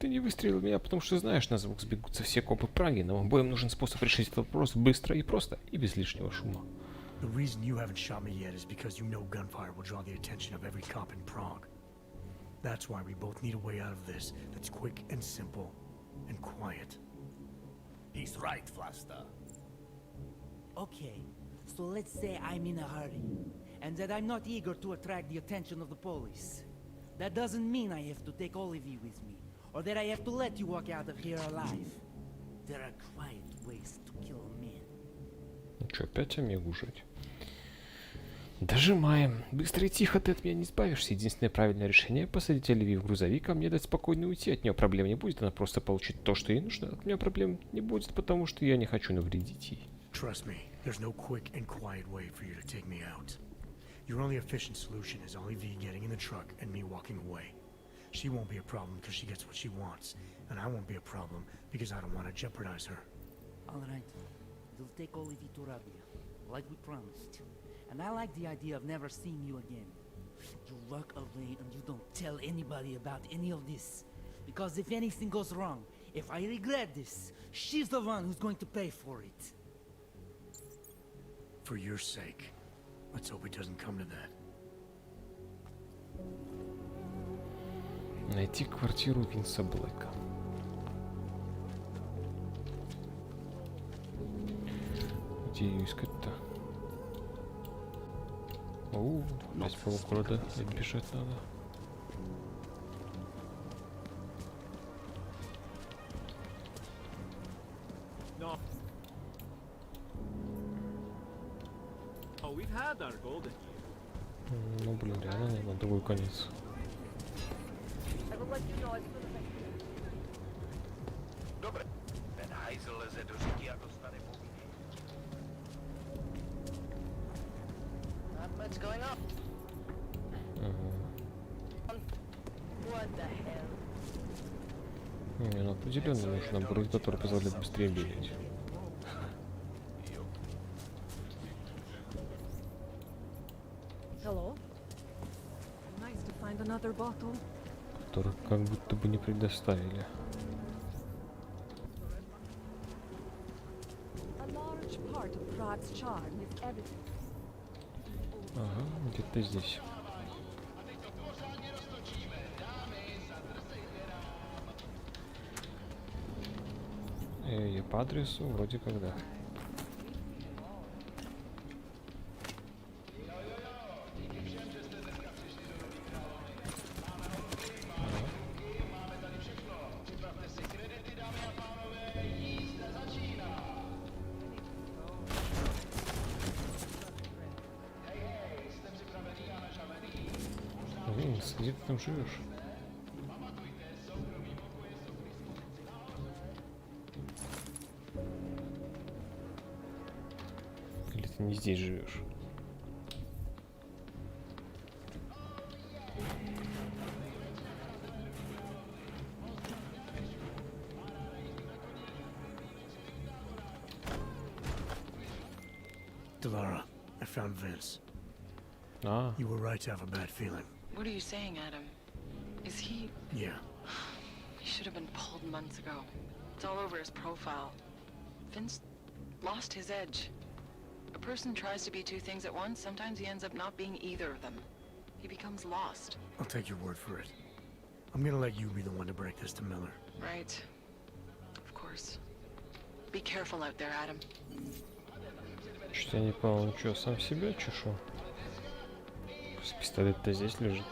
Ты не выстрелил в меня, потому что знаешь, на звук сбегутся все копы Праги. Нам обоим нужен способ решить этот вопрос быстро и просто, и без лишнего шума. The reason you haven't shot me yet is because you know gunfire will draw the attention of every cop in Prague. That's why we both need a way out of this that's quick and simple and quiet. He's right, Vlasta. Okay, so let's say I'm in a hurry, and that I'm not eager to attract the attention of the police. That doesn't mean I have to take Olivie with me, or that I have to let you walk out of here alive. There are quiet ways to kill a man. Ну что, опять омегу жать? Дожимаем. Быстро и тихо ты от меня не избавишься. Единственное правильное решение — посадить Оливию в грузовик, а мне дать спокойно уйти. От нее проблем не будет, она просто получит то, что ей нужно. От меня проблем не будет, потому что я не хочу навредить ей. Trust me, there's no quick and quiet way for you to take me out. Your only efficient solution is Olive getting in the truck and me walking away. She won't be a problem because she gets what she wants, and I won't be a problem because I don't want to jeopardize her. All right, we'll take Olivie to Rabia, like we promised. And I like the idea of never seeing you again. You walk away and you don't tell anybody about any of this. Because if anything goes wrong, If I regret this, she's the one who's going to pay for it. For your sake, let's hope it doesn't come to that. Найти квартиру Винса Блэка. Где ее искать-то? Оу, здесь по города бежать надо. Ну блин, реально на другой конец. Добре. Ten hajzel leze do řeky a dostane povinný. Not much going on. What the hell? Не, ну определенно нужен набор, который позволяет быстрее бегать. Hello? Nice to find another bottle. Который как будто бы не предоставили. A large part of Prague's charm is evident. Ага, где-то здесь. Я по адресу вроде как да. Винс, где ты там живешь? Или ты не здесь живешь? Delara, I found Vince. Ah. You were right to have a bad feeling. What are you saying, Adam? Is he... Yeah. He should have been pulled months ago. It's all over his profile. Vince lost his edge. A person tries to be two things at once, sometimes he ends up not being either of them. He becomes lost. I'll take your word for it. I'm gonna let you be the one to break this to Miller. Right. Of course. Be careful out there, Adam. Что-то я не понял, он что, сам себя чешу? Пистолет-то здесь лежит.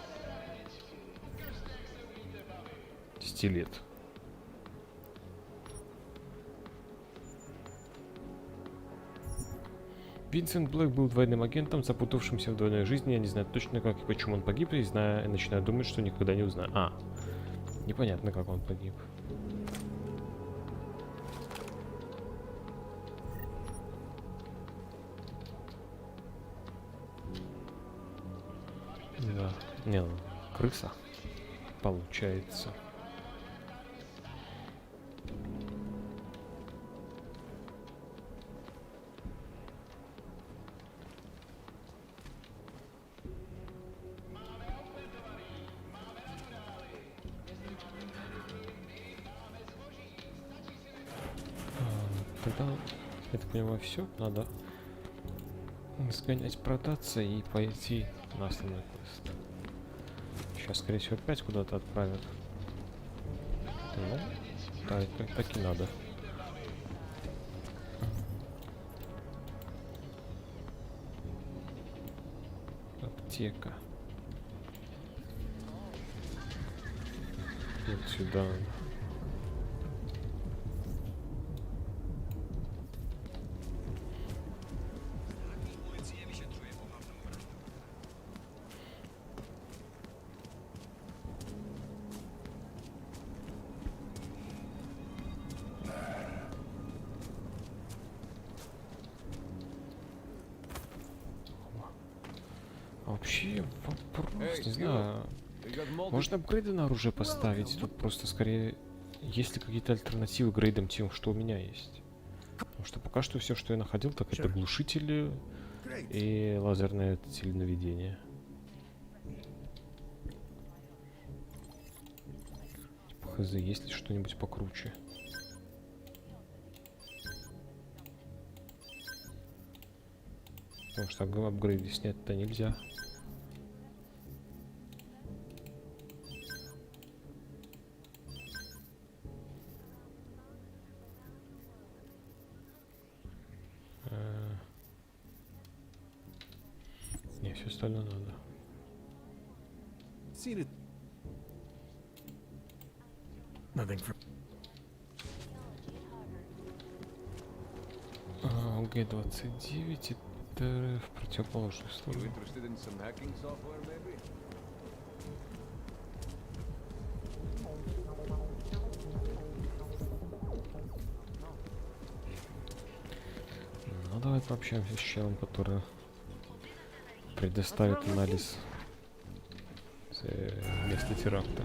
Стилет. Винсент Блэк был двойным агентом, запутавшимся в двойной жизни. Я не знаю точно, как и почему он погиб, и начинаю думать, что никогда не узнаю. Непонятно, как он погиб. Да, не, ну, крыса получается. Тогда, я так понимаю, все, надо сгонять, продаться и пойти на основной квест. Сейчас, скорее всего, опять куда-то отправят. Ну, так и надо. Аптека. Вот сюда. Вообще вопрос, не знаю, можно апгрейды на оружие поставить, тут просто скорее, есть ли какие-то альтернативы грейдам тем, что у меня есть. Потому что пока что все, что я находил, так это глушители и лазерное теленаведение. Хз, есть ли что-нибудь покруче? Потому что апгрейды снять-то нельзя. Не, все остальное надо. Nothing for... Г-29 это в противоположную сторону. Interested in some hacking software, maybe? Ну давай пообщаемся с челом, который предоставит анализ места теракта.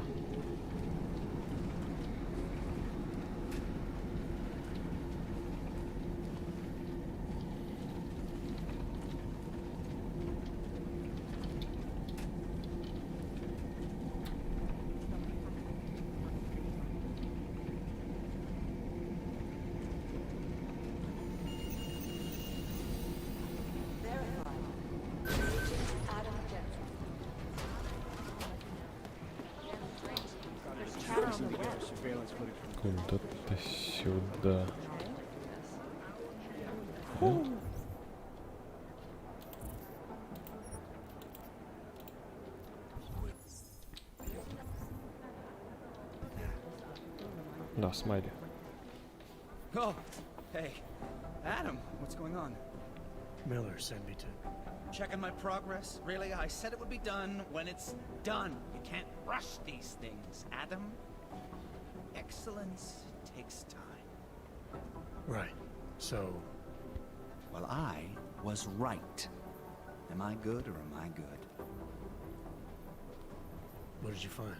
Куда-то сюда. Да, смайли. Oh, hey. Adam, what's going on? Miller sent me to... Checking my progress? Really? I said it would be done when it's done. You can't rush these things, Adam. Excellence takes time. Right. So... Well, I was right. Am I good or am I good? What did you find?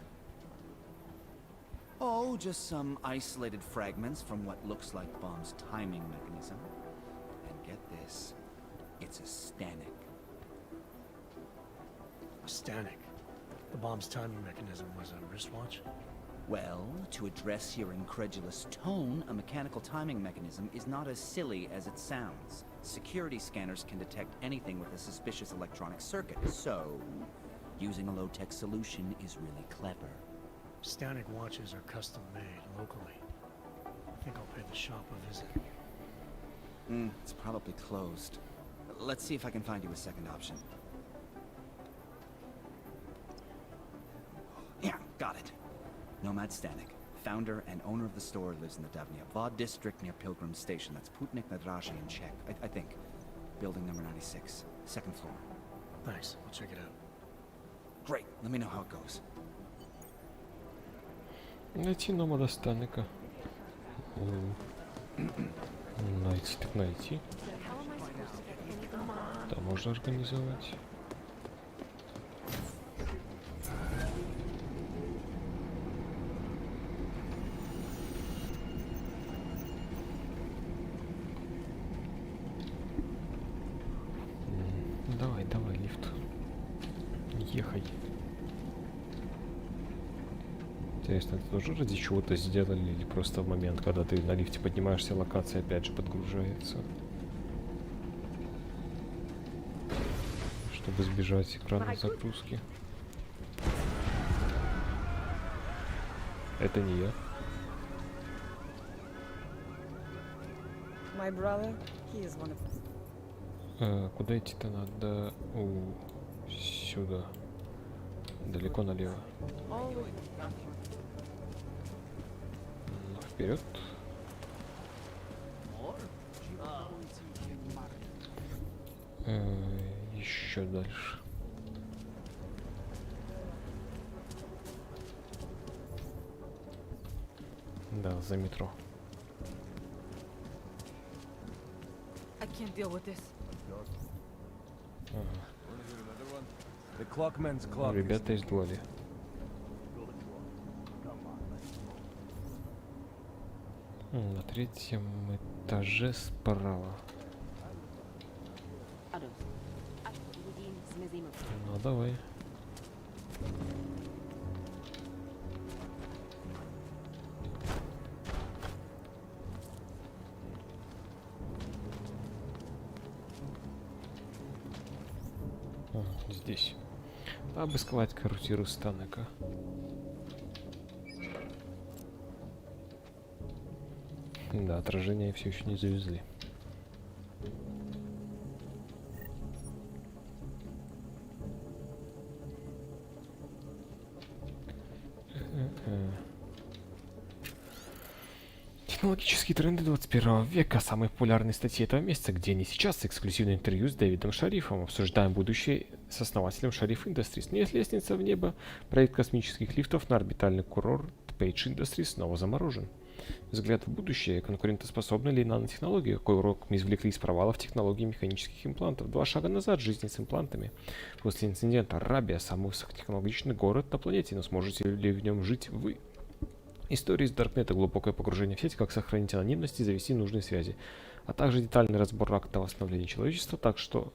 Oh, just some isolated fragments from what looks like bomb's timing mechanism. And get this, it's a Stanek. A Stanek? The bomb's timing mechanism was a wristwatch? Well, to address your incredulous tone, a mechanical timing mechanism is not as silly as it sounds. Security scanners can detect anything with a suspicious electronic circuit, so using a low-tech solution is really clever. Stanek watches are custom-made locally. I think I'll pay the shop a visit. It's probably closed. Let's see if I can find you a second option. Yeah, got it. Nomad Stanek, founder and owner of the store, lives in the Davnia Vod district near Pilgrim Station. That's Putnik Nadrashi in Czech, I think. Building number 96, second floor. Thanks, I'll check it out. Great, let me know how it goes. Найти номада Станека. Найти так найти. Да, можно организовать. Давай, давай, лифт. Ехай. Интересно, это тоже ради чего-то сделали или просто в момент, когда ты на лифте поднимаешься, локация опять же подгружается? Чтобы избежать экранной загрузки. Это не я. My brother, he is one of us. Куда идти-то надо? Сюда. Далеко налево. Вперед. Еще дальше. Да, за метро. I can't deal with this. The clockman's clock. Ребята из Дуали. На третьем этаже справа. Ну давай. О, здесь. Обыскивать квартиру Станека. Да, отражение все еще не завезли. Технологические тренды 21 века. Самые популярные статьи этого месяца. Где они сейчас? Эксклюзивное интервью с Дэвидом Шарифом. Обсуждаем будущее с основателем Шариф Industries. Нет, лестница в небо. Проект космических лифтов на орбитальный курорт Page Industries снова заморожен. Взгляд в будущее. Конкурентоспособны ли нанотехнологии? Какой урок мы извлекли из провалов технологий механических имплантов? 2 шага назад жизни с имплантами. После инцидента Рабия, самый высокотехнологичный город на планете, но сможете ли в нем жить вы? Истории из Даркнета, глубокое погружение в сеть, как сохранить анонимность и завести нужные связи, а также детальный разбор акта восстановления человечества, так что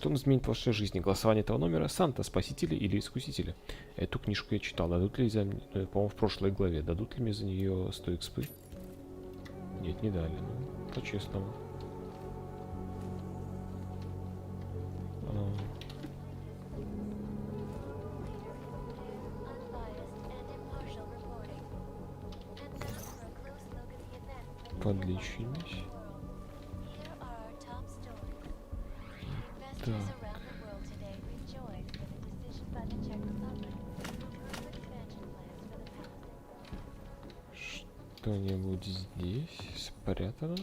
он изменит в вашей жизни. Голосование этого номера: Санта, спасители или искусители. Эту книжку я читал. Дадут ли за мне, по-моему, в прошлой главе, дадут ли мне за нее 100 экспы? Нет, не дали. Ну, по-честному. Подлечились. Так. Что-нибудь здесь спрятано?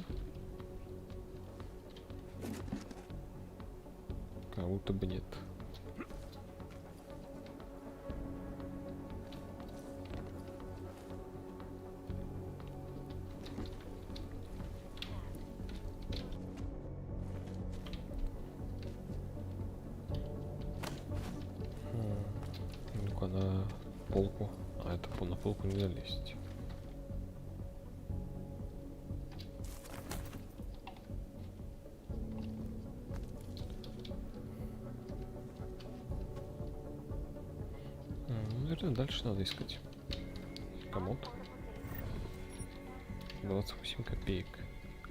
Как будто бы нет. Ну-ка на полку. А это на полку нельзя лезть. Наверное, дальше надо искать. Комод. 28 копеек.